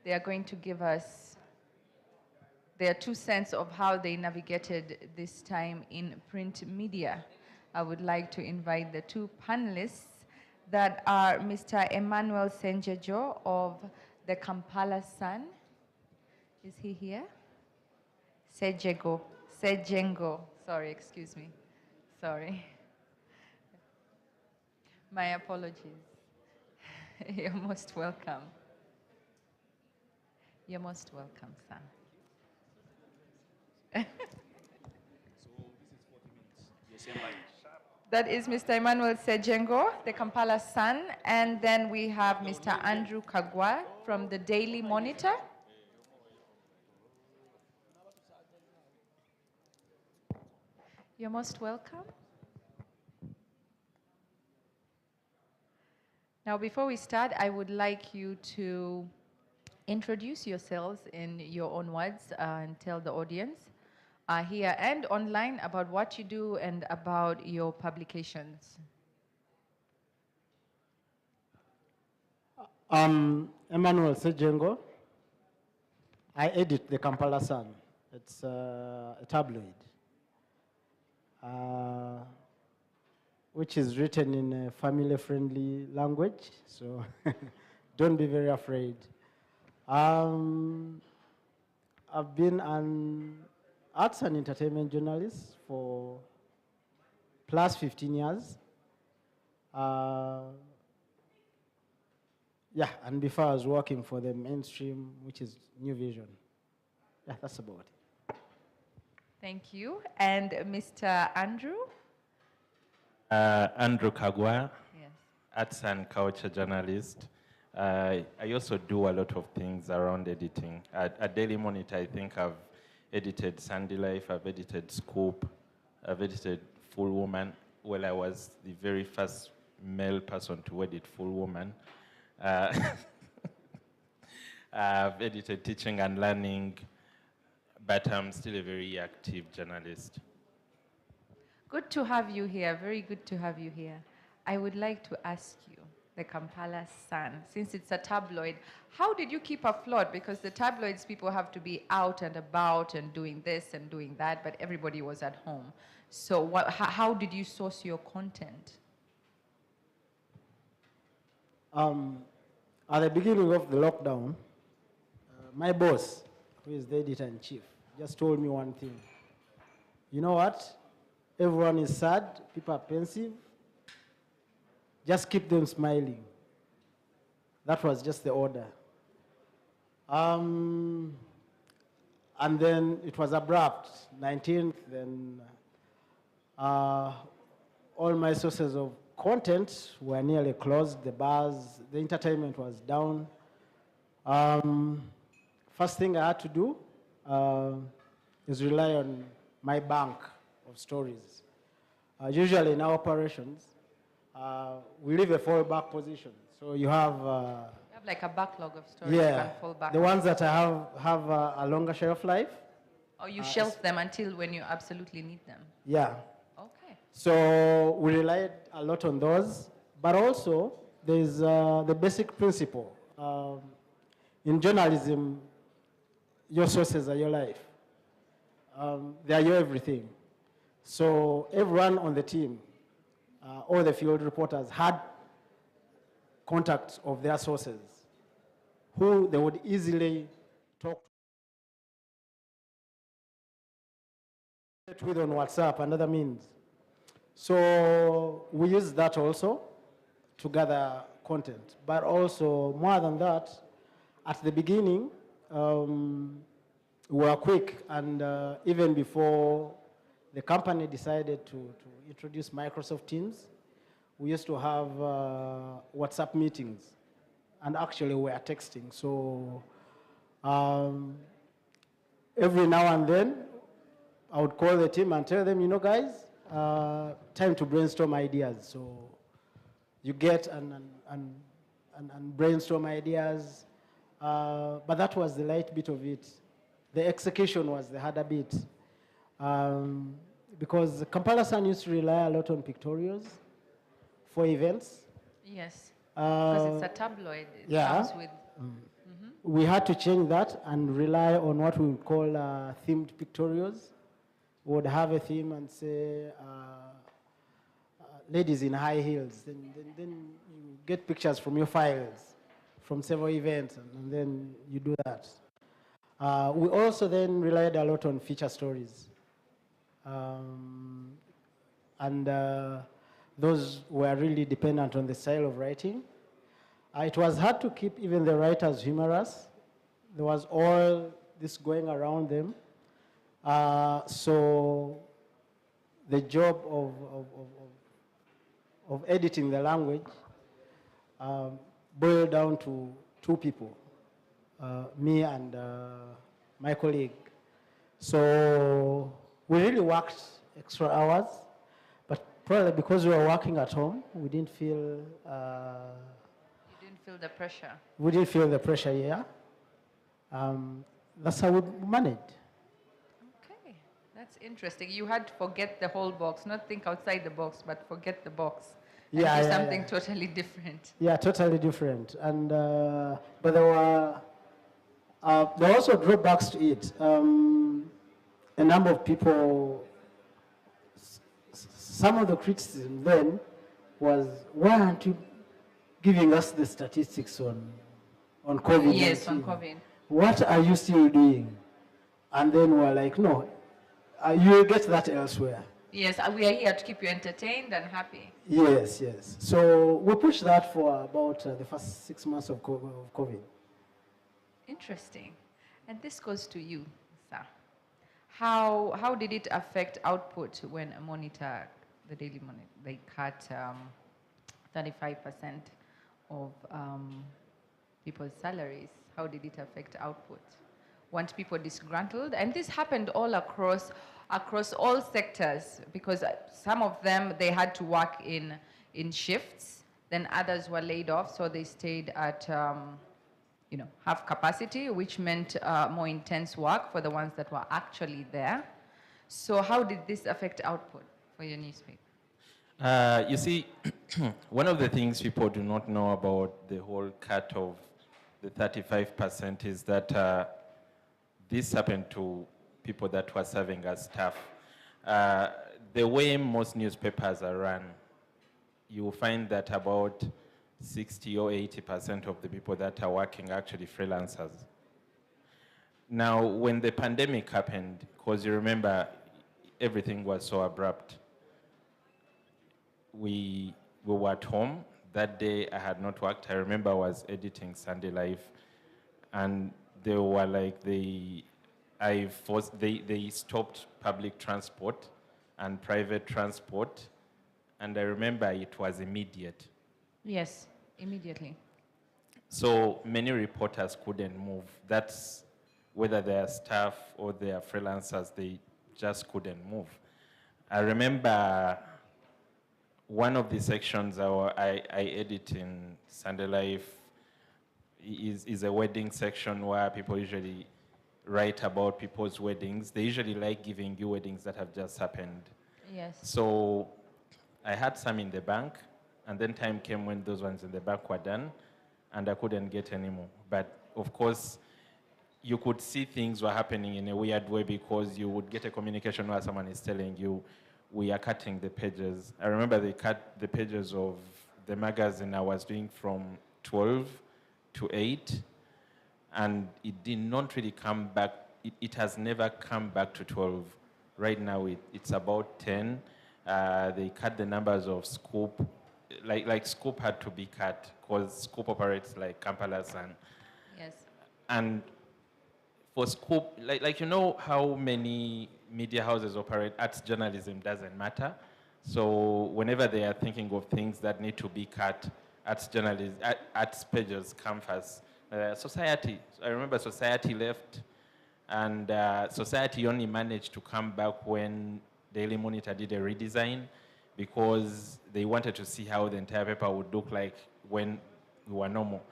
S3: they are going to give us their 2 cents of how they navigated this time in print media. I would like to invite the 2 panelists that are Mr. Emmanuel Senjejo of the Kampala Sun. Is he here? Sejengo. Sorry, excuse me. Sorry. My apologies. You're most welcome. You're most welcome, sir. That is Mr. Emmanuel Sejengo, the Kampala Sun, and then we have Mr. Andrew Kagwa from the Daily Monitor. You're most welcome. Now, before we start, I would like you to introduce yourselves in your own words and tell the audience here and online about what you do and about your publications.
S7: Emmanuel Sejengo. I edit the Kampala Sun. It's a tabloid, which is written in a family-friendly language, so don't be very afraid. I've been an arts and entertainment journalist for plus 15 years. Yeah, and before I was working for the mainstream, which is New Vision. Yeah, that's about it.
S3: Thank you. And Mr. Andrew?
S19: Andrew Kagwa,
S3: Yes.
S19: arts and culture journalist. I also do a lot of things around editing. At Daily Monitor, I think I've edited Sunday Life, I've edited Scoop, I've edited Full Woman. Well, I was the very first male person to edit Full Woman. I've edited Teaching and Learning, but I'm still a very active journalist.
S3: Good to have you here. Very good to have you here. I would like to ask you, the Kampala Sun, since it's a tabloid, how did you keep afloat? Because the tabloids, people have to be out and about and doing this and doing that, but everybody was at home. So how did you source your content?
S7: At the beginning of the lockdown, my boss, who is the editor-in-chief, just told me one thing. You know what? Everyone is sad, people are pensive. Just keep them smiling. That was just the order. And then it was abrupt, 19th, then all my sources of content were nearly closed, the bars, the entertainment was down. First thing I had to do is rely on my bank of stories. Usually in our operations, we leave a fallback position. So you have...
S3: You have like a backlog of stories
S7: yeah,
S3: you can fall back
S7: the
S3: on.
S7: ones that I have a longer shelf life.
S3: Or you shelf them until when you absolutely need them.
S7: Yeah.
S3: Okay.
S7: So we relied a lot on those, but also there's the basic principle. In journalism, your sources are your life. They are your everything. So everyone on the team, all the field reporters had contacts of their sources who they would easily talk with on WhatsApp and other means. So we use that also to gather content. But also, more than that, at the beginning, we were quick, and even before the company decided to introduce Microsoft Teams, we used to have WhatsApp meetings, and actually we were texting. So every now and then, I would call the team and tell them, you know, guys, time to brainstorm ideas. So you get and brainstorm ideas. But that was the light bit of it. The execution was the harder bit. Because Kampala Sun used to rely a lot on pictorials for events.
S3: Yes, because it's
S7: Uh,
S3: a tabloid. It
S7: yeah.
S3: comes with...
S7: We had to change that and rely on what we would call themed pictorials. We would have a theme and say, ladies in high heels. Then you get pictures from your files, from several events, and then you do that. We also then relied a lot on feature stories. And those were really dependent on the style of writing. It was hard to keep even the writers humorous. There was all this going around them. So the job of editing the language boiled down to two people, me and my colleague. So we really worked extra hours, but probably because we were working at home, we didn't feel
S3: Feel the pressure.
S7: we didn't feel the pressure, yeah. That's how we managed.
S3: Okay, that's interesting. You had to forget the whole box, not think outside the box, but forget the box. And
S7: Yeah,
S3: do
S7: yeah,
S3: something
S7: yeah.
S3: totally different.
S7: Yeah, totally different. And but there were also drawbacks to it. A number of people. Some of the criticism then was, why aren't you giving us the statistics on COVID-19?
S3: Yes, on COVID.
S7: What are you still doing? And then we're like, no, you'll get that elsewhere.
S3: Yes, we are here to keep you entertained and happy.
S7: Yes, yes. So we pushed that for about the first 6 months of COVID.
S3: Interesting. And this goes to you, sir. How did it affect output when a monitor, the daily monitor, they cut 35% of people's salaries? How did it affect output? Weren't people disgruntled? And this happened all across all sectors, because some of them, they had to work in shifts, then others were laid off, so they stayed at half capacity, which meant more intense work for the ones that were actually there. So how did this affect output for your newspaper?
S1: You see, one of the things people do not know about the whole cut of the 35% is that this happened to people that were serving as staff. The way most newspapers are run, you will find that about 60 or 80% of the people that are working are actually freelancers. Now, when the pandemic happened, because you remember, everything was so abrupt. We were at home. That day, I had not worked. I remember I was editing Sunday Live, and they were like, they stopped public transport and private transport, and I remember it was immediate.
S3: Yes, immediately.
S1: So many reporters couldn't move. That's whether they are staff or they are freelancers, they just couldn't move. I remember one of the sections I edit in Sunday Life is a wedding section where people usually write about people's weddings. They usually like giving you weddings that have just happened.
S3: Yes.
S1: So I had some in the bank, and then time came when those ones in the bank were done, and I couldn't get any more. But of course, you could see things were happening in a weird way, because you would get a communication where someone is telling you, we are cutting the pages. I remember they cut the pages of the magazine I was doing from 12 to 8, and it did not really come back. It has never come back to 12. Right now, it's about 10. They cut the numbers of Scoop. Like Scoop had to be cut, because Scoop operates like Kampala Sun.
S3: Yes.
S1: And for Scoop, like you know how many media houses operate, arts journalism doesn't matter. So whenever they are thinking of things that need to be cut, arts pages come first. Society, I remember Society left, and Society only managed to come back when Daily Monitor did a redesign, because they wanted to see how the entire paper would look like when we were normal.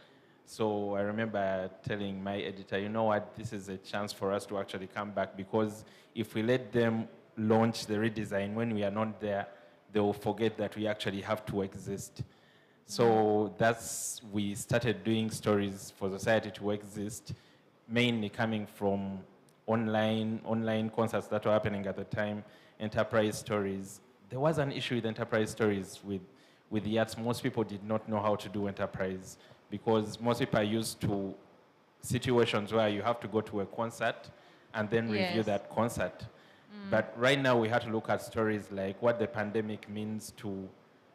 S1: So I remember telling my editor, you know what, this is a chance for us to actually come back, because if we let them launch the redesign when we are not there, they will forget that we actually have to exist. So we started doing stories for society to exist, mainly coming from online concerts that were happening at the time, enterprise stories. There was an issue with enterprise stories with the arts. Most people did not know how to do enterprise because most people are used to situations where you have to go to a concert and then review
S3: Yes.
S1: that concert. But right now we have to look at stories like what the pandemic means to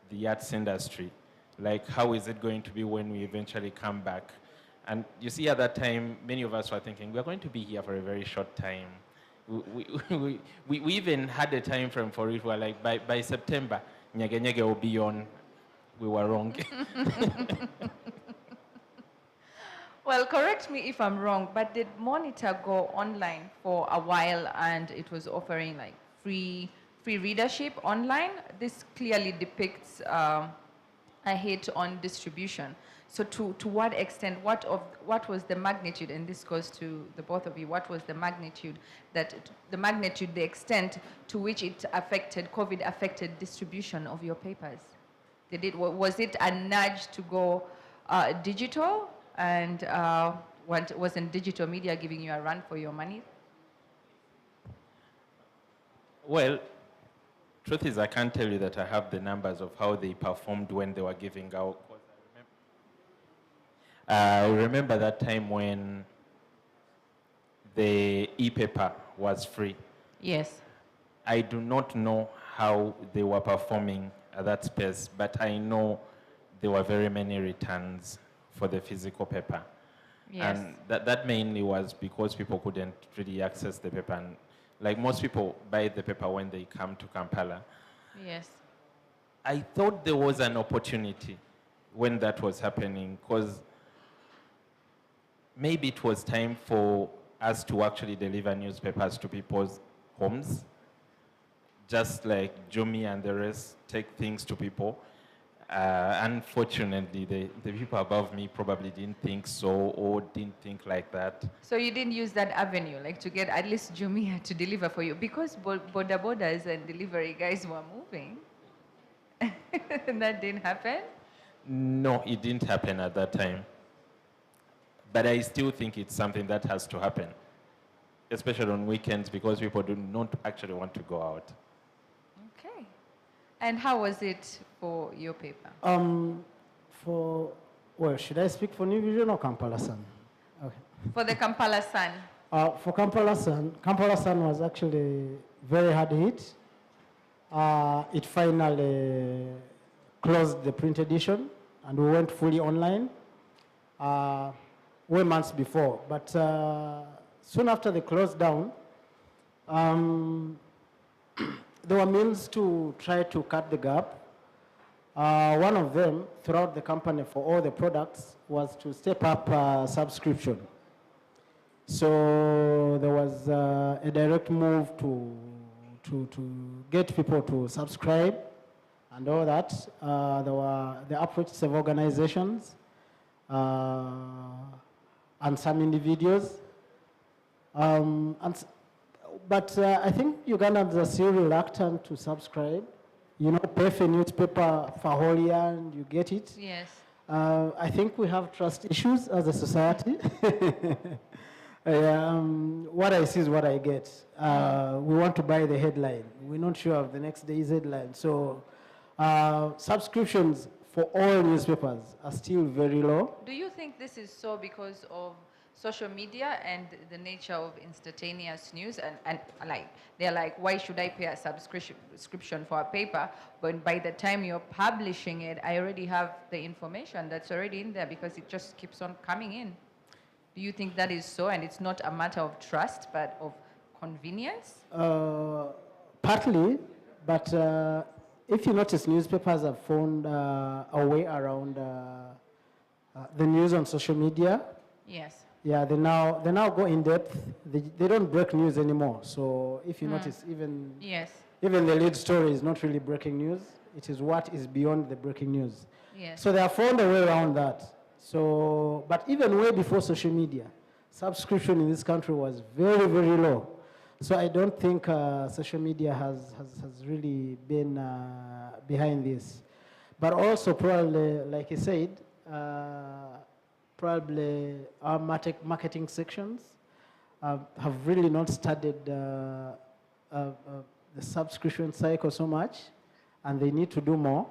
S1: the arts industry. Like how is it going to be when we eventually come back? And you see at that time, many of us were thinking, we're going to be here for a very short time. We even had a time frame for it where like by September, Nyege Nyege will be on. We were wrong.
S3: Well, correct me if I'm wrong, but did Monitor go online for a while and it was offering like free readership online? This clearly depicts a hit on distribution. So to what extent, what was the magnitude, and this goes to the both of you, what was the magnitude, the extent to which it affected, COVID affected distribution of your papers? Was it a nudge to go digital? And wasn't digital media giving you a run for your money?
S1: Well, truth is I can't tell you that I have the numbers of how they performed when they were giving out. I remember that time when the e-paper was free.
S3: Yes.
S1: I do not know how they were performing at that space, but I know there were very many returns for the physical paper.
S3: Yes.
S1: And that mainly was because people couldn't really access the paper. And like most people buy the paper when they come to Kampala.
S3: Yes.
S1: I thought there was an opportunity when that was happening because maybe it was time for us to actually deliver newspapers to people's homes, just like Jumi and the rest take things to people. Unfortunately, the people above me probably didn't think so or didn't think like that.
S3: So you didn't use that avenue, like to get at least Jumia to deliver for you, because border borders and delivery guys were moving. That didn't happen?
S1: No, it didn't happen at that time. But I still think it's something that has to happen, especially on weekends because people do not actually want to go out.
S3: Okay. And how was it for your paper?
S7: Well, should I speak for New Vision or Kampala Sun? Okay.
S3: For the Kampala Sun.
S7: For Kampala Sun was actually very hard hit. It finally closed the print edition and we went fully online way months before. But soon after they closed down, there were means to try to cut the gap. One of them, throughout the company for all the products, was to step up subscription. So there was a direct move to get people to subscribe and all that. There were the approaches of organizations and some individuals. But I think Ugandans are still reluctant to subscribe. You know, pay for newspaper for a whole year and you get it.
S3: Yes.
S7: I think we have trust issues as a society. What I see is what I get. We want to buy the headline. We're not sure of the next day's headline. So subscriptions for all newspapers are still very low.
S3: Do you think this is so because of social media and the nature of instantaneous news, and like they're like, why should I pay a subscription for a paper when by the time you're publishing it, I already have the information that's already in there because it just keeps on coming in? Do you think that is so, and it's not a matter of trust but of convenience?
S7: Partly, but if you notice, newspapers have found a way around the news on social media.
S3: Yes.
S7: Yeah, they now go in depth. They don't break news anymore. So if you notice, even the lead story is not really breaking news. It is what is beyond the breaking news.
S3: Yes.
S7: So they have found a way around that. So, but even way before social media, subscription in this country was very, very low. So I don't think social media has really been behind this. But also probably, like I said, probably our marketing sections have really not studied the subscription cycle so much, and they need to do more.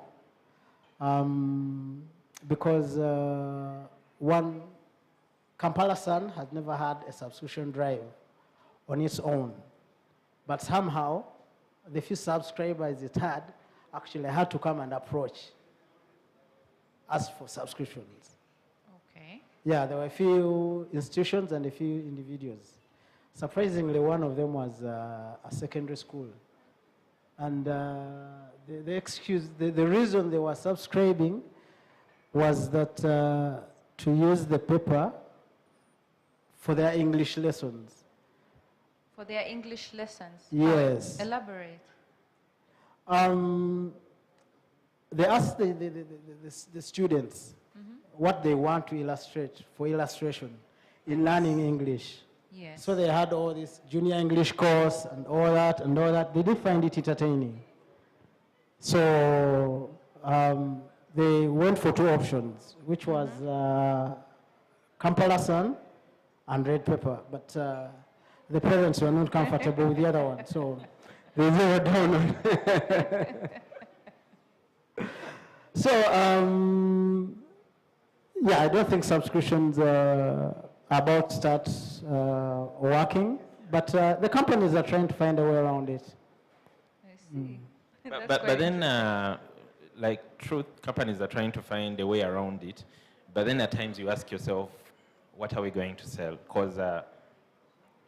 S7: Because one, Kampala Sun has never had a subscription drive on its own. But somehow, the few subscribers it had actually had to come and approach us for subscriptions.
S3: Okay.
S7: Yeah, there were a few institutions and a few individuals. Surprisingly, one of them was a secondary school. And the reason they were subscribing was that to use the paper for their English lessons.
S3: For their English lessons?
S7: Yes.
S3: Elaborate.
S7: They asked the students what they want to illustrate for illustration in learning English.
S3: Yes.
S7: So they had all this junior English course and all that and all that. They did find it entertaining. So they went for two options, which was Kampala Sun and red paper. But the parents were not comfortable with the other one, so they zeroed down on So, yeah, I don't think subscriptions about start working, but the companies are trying to find a way around it.
S3: I see.
S1: But then, like truth, companies are trying to find a way around it. But then at times you ask yourself, what are we going to sell? Because our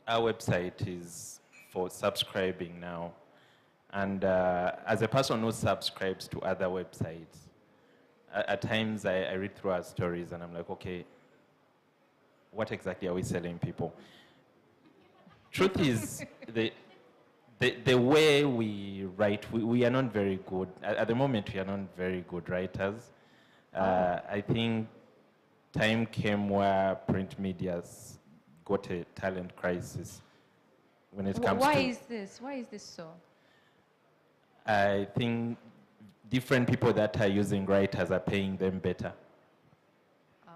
S1: website is for subscribing now. And as a person who subscribes to other websites, at times I read through our stories and I'm like, okay, what exactly are we selling people? Truth is, the way we write, we are not very good. At the moment, we are not very good writers. I think time came where print media's got a talent crisis when it comes
S3: Why
S1: to...
S3: is this? Why is this so?
S1: I think different people that are using writers are paying them better.
S3: Oh,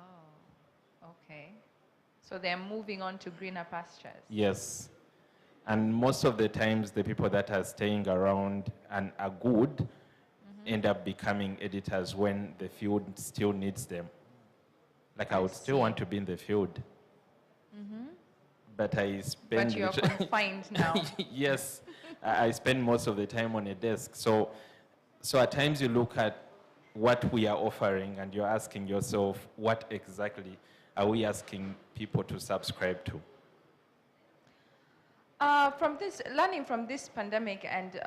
S3: okay. So they're moving on to greener pastures.
S1: Yes. And most of the times, the people that are staying around and are good end up becoming editors when the field still needs them. Like, I would still want to be in the field. But I spend...
S3: But you're confined now.
S1: Yes. I spend most of the time on a desk. So at times you look at what we are offering and you're asking yourself, what exactly are we asking people to subscribe to?
S3: Learning from this pandemic, and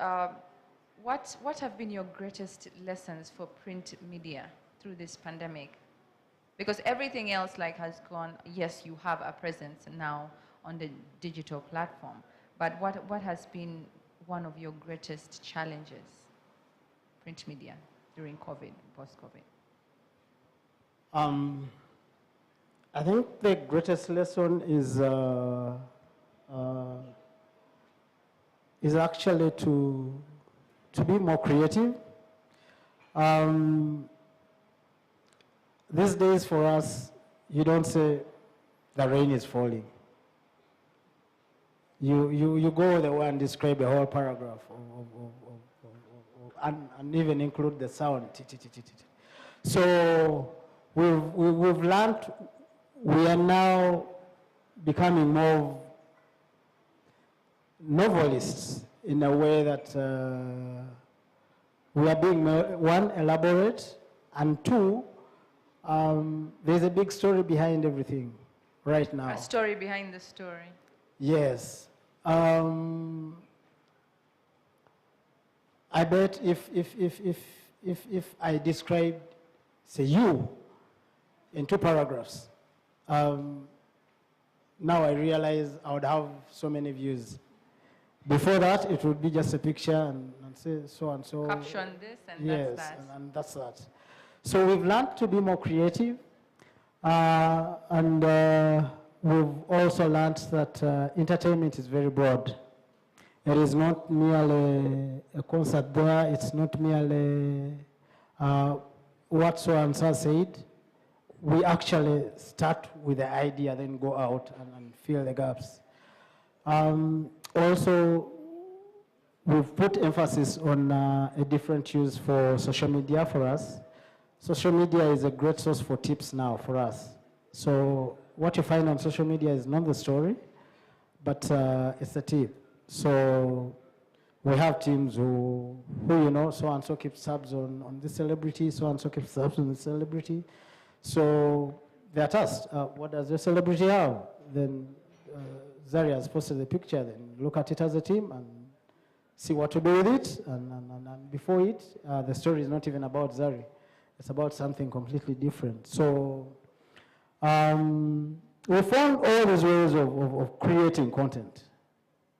S3: what have been your greatest lessons for print media through this pandemic? Because everything else has gone, yes, you have a presence now on the digital platform, but what has been one of your greatest challenges, print media, during COVID, post-COVID?
S7: I think the greatest lesson is actually to be more creative. These days for us, you don't say the rain is falling. You go the way and describe a whole paragraph and even include the sound. So we've learned, we are now becoming more novelists in a way that we are being, one, elaborate, and two, there's a big story behind everything right now.
S3: A story behind the story.
S7: Yes. I bet if I described, say, you in 2 paragraphs, now I realize I would have so many views. Before that, it would be just a picture and say so and so.
S3: Caption this and
S7: yes,
S3: that's that.
S7: And that's that. So we've learned to be more creative, and we've also learned that entertainment is very broad. It is not merely a concert there, it's not merely
S17: what so and so said, we actually start with the idea, then go out and fill the gaps. Also, we've put emphasis on a different use for social media for us. Social media is a great source for tips now for us. So what you find on social media is not the story, but it's a tip. So we have teams who you know, so-and-so keeps tabs on this celebrity, so-and-so keeps tabs on the celebrity. So they're tasked, what does your celebrity have? Then Zari has posted the picture, then look at it as a team and see what to do with it. And before it, the story is not even about Zari. It's about something completely different. So we found all these ways of creating content.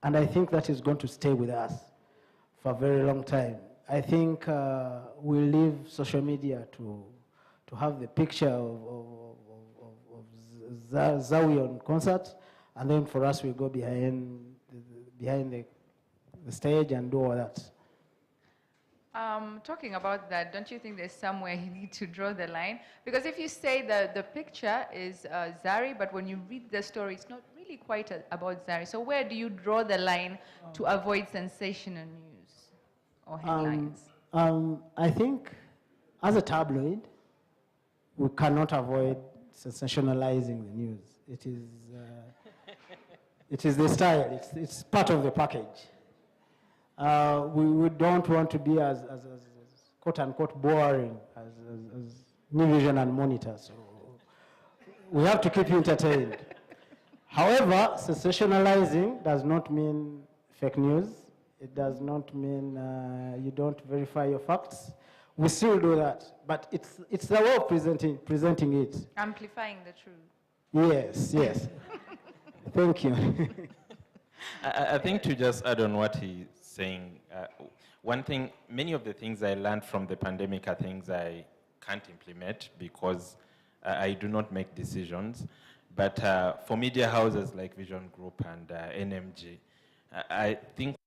S17: And I think that is going to stay with us for a very long time. I think we'll leave social media to have the picture of Zawi on concert, and then for us, we'll go behind the stage and do all that.
S3: Talking about that, don't you think there's somewhere you need to draw the line? Because if you say that the picture is Zari, but when you read the story, it's not really quite about Zari. So where do you draw the line to avoid sensational news or headlines?
S17: I think as a tabloid, we cannot avoid sensationalizing the news. It is the style, it's part of the package. We don't want to be as quote unquote boring as New Vision and Monitor. So we have to keep you entertained. However, sensationalizing does not mean fake news. It does not mean you don't verify your facts. We still do that, but it's the way of presenting it.
S3: Amplifying the truth.
S17: Yes, yes. Thank you.
S1: I think to just add on what he's saying, one thing, many of the things I learned from the pandemic are things I can't implement because I do not make decisions. But for media houses like Vision Group and NMG, I think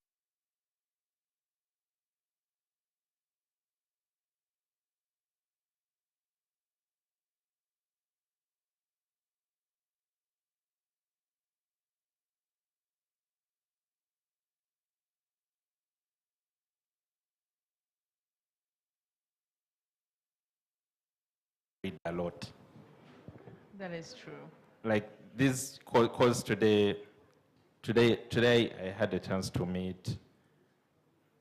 S1: a lot.
S3: That is true.
S1: Like this cause today I had a chance to meet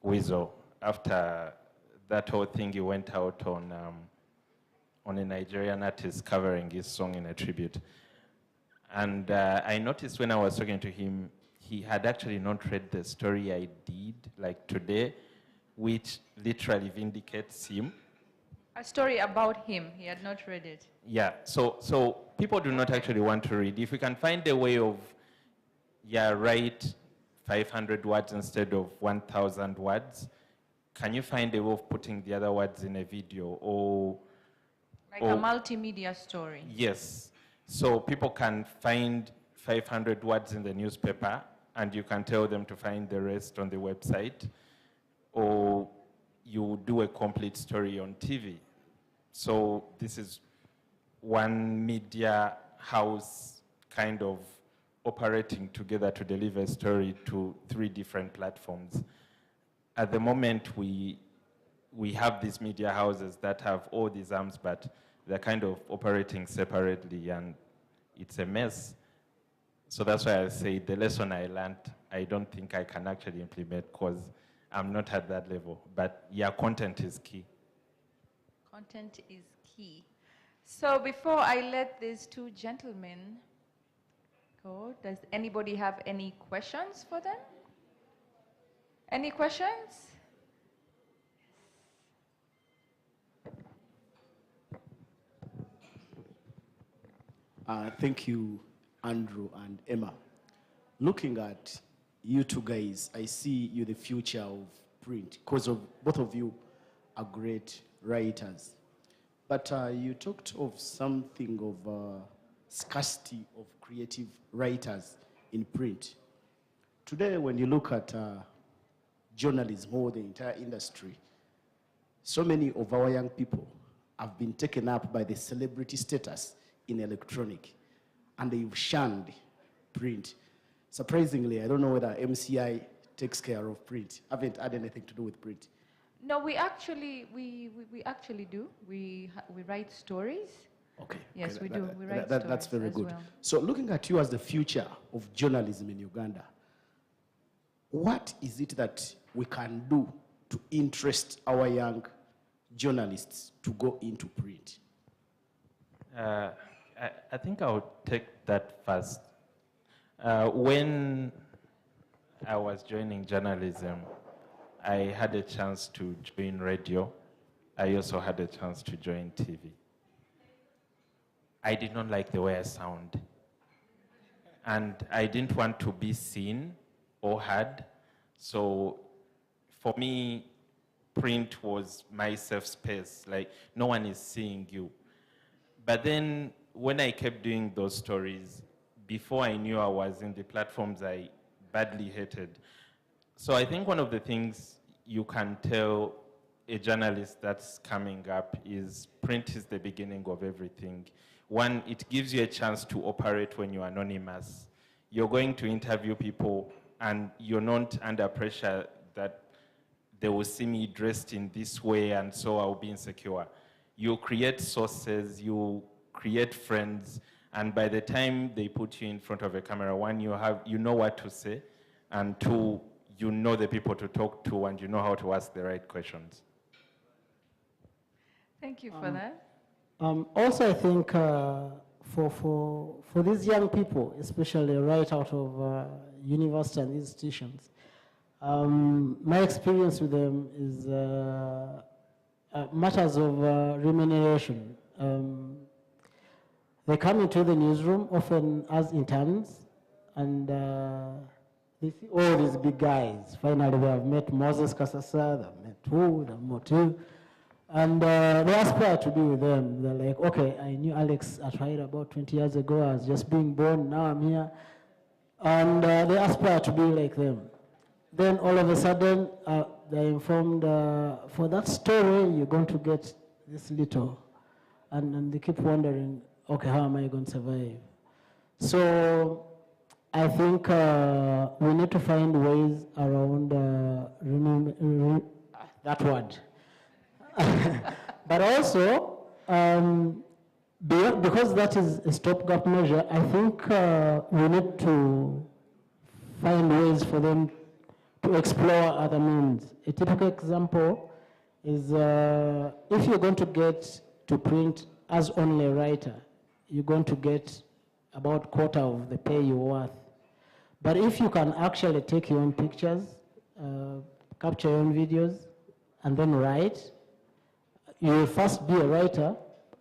S1: Weasel after that whole thing. He went out on a Nigerian artist covering his song in a tribute. And I noticed when I was talking to him, he had actually not read the story I did, like today, which literally vindicates him.
S3: A story about him, he had not read it.
S1: Yeah, so people do not actually want to read. If we can find a way of, write 500 words instead of 1,000 words, can you find a way of putting the other words in a video or...
S3: Like a multimedia story.
S1: Yes, so people can find 500 words in the newspaper and you can tell them to find the rest on the website, or you do a complete story on TV. So this is one media house kind of operating together to deliver a story to 3 different platforms. At the moment, we have these media houses that have all these arms, but they're kind of operating separately, and it's a mess. So that's why I say the lesson I learned, I don't think I can actually implement because I'm not at that level. But yeah, content is key.
S3: Content is key. So before I let these 2 gentlemen go, does anybody have any questions for them? Any questions?
S5: Thank you, Andrew and Emma. Looking at you 2 guys, I see you the future of print because both of you are great writers. But you talked of something of scarcity of creative writers in print. Today, when you look at journalism or the entire industry, so many of our young people have been taken up by the celebrity status in electronic, and they've shunned print. Surprisingly, I don't know whether MCI takes care of print. I haven't had anything to do with print.
S3: No, we actually do. We write stories.
S5: Okay.
S3: Yes,
S5: okay,
S3: we do. We write
S5: that's
S3: stories
S5: very
S3: as
S5: good.
S3: well.
S5: So looking at you as the future of journalism in Uganda, what is it that we can do to interest our young journalists to go into print?
S1: I think I'll take that first. When I was joining journalism, I had a chance to join radio. I also had a chance to join TV. I did not like the way I sound. And I didn't want to be seen or heard. So for me, print was my safe space. Like, no one is seeing you. But then when I kept doing those stories, before I knew I was in the platforms I badly hated. So I think one of the things you can tell a journalist that's coming up is print is the beginning of everything. One, it gives you a chance to operate when you're anonymous. You're going to interview people and you're not under pressure that they will see me dressed in this way and so I'll be insecure. You create sources, you create friends, and by the time they put you in front of a camera, one, you know what to say, and two, you know the people to talk to and you know how to ask the right questions.
S3: Thank you for that.
S17: Also, I think for these young people, especially right out of university and institutions, my experience with them is matters of remuneration. They come into the newsroom often as interns, and they see all these big guys. Finally, they have met Moses Kasasa, they've met who, they've met who. And they aspire to be with them. They're like, okay, I knew Alex at about 20 years ago. I was just being born, now I'm here. And they aspire to be like them. Then all of a sudden, they're informed, for that story, you're going to get this little. And they keep wondering, okay, how am I going to survive? So I think we need to find ways around that word. But also, because that is a stopgap measure, I think we need to find ways for them to explore other means. A typical example is if you're going to get to print as only a writer, you're going to get about a quarter of the pay you're worth. But if you can actually take your own pictures, capture your own videos, and then write, you will first be a writer,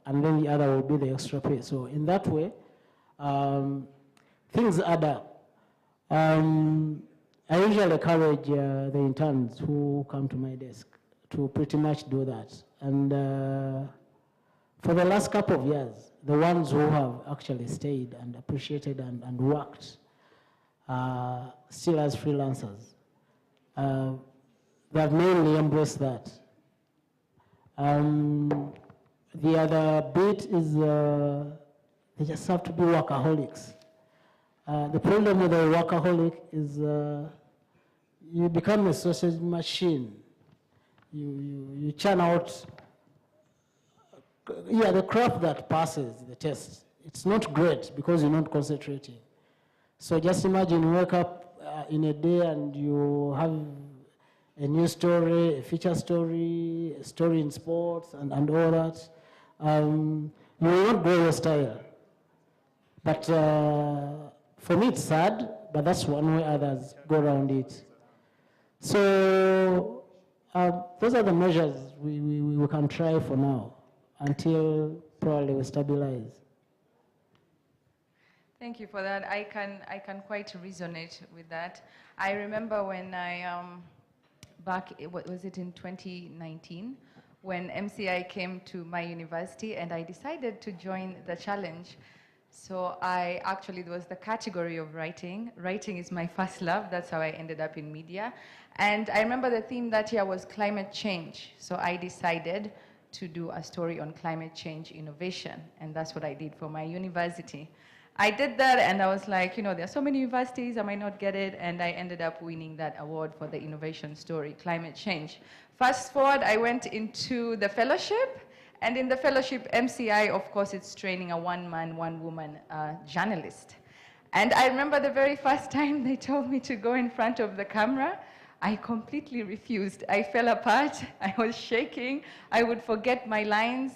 S17: and then the other will be the extra pay. So in that way, things add up. I usually encourage the interns who come to my desk to pretty much do that. And for the last couple of years, the ones who have actually stayed and appreciated and worked still as freelancers, they've mainly embraced that. The other bit is they just have to be workaholics. The problem with a workaholic is you become a sausage machine. You churn out the crap that passes the test. It's not great because you're not concentrating. So just imagine you wake up in a day and you have a news story, a feature story, a story in sports, and all that. You will not grow your style. But for me, it's sad, but that's one way others go around it. So those are the measures we can try for now until probably we stabilize.
S3: Thank you for that. I can quite resonate with that. I remember when I back, what was it, in 2019, when MCI came to my university and I decided to join the challenge. So there was the category of writing. Writing is my first love. That's how I ended up in media. And I remember the theme that year was climate change. So I decided to do a story on climate change innovation, and that's what I did for my university. I did that, and I was like, you know, there are so many universities, I might not get it, and I ended up winning that award for the innovation story, climate change. Fast forward, I went into the fellowship, and in the fellowship, MCI, of course, it's training a one-man, one-woman journalist. And I remember the very first time they told me to go in front of the camera, I completely refused. I fell apart, I was shaking, I would forget my lines,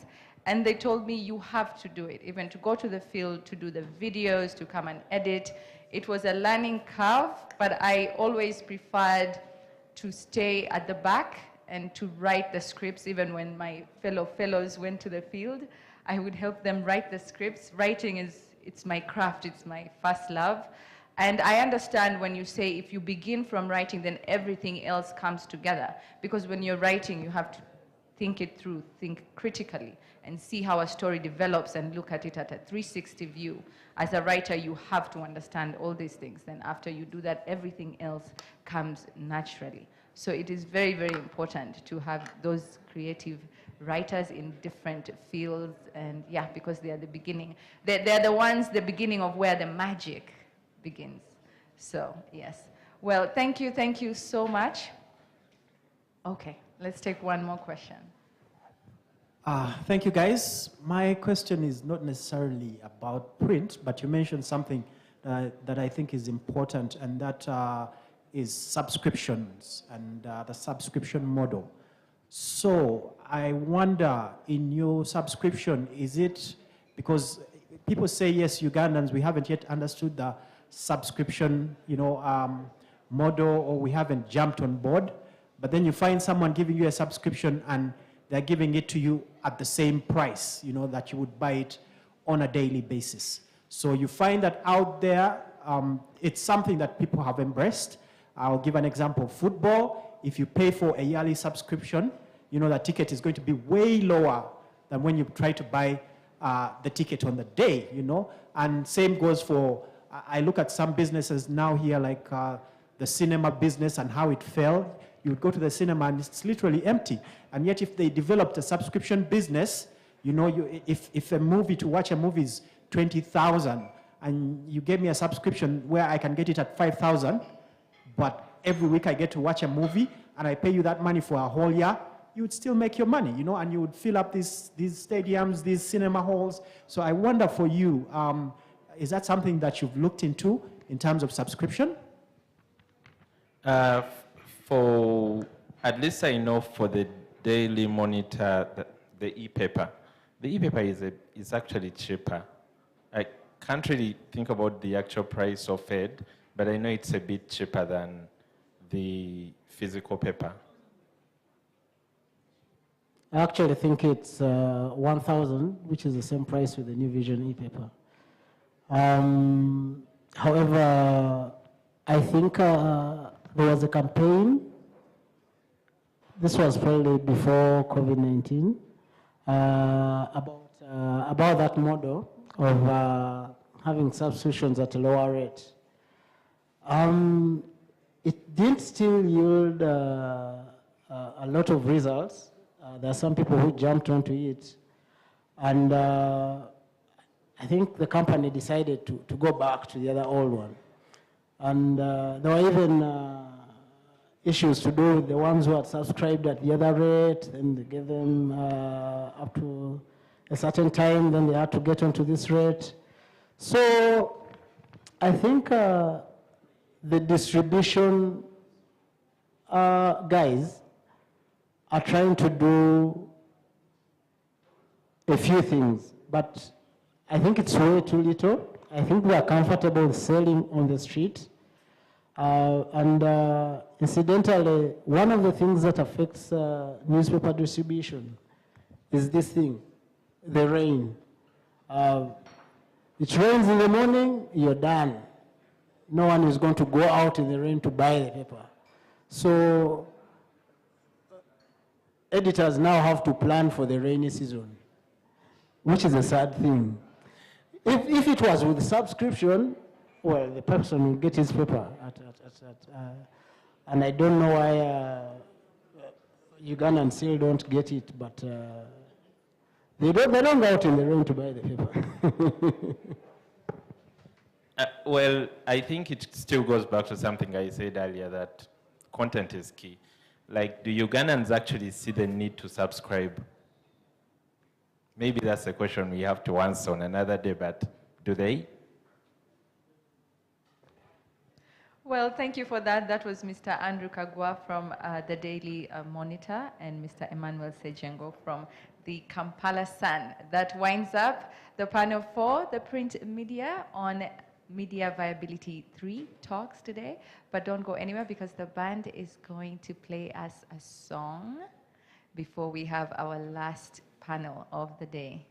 S3: and they told me, you have to do it, even to go to the field, to do the videos, to come and edit. It was a learning curve, but I always preferred to stay at the back and to write the scripts. Even when my fellows went to the field, I would help them write the scripts. Writing it's my craft, it's my first love. And I understand when you say if you begin from writing, then everything else comes together. Because when you're writing, you have to think it through, think critically, and see how a story develops and look at it at a 360 view. As a writer, you have to understand all these things. Then after you do that, everything else comes naturally. So it is very, very important to have those creative writers in different fields, and yeah, because they are the beginning. They're the ones, the beginning of where the magic begins. So yes. Well, thank you so much. Okay, let's take one more question.
S7: Thank you, guys. My question is not necessarily about print, but you mentioned something that I think is important, and that is subscriptions and the subscription model. So I wonder, in your subscription, is it, because people say, yes, Ugandans, we haven't yet understood the subscription, model, or we haven't jumped on board, but then you find someone giving you a subscription and they're giving it to you at the same price, that you would buy it on a daily basis. So you find that out there, it's something that people have embraced. I'll give an example. Football, if you pay for a yearly subscription, the ticket is going to be way lower than when you try to buy the ticket on the day, And same goes for, I look at some businesses now here, like the cinema business and how it fell. You would go to the cinema and it's literally empty. And yet if they developed a subscription business, if a movie, to watch a movie is 20,000, and you gave me a subscription where I can get it at 5,000, but every week I get to watch a movie and I pay you that money for a whole year, you would still make your money, and you would fill up these stadiums, these cinema halls. So I wonder for you, is that something that you've looked into in terms of subscription?
S1: For, at least I know for the Daily Monitor, the e-paper. The e-paper is actually cheaper. I can't really think about the actual price of it, but I know it's a bit cheaper than the physical paper.
S17: I actually think it's 1,000, which is the same price with the New Vision e-paper. However, I think there was a campaign, this was probably before COVID-19, about that model of having subscriptions at a lower rate. It did still yield a lot of results. There are some people who jumped onto it, and I think the company decided to go back to the other old one. And there were even issues to do with the ones who had subscribed at the other rate, and they gave them up to a certain time, then they had to get onto this rate. So I think the distribution guys are trying to do a few things, but I think it's way too little. I think we are comfortable selling on the street. Incidentally, one of the things that affects newspaper distribution is this thing, the rain. It rains in the morning, you're done. No one is going to go out in the rain to buy the paper. So editors now have to plan for the rainy season, which is a sad thing. If it was with subscription, well, the person will get his paper. And I don't know why Ugandans still don't get it, but
S6: They don't go out in the rain to buy the paper.
S1: Well, I think it still goes back to something I said earlier, that content is key. Like, do Ugandans actually see the need to subscribe? Maybe that's a question we have to answer on another day, but do they?
S3: Well, thank you for that. That was Mr. Andrew Kagwa from the Daily Monitor and Mr. Emmanuel Sejengo from the Kampala Sun. That winds up the panel for the print media on Media Viability 3 talks today. But don't go anywhere because the band is going to play us a song before we have our last panel of the day.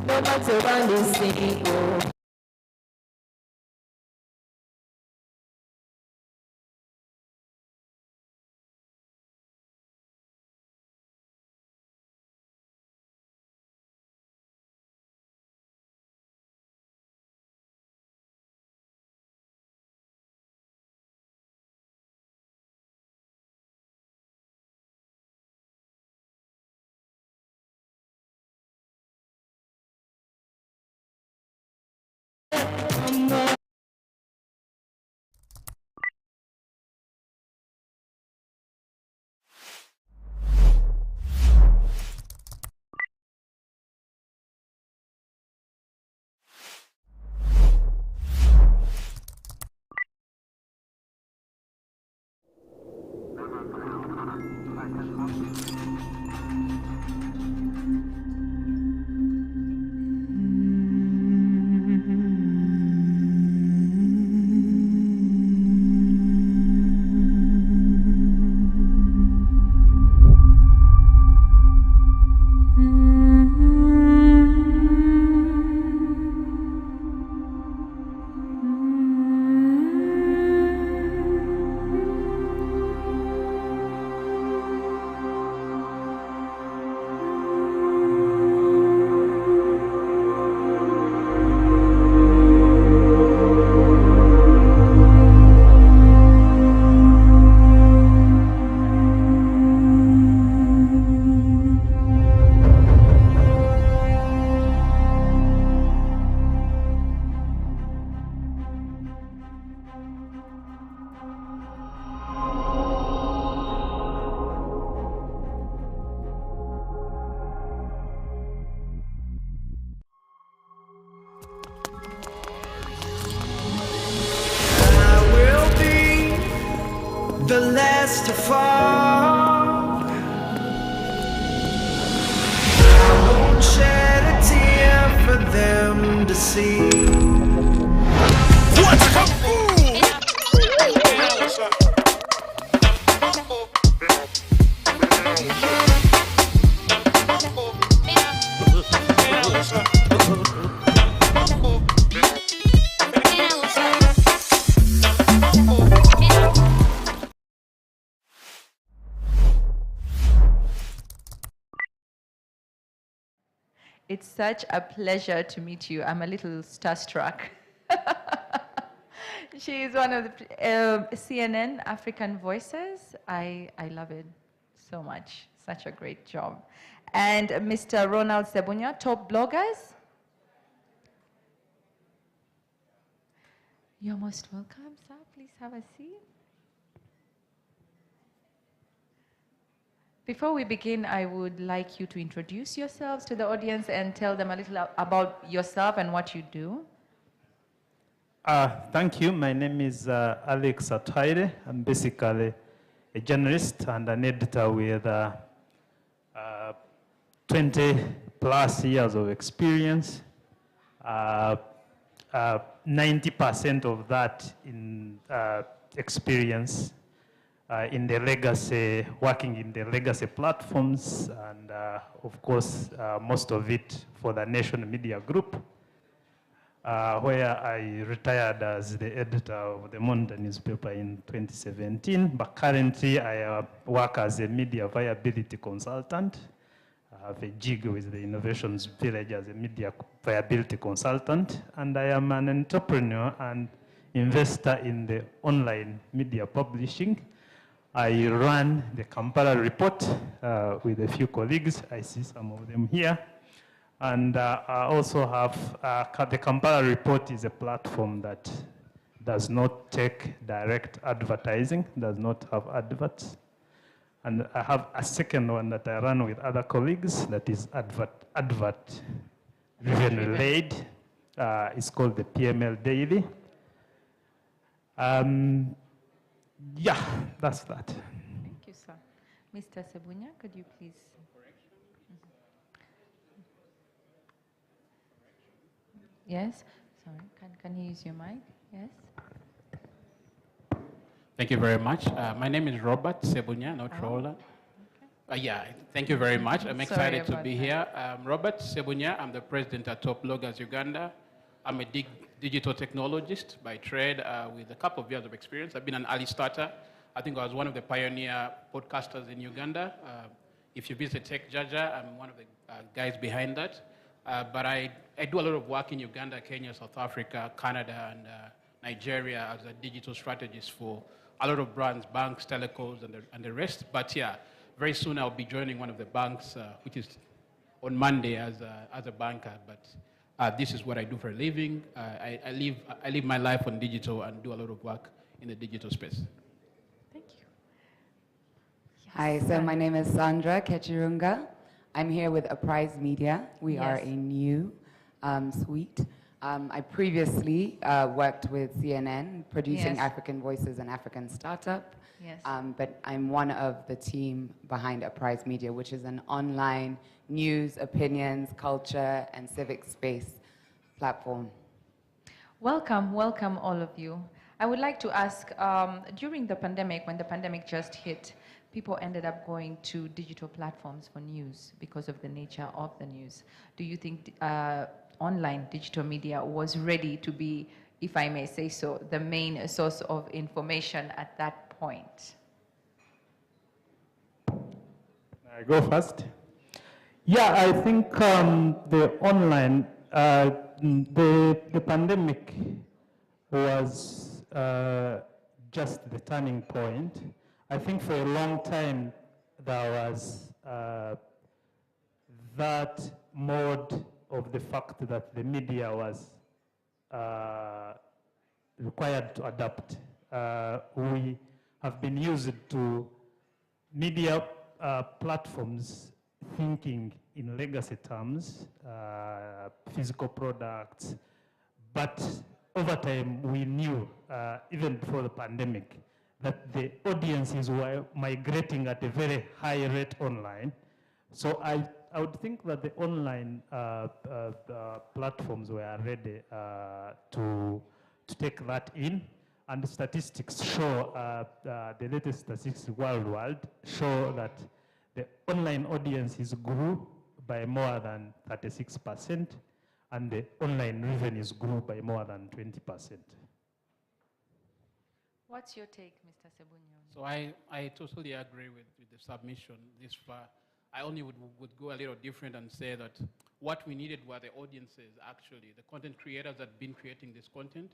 S2: No matter what they say, oh.
S22: The last to fall. I won't shed a tear for them to see. What's a fool?
S3: It's such a pleasure to meet you. I'm a little starstruck. She is one of the CNN African Voices. I love it so much. Such a great job. And Mr. Ronald Sebunya, top bloggers. You're most welcome, sir. Please have a seat. Before we begin, I would like you to introduce yourselves to the audience and tell them a little about yourself and what you do.
S21: Thank you. My name is Alex Atwaire. I'm basically a journalist and an editor with 20 plus years of experience. 90% of that in experience in the legacy, working in the legacy platforms, and of course, most of it for the Nation Media Group, where I retired as the editor of the Monday newspaper in 2017. But currently, I work as a media viability consultant. I have a gig with the Innovations Village as a media viability consultant, and I am an entrepreneur and investor in the online media publishing. I run the Kampala Report with a few colleagues. I see some of them here. And I also have, the Kampala Report is a platform that does not take direct advertising, does not have adverts. And I have a second one that I run with other colleagues that is advert revenue led. It's called the PML Daily. Yeah, that's that.
S3: Thank you, sir. Mr. Sebunya, could you please? Yes, sorry, can you use your mic? Yes.
S8: Thank you very much. My name is Robert Sebunya, not Roland. Yeah, thank you very much. I'm excited to be here. Robert Sebunya, I'm the president at Top Bloggers Uganda. I'm a digital technologist by trade with a couple of years of experience. I've been an early starter. I think I was one of the pioneer podcasters in Uganda. If you visit Tech Jaja, I'm one of the guys behind that. But I do a lot of work in Uganda, Kenya, South Africa, Canada, and Nigeria as a digital strategist for a lot of brands, banks, telecoms, and the rest. But yeah, very soon I'll be joining one of the banks, which is on Monday as a banker. But this is what I do for a living. I live my life on digital and do a lot of work in the digital space.
S3: Thank you. Yes,
S9: Hi, so my name is Sandra Kechirunga. I'm here with Uprise Media. We are a new suite. I previously worked with CNN, producing African Voices and African Startup.
S3: Yes.
S9: But I'm one of the team behind Uprise Media, which is an online news, opinions, culture, and civic space platform.
S3: Welcome, welcome all of you. I would like to ask, during the pandemic, when the pandemic just hit, people ended up going to digital platforms for news because of the nature of the news. Do you think online digital media was ready to be, if I may say so, the main source of information at that point?
S21: I go first. Yeah, I think the online, the pandemic was just the turning point. I think for a long time there was that mode of the fact that the media was required to adapt. We have been used to media platforms thinking in legacy terms, physical products, but over time we knew, even before the pandemic, that the audiences were migrating at a very high rate online. So I would think that the online platforms were ready to take that in. And the statistics show, the latest statistics worldwide show that the online audiences grew by more than 36%, and the online revenues grew by more than 20%.
S3: What's your take, Mr. Sebunya?
S8: So I totally agree with the submission this far. I only would go a little different and say that what we needed were the audiences, actually, the content creators that had been creating this content,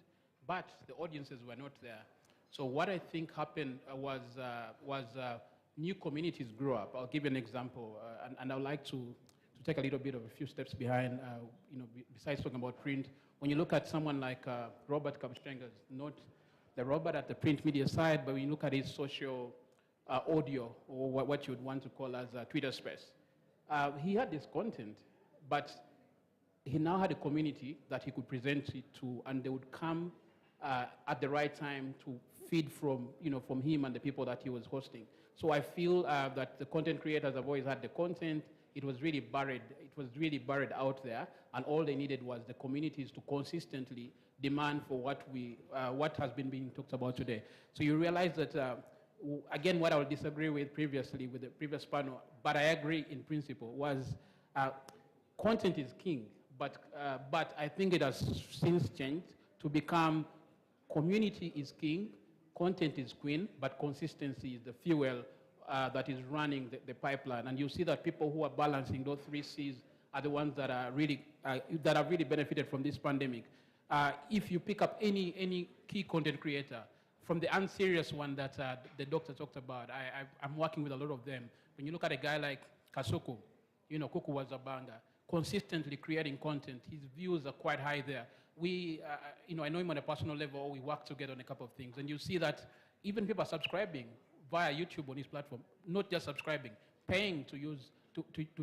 S8: but the audiences were not there. So what I think happened was new communities grew up. I'll give you an example, and I would like to take a little bit of a few steps behind, besides talking about print. When you look at someone like Robert Kabushenga's, not the Robert at the print media side, but when you look at his social audio, or what you would want to call as a Twitter space, he had this content, but he now had a community that he could present it to, and they would come at the right time to feed from him and the people that he was hosting. So I feel that the content creators have always had the content. It was really buried. It was really buried out there, and all they needed was the communities to consistently demand for what has been being talked about today. So you realize that again, what I would disagree with previously with the previous panel, but I agree in principle, was content is king, but I think it has since changed to become community is king, content is queen, but consistency is the fuel that is running the pipeline. And you see that people who are balancing those three C's are the ones that are really benefited from this pandemic. If you pick up any key content creator, from the unserious one that the doctor talked about, I'm working with a lot of them. When you look at a guy like Kasuku, Kuku Wazabanga, consistently creating content, his views are quite high there. I know him on a personal level, we work together on a couple of things, and you see that even people are subscribing via YouTube on his platform, not just subscribing, paying to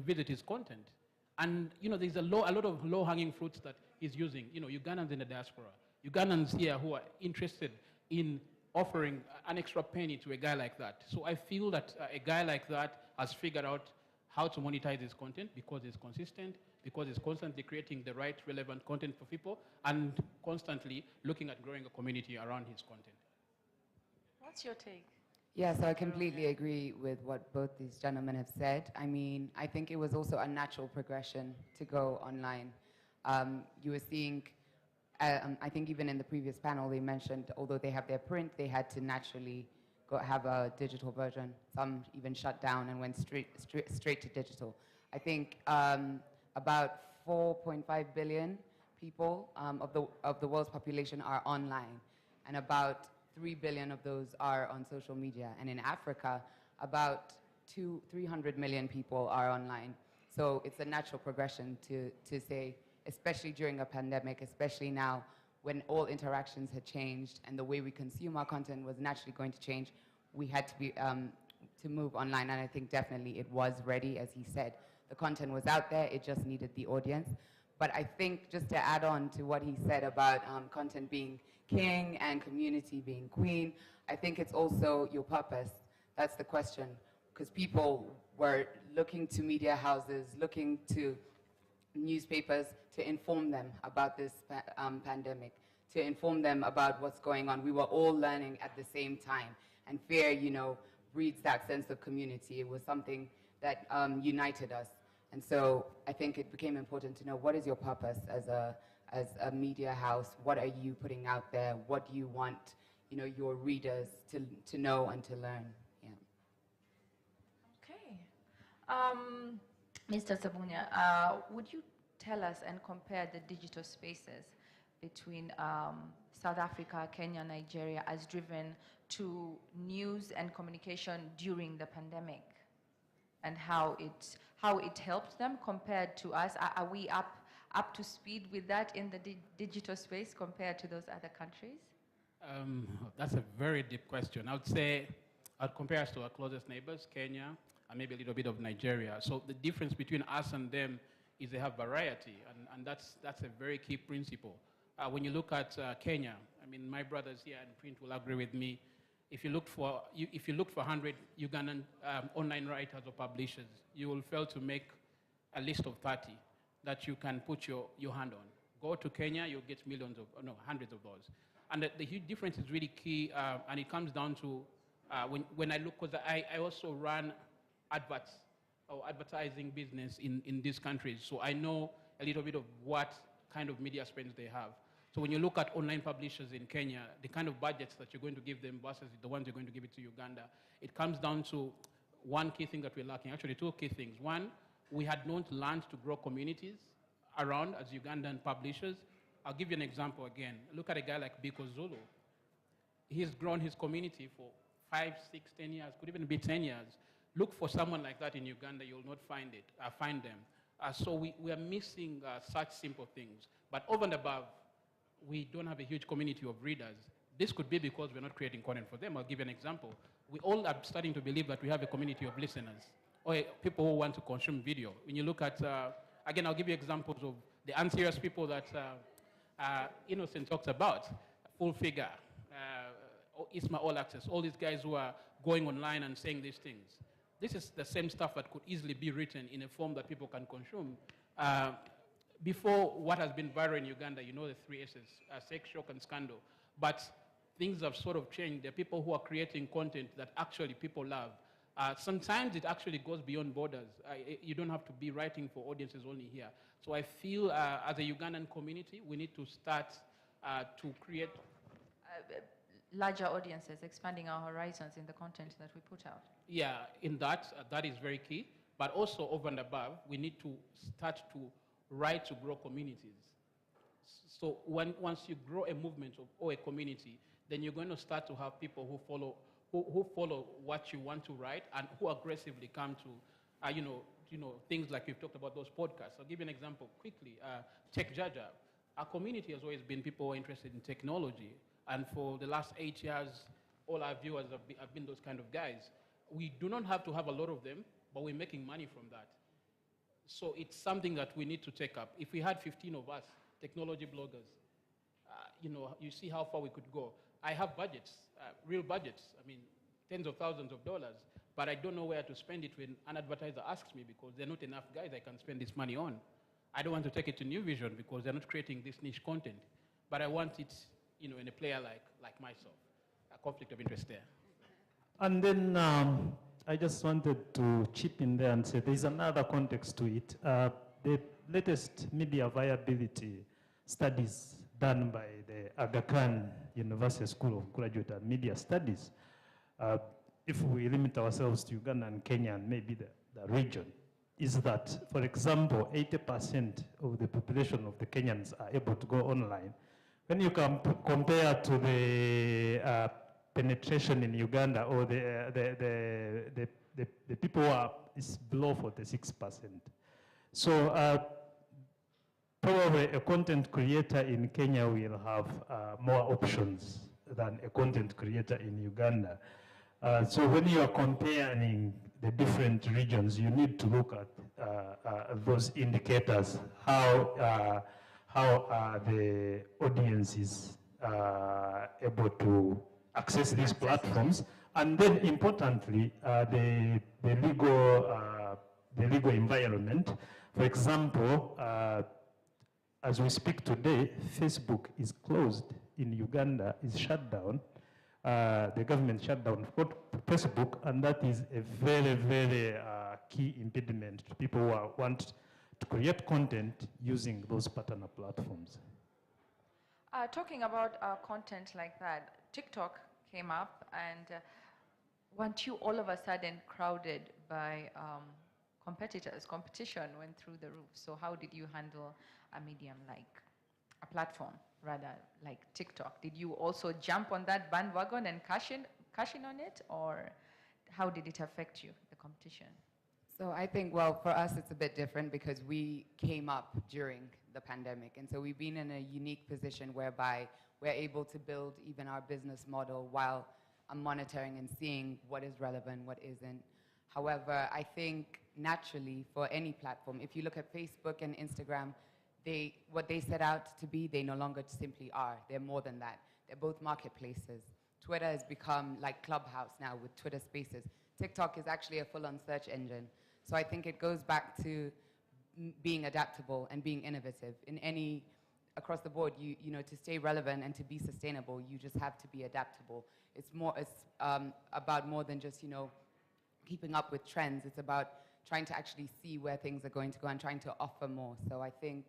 S8: visit his content. And there's a lot of low-hanging fruits that he's using. Ugandans in the diaspora, Ugandans here who are interested in offering an extra penny to a guy like that. So I feel that a guy like that has figured out how to monetize his content because it's consistent, because it's constantly creating the right relevant content for people, and constantly looking at growing a community around his content.
S4: What's your take?
S9: Yeah, so I completely agree with what both these gentlemen have said. I mean, I think it was also a natural progression to go online. You were seeing, I think even in the previous panel, they mentioned, although they have their print, they had to naturally have a digital version. Some even shut down and went straight to digital. I think about 4.5 billion people of the world's population are online, and about 3 billion of those are on social media. And in Africa, about 300 million people are online. So it's a natural progression to say, especially during a pandemic, especially now when all interactions had changed and the way we consume our content was naturally going to change, we had to be to move online. And I think definitely it was ready, as he said. The content was out there, it just needed the audience. But I think just to add on to what he said about content being king and community being queen, I think it's also your purpose. That's the question. Because people were looking to media houses, looking to newspapers to inform them about this pandemic, to inform them about what's going on. We were all learning at the same time. And fear, breeds that sense of community. It was something that united us. And so I think it became important to know, what is your purpose as a media house? What are you putting out there? What do you want, your readers to know and to learn? Yeah.
S4: Okay. Mr. Sebunya, would you tell us and compare the digital spaces between South Africa, Kenya, Nigeria as driven to news and communication during the pandemic, and how it helped them compared to us? Are we up to speed with that in the digital space compared to those other countries?
S8: That's a very deep question. I would say I'd compare us to our closest neighbors, Kenya, and maybe a little bit of Nigeria. So the difference between us and them is they have variety, and that's a very key principle. When you look at Kenya, I mean, my brothers here in print will agree with me. If you look for 100 Ugandan online writers or publishers, you will fail to make a list of 30 that you can put your hand on. Go to Kenya, you'll get hundreds of those. And the huge difference is really key, and it comes down to when I look, because I also run advertising business in these countries, so I know a little bit of what kind of media spends they have. So when you look at online publishers in Kenya, the kind of budgets that you're going to give them versus the ones you're going to give it to Uganda, it comes down to one key thing that we're lacking, actually two key things. One, we had not learned to grow communities around as Ugandan publishers. I'll give you an example again. Look at a guy like Biko Zulu. He's grown his community for 5, 6, 10 years, could even be 10 years. Look for someone like that in Uganda, you'll not find them. So we are missing such simple things. But over and above, we don't have a huge community of readers. This could be because we're not creating content for them. I'll give you an example. We all are starting to believe that we have a community of listeners, or people who want to consume video. When you look at, again, I'll give you examples of the unserious people that Innocent talks about, Full Figure, Isma All Access, all these guys who are going online and saying these things. This is the same stuff that could easily be written in a form that people can consume. Before what has been viral in Uganda, you know the 3 S's, sex, shock, and scandal. But things have sort of changed. There are people who are creating content that actually people love. Sometimes it actually goes beyond borders. You don't have to be writing for audiences only here. So I feel as a Ugandan community, we need to start to create
S4: larger audiences, expanding our horizons in the content that we put out.
S8: Yeah, in that is very key. But also over and above, we need to start to write to grow communities. So once you grow a movement or a community, then you're going to start to have people who follow what you want to write and who aggressively come to things like we've talked about, those podcasts. I'll give you an example quickly. Tech Jaja. Our community has always been people who are interested in technology. And for the last 8 years, all our viewers have been those kind of guys. We do not have to have a lot of them, but we're making money from that. So it's something that we need to take up. If we had 15 of us, technology bloggers, you see how far we could go. I have budgets, real budgets. I mean, tens of thousands of dollars, but I don't know where to spend it when an advertiser asks me because there are not enough guys I can spend this money on. I don't want to take it to New Vision because they're not creating this niche content, but I want it, in a player like myself. A conflict of interest there.
S21: And then I just wanted to chip in there and say there's another context to it. The latest media viability studies done by the Aga Khan University School of Graduate and Media Studies, if we limit ourselves to Uganda and Kenya and maybe the region, is that, for example, 80% of the population of the Kenyans are able to go online. When you compare to the penetration in Uganda, or the people who are is below 46%. So probably a content creator in Kenya will have more options than a content creator in Uganda. So when you are comparing the different regions, you need to look at those indicators. How are the audiences able to access these platforms? And then importantly, the legal environment. For example, as we speak today, Facebook is closed in Uganda, is shut down. The government shut down Facebook, and that is a very, very key impediment to people who want to create content using those partner platforms.
S4: Talking about content like that, TikTok came up, and weren't you all of a sudden crowded by competitors? Competition went through the roof. So how did you handle a medium like a platform, rather, like TikTok? Did you also jump on that bandwagon and cash in on it, or how did it affect you, the competition?
S9: So I think, well, for us, it's a bit different because we came up during the pandemic. And so we've been in a unique position whereby we're able to build even our business model while monitoring and seeing what is relevant, what isn't. However, I think naturally for any platform, if you look at Facebook and Instagram, what they set out to be, they no longer simply are. They're more than that. They're both marketplaces. Twitter has become like Clubhouse now with Twitter Spaces. TikTok is actually a full-on search engine. So I think it goes back to being adaptable and being innovative. Across the board, you know, to stay relevant and to be sustainable, you just have to be adaptable. It's about more than just, you know, keeping up with trends. It's about trying to actually see where things are going to go and trying to offer more. So I think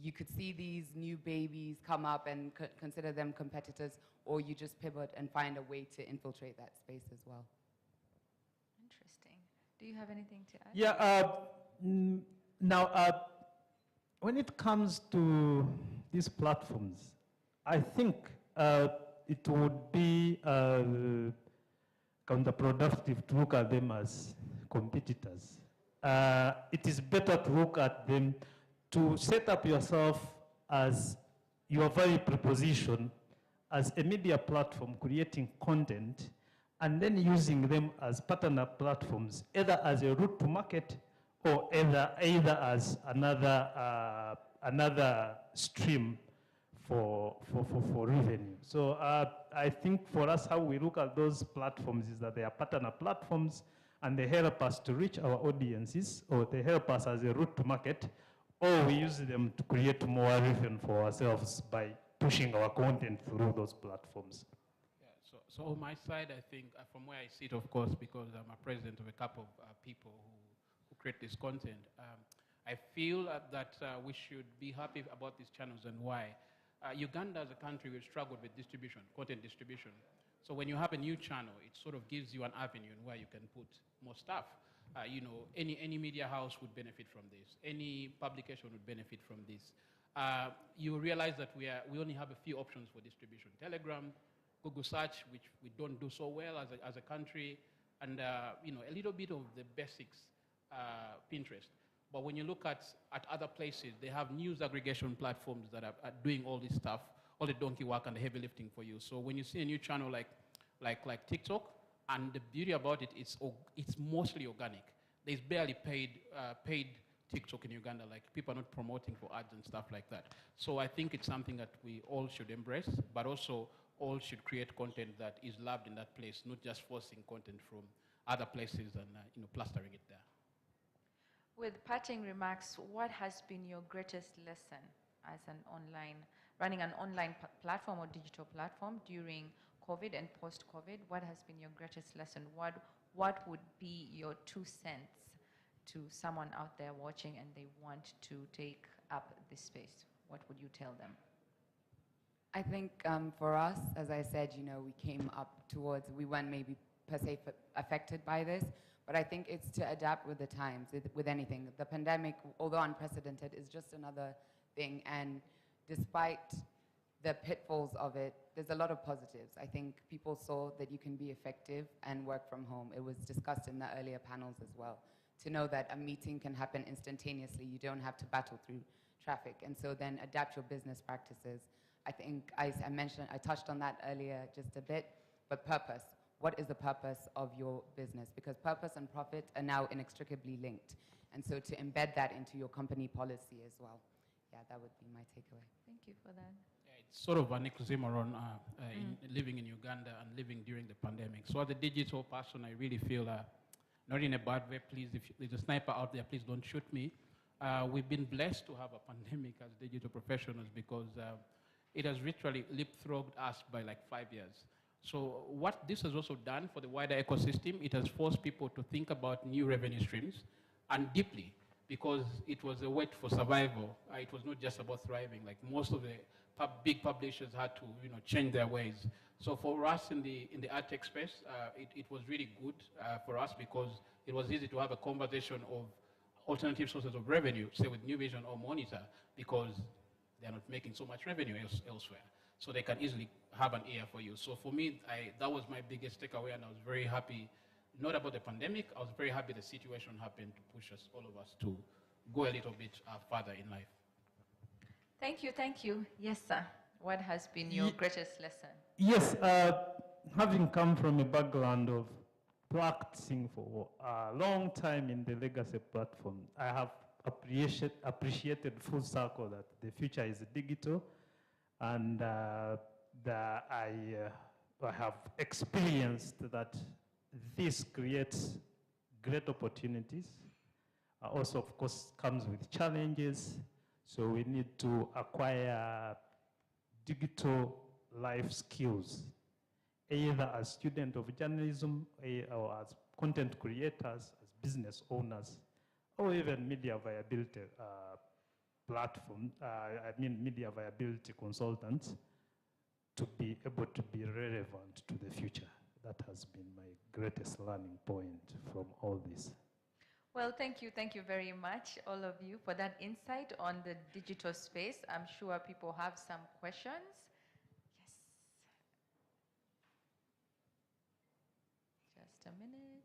S9: you could see these new babies come up and consider them competitors, or you just pivot and find a way to infiltrate that space as well.
S4: Do you have anything to add?
S21: Yeah. Now, when it comes to these platforms, I think it would be counterproductive to look at them as competitors. It is better to look at them to set up yourself as your very proposition as a media platform creating content and then using them as partner platforms, either as a route to market or either as another stream for revenue. So I think for us, how we look at those platforms is that they are partner platforms and they help us to reach our audiences, or they help us as a route to market, or we use them to create more revenue for ourselves by pushing our content through those platforms.
S8: Yeah, so on my side, I think from where I sit, of course, because I'm a president of a couple of people who create this content, I feel that we should be happy about these channels and why. Uganda as a country, we've struggled with distribution, content distribution. So when you have a new channel, it sort of gives you an avenue where you can put more stuff. You know, any media house would benefit from this. Any publication would benefit from this. You realize that we only have a few options for distribution. Telegram, Google Search, which we don't do so well as a country, and you know, a little bit of the basics, Pinterest. But when you look at other places, they have news aggregation platforms that are doing all this stuff, all the donkey work and the heavy lifting for you. So when you see a new channel like TikTok, and the beauty about it, it's mostly organic. There's barely paid TikTok in Uganda. Like, people are not promoting for ads and stuff like that. So I think it's something that we all should embrace, but also all should create content that is loved in that place, not just forcing content from other places and you know, plastering it there.
S4: With parting remarks, what has been your greatest lesson as running an online platform or digital platform during COVID and post-COVID? What has been your greatest lesson? What would be your 2 cents to someone out there watching and they want to take up this space? What would you tell them?
S9: I think for us, as I said, you know, we came up towards, we weren't maybe per se affected by this, but I think it's to adapt with the times, with anything. The pandemic, although unprecedented, is just another thing, and despite the pitfalls of it, there's a lot of positives. I think people saw that you can be effective and work from home. It was discussed in the earlier panels as well. To know that a meeting can happen instantaneously, you don't have to battle through traffic, and so then adapt your business practices. I think I touched on that earlier just a bit, but purpose. What is the purpose of your business? Because purpose and profit are now inextricably linked. And so to embed that into your company policy as well. Yeah, that would be my takeaway.
S4: Thank you for that.
S8: Yeah, it's sort of an oxymoron living in Uganda and living during the pandemic. So as a digital person, I really feel, not in a bad way, please, if there's a sniper out there, please don't shoot me. We've been blessed to have a pandemic as digital professionals because it has literally leapfrogged us by like 5 years. So what this has also done for the wider ecosystem, it has forced people to think about new revenue streams, and deeply, because it was a wait for survival. It was not just about thriving. Like, most of the big publishers had to, you know, change their ways. So for us in the ad tech space, it was really good for us because it was easy to have a conversation of alternative sources of revenue, say with New Vision or Monitor, because they're not making so much revenue elsewhere. So they can easily have an ear for you. So for me, that was my biggest takeaway, and I was very happy, not about the pandemic, I was very happy the situation happened to push us, all of us, to go a little bit further in life.
S4: Thank you, thank you. Yes, sir. What has been your greatest lesson?
S21: Yes, having come from a background of practicing for a long time in the legacy platform, I have appreciated full circle that the future is digital, and that I have experienced that this creates great opportunities. Also, of course, comes with challenges. So we need to acquire digital life skills, either as students of journalism or as content creators, as business owners, or even media viability media viability consultants, to be able to be relevant to the future. That has been my greatest learning point from all this.
S4: Well, thank you very much, all of you, for that insight on the digital space. I'm sure people have some questions. Yes. Just a minute.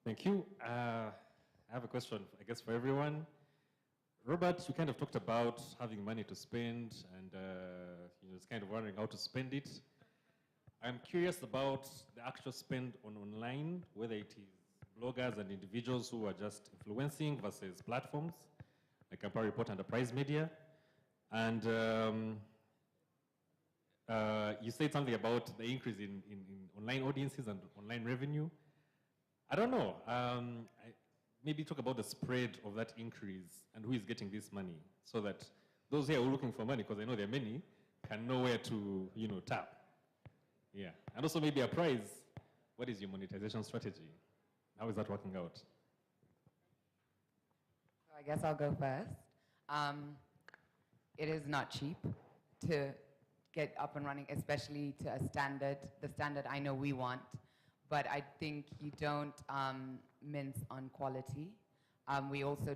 S10: Thank you. I have a question, I guess, for everyone. Robert, you kind of talked about having money to spend and it's kind of wondering how to spend it. I'm curious about the actual spend on online, whether it is bloggers and individuals who are just influencing versus platforms, like Empire Report and Enterprise Media. And you said something about the increase in online audiences and online revenue. I don't know. Maybe talk about the spread of that increase and who is getting this money, so that those here who are looking for money, because I know there are many, can know where to, tap. Yeah, and also maybe a prize. What is your monetization strategy? How is that working out?
S9: So I guess I'll go first. It is not cheap to get up and running, especially to the standard I know we want. But I think you don't mince on quality. We also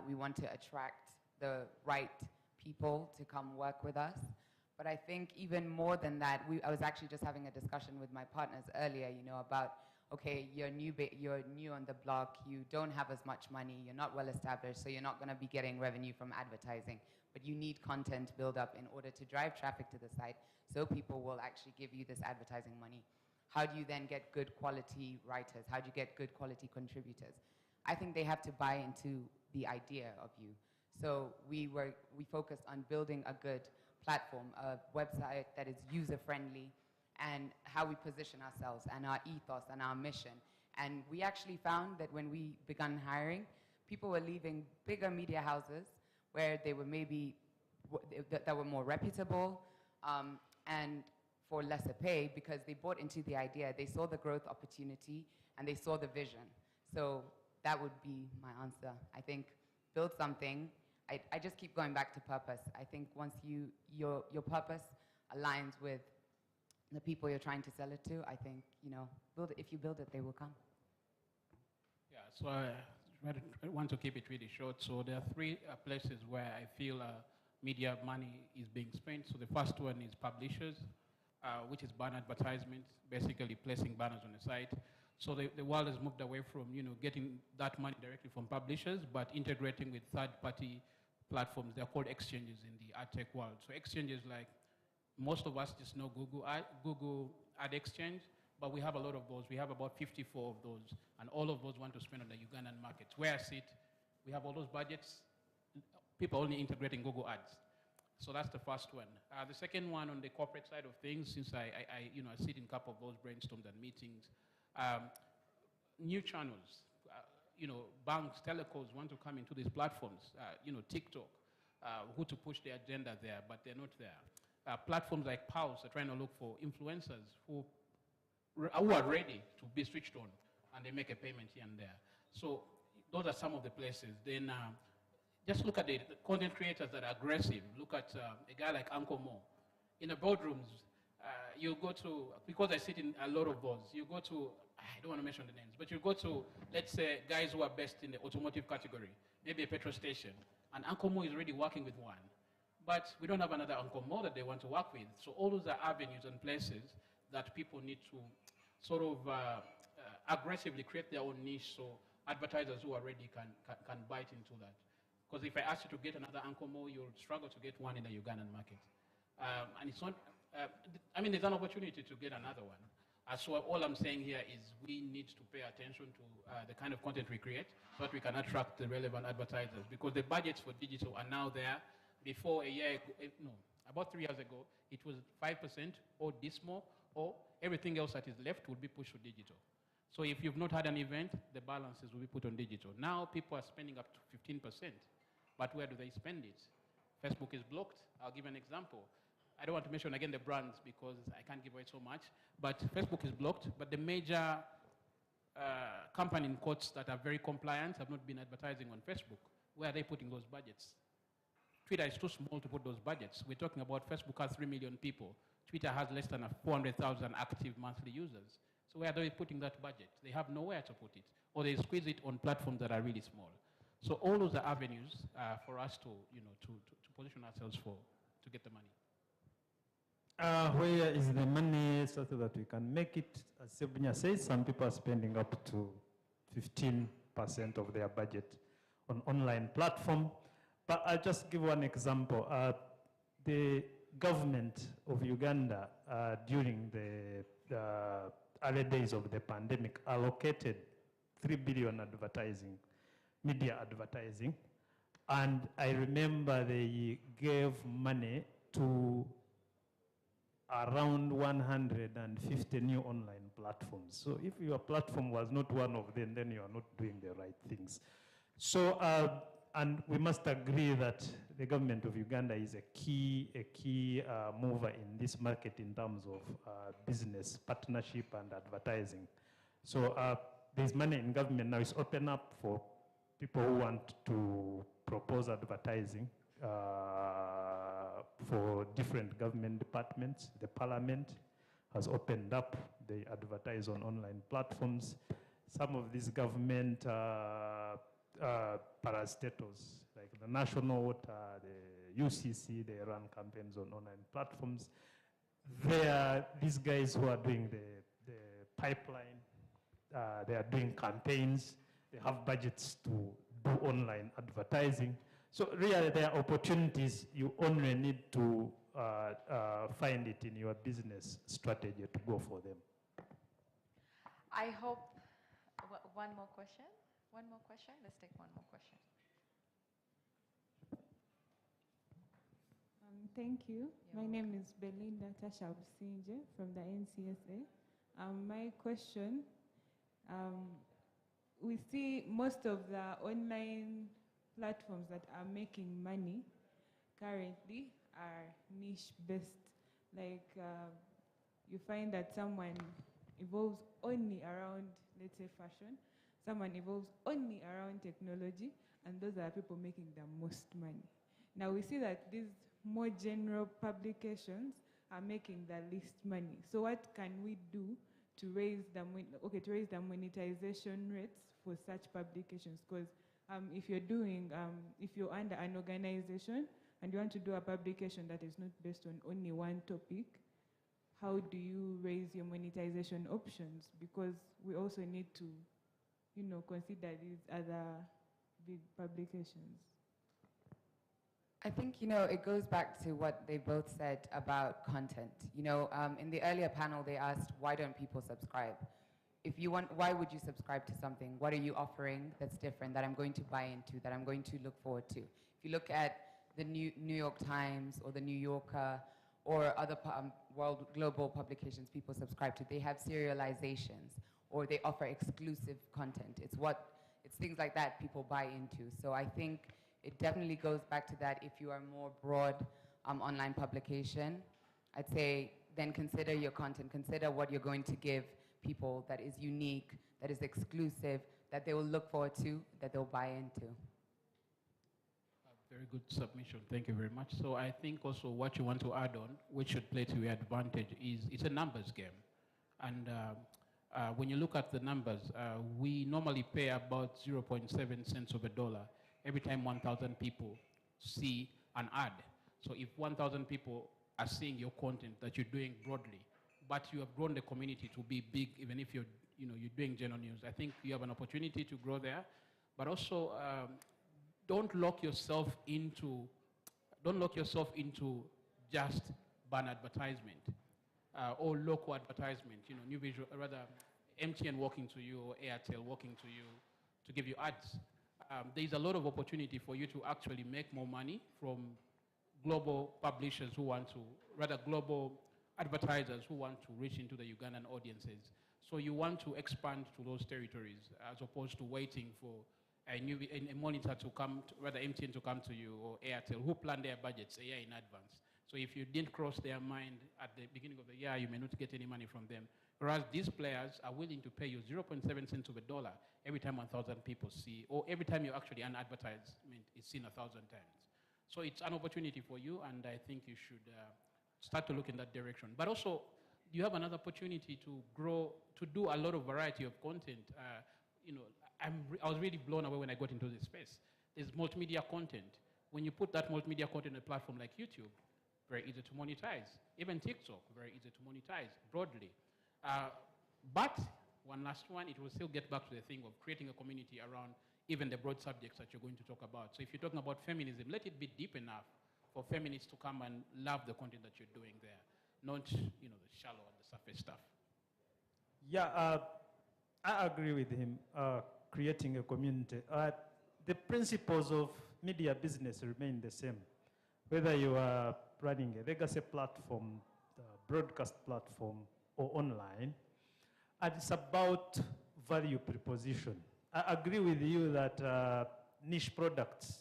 S9: we want to attract the right people to come work with us. But I think even more than that, I was actually just having a discussion with my partners earlier, about, okay, you're new on the block, you don't have as much money, you're not well established, so you're not gonna be getting revenue from advertising, but you need content build up in order to drive traffic to the site, so people will actually give you this advertising money. How do you then get good quality writers? How do you get good quality contributors? I think they have to buy into the idea of you. So we focused on building a good platform, a website that is user-friendly, and how we position ourselves and our ethos and our mission. And we actually found that when we began hiring, people were leaving bigger media houses where they were that were more reputable, and for lesser pay, because they bought into the idea, they saw the growth opportunity, and they saw the vision. So that would be my answer. I think build something. I just keep going back to purpose. I think once your purpose aligns with the people you're trying to sell it to, I think, if you build it, they will come.
S8: Yeah, so I want to keep it really short. So there are three places where I feel media money is being spent. So the first one is publishers, which is banner advertisement, basically placing banners on the site. So the world has moved away from getting that money directly from publishers, but integrating with third-party platforms. They're called exchanges in the ad tech world. So exchanges, like most of us just know Google Ad Exchange, but we have a lot of those. We have about 54 of those, and all of those want to spend on the Ugandan markets. Where I sit, we have all those budgets. People only integrating Google Ads. So that's the first one. The second one, on the corporate side of things, since I sit in a couple of those brainstorms and meetings, new channels, banks, telecoms want to come into these platforms, TikTok, who to push the agenda there, but they're not there. Platforms like Pulse are trying to look for influencers who are ready to be switched on, and they make a payment here and there. So those are some of the places. Then just look at the content creators that are aggressive. Look at a guy like Uncle Mo. In the boardrooms, you go to, because I sit in a lot of those, you go to, I don't want to mention the names, but you go to, let's say, guys who are best in the automotive category, maybe a petrol station, and Uncle Mo is already working with one. But we don't have another Uncle Mo that they want to work with. So all those are avenues and places that people need to sort of aggressively create their own niche, so advertisers who are ready can bite into that. Because if I ask you to get another Uncle Mo, you'll struggle to get one in the Ugandan market. And it's not, there's an opportunity to get another one. So all I'm saying here is we need to pay attention to the kind of content we create so that we can attract the relevant advertisers, because the budgets for digital are now there. Before about 3 years ago, it was 5% or dismal, or everything else that is left will be pushed to digital. So if you've not had an event, the balances will be put on digital. Now people are spending up to 15%, but where do they spend it? Facebook is blocked. I'll give an example. I don't want to mention again the brands because I can't give away so much, but Facebook is blocked, but the major company in quotes that are very compliant have not been advertising on Facebook. Where are they putting those budgets? Twitter is too small to put those budgets. We're talking about Facebook has 3 million people. Twitter has less than 400,000 active monthly users. So where are they putting that budget? They have nowhere to put it, or they squeeze it on platforms that are really small. So all those are avenues for us to, to position ourselves for, to get the money.
S21: Where is the money so that we can make it? As Sebunya says, some people are spending up to 15% of their budget on online platform. But I'll just give one example. The government of Uganda during the early days of the pandemic allocated 3 billion media advertising. And I remember they gave money to around 150 new online platforms. So if your platform was not one of them, then you are not doing the right things. So, and we must agree that the government of Uganda is a key mover in this market in terms of business, partnership, and advertising. So there's money in government now. It's open up for people who want to propose advertising for different government departments. The parliament has opened up. They advertise on online platforms. Some of these government parastatals, like the National Water, the UCC, they run campaigns on online platforms. There are these guys who are doing the pipeline. They are doing campaigns. They have budgets to do online advertising. So really, there are opportunities. You only need to find it in your business strategy to go for them.
S4: I hope, one more question? One more question? Let's take one more question.
S12: Thank you. My name is Belinda Tasha Businje from the NCSA. My question, we see most of the online platforms that are making money currently are niche-based. Like you find that someone evolves only around, let's say, fashion. Someone evolves only around technology, and those are people making the most money. Now we see that these more general publications are making the least money. So what can we do to raise the monetization rates for such publications? Because if you're under an organization and you want to do a publication that is not based on only one topic, how do you raise your monetization options? Because we also need to, consider these other big publications.
S9: I think, it goes back to what they both said about content. In the earlier panel, they asked, why don't people subscribe? Why would you subscribe to something? What are you offering that's different, that I'm going to buy into, that I'm going to look forward to? If you look at the New York Times or the New Yorker or other global publications people subscribe to, they have serializations or they offer exclusive content. It's things like that people buy into. So I think it definitely goes back to that. If you are more broad online publication, I'd say then consider your content, consider what you're going to give people that is unique, that is exclusive, that they will look forward to, that they'll buy into.
S8: Very good submission, thank you very much. So I think also what you want to add on, which should play to your advantage, is it's a numbers game. And when you look at the numbers, we normally pay about 0.7 cents of a dollar every time 1,000 people see an ad. So if 1,000 people are seeing your content that you're doing broadly, but you have grown the community to be big, even if you're doing general news, I think you have an opportunity to grow there. But also, don't lock yourself into just banner advertisement or local advertisement. New visual, rather MTN walking to you or Airtel walking to you to give you ads. There's a lot of opportunity for you to actually make more money from global publishers who want to, rather global advertisers who want to reach into the Ugandan audiences. So you want to expand to those territories as opposed to waiting for a monitor to come, rather MTN to come to you or Airtel, who plan their budgets a year in advance. So if you didn't cross their mind at the beginning of the year, you may not get any money from them. Whereas these players are willing to pay you 0.7 cents of a dollar every time 1,000 people see, or every time you actually an advertisement is seen 1,000 times. So it's an opportunity for you, and I think you should start to look in that direction. But also, you have another opportunity to grow, to do a lot of variety of content. You know, I was really blown away when I got into this space. There's multimedia content. When you put that multimedia content on a platform like YouTube, very easy to monetize. Even TikTok, very easy to monetize broadly. But one last one, it will still get back to the thing of creating a community around even the broad subjects that you're going to talk about. So if you're talking about feminism, let it be deep enough for feminists to come and love the content that you're doing there, not the shallow and the surface stuff.
S21: Yeah, I agree with him. Creating a community. The principles of media business remain the same. Whether you are running a legacy platform, the broadcast platform, or online, and it's about value proposition. I agree with you that niche products,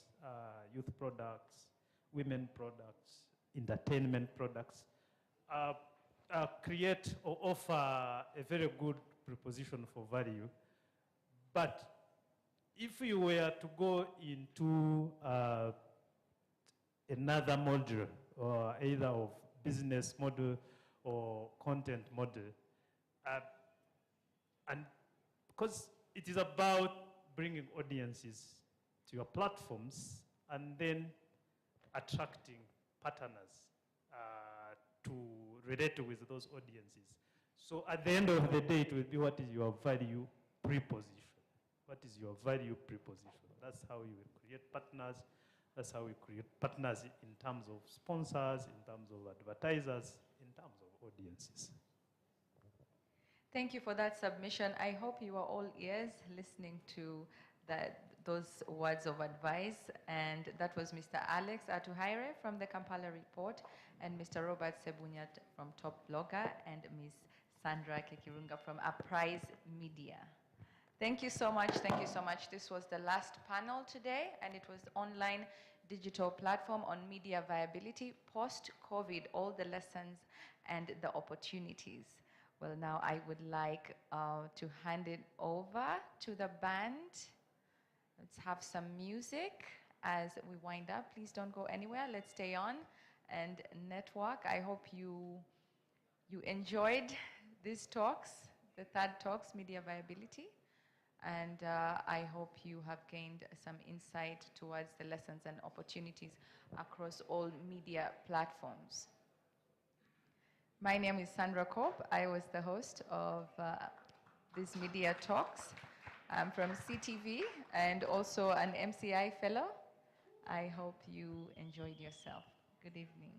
S21: youth products, women products, entertainment products, create or offer a very good proposition for value. But if you were to go into another model, or either of business model or content model, and because it is about bringing audiences to your platforms and then attracting partners to relate with those audiences. So at the end of the day, it will be what is your value proposition. What is your value proposition? That's how you will create partners. That's how we create partners in terms of sponsors, in terms of advertisers, in terms of audiences.
S4: Thank you for that submission. I hope you are all ears listening to those words of advice. And that was Mr. Alex Atuhaire from the Kampala Report, and Mr. Robert Sebunyat from Top Blogger, and Ms. Sandra Kekirunga from Uprise Media. Thank you so much. Thank you so much. This was the last panel today, and it was online digital platform on media viability post-COVID, all the lessons and the opportunities. Well, now I would like to hand it over to the band. Let's have some music as we wind up. Please don't go anywhere. Let's stay on and network. I hope you enjoyed these talks, the third talks, media viability. And I hope you have gained some insight towards the lessons and opportunities across all media platforms. My name is Sandra Kopp. I was the host of these media talks. I'm from CTV and also an MCI fellow. I hope you enjoyed yourself. Good evening.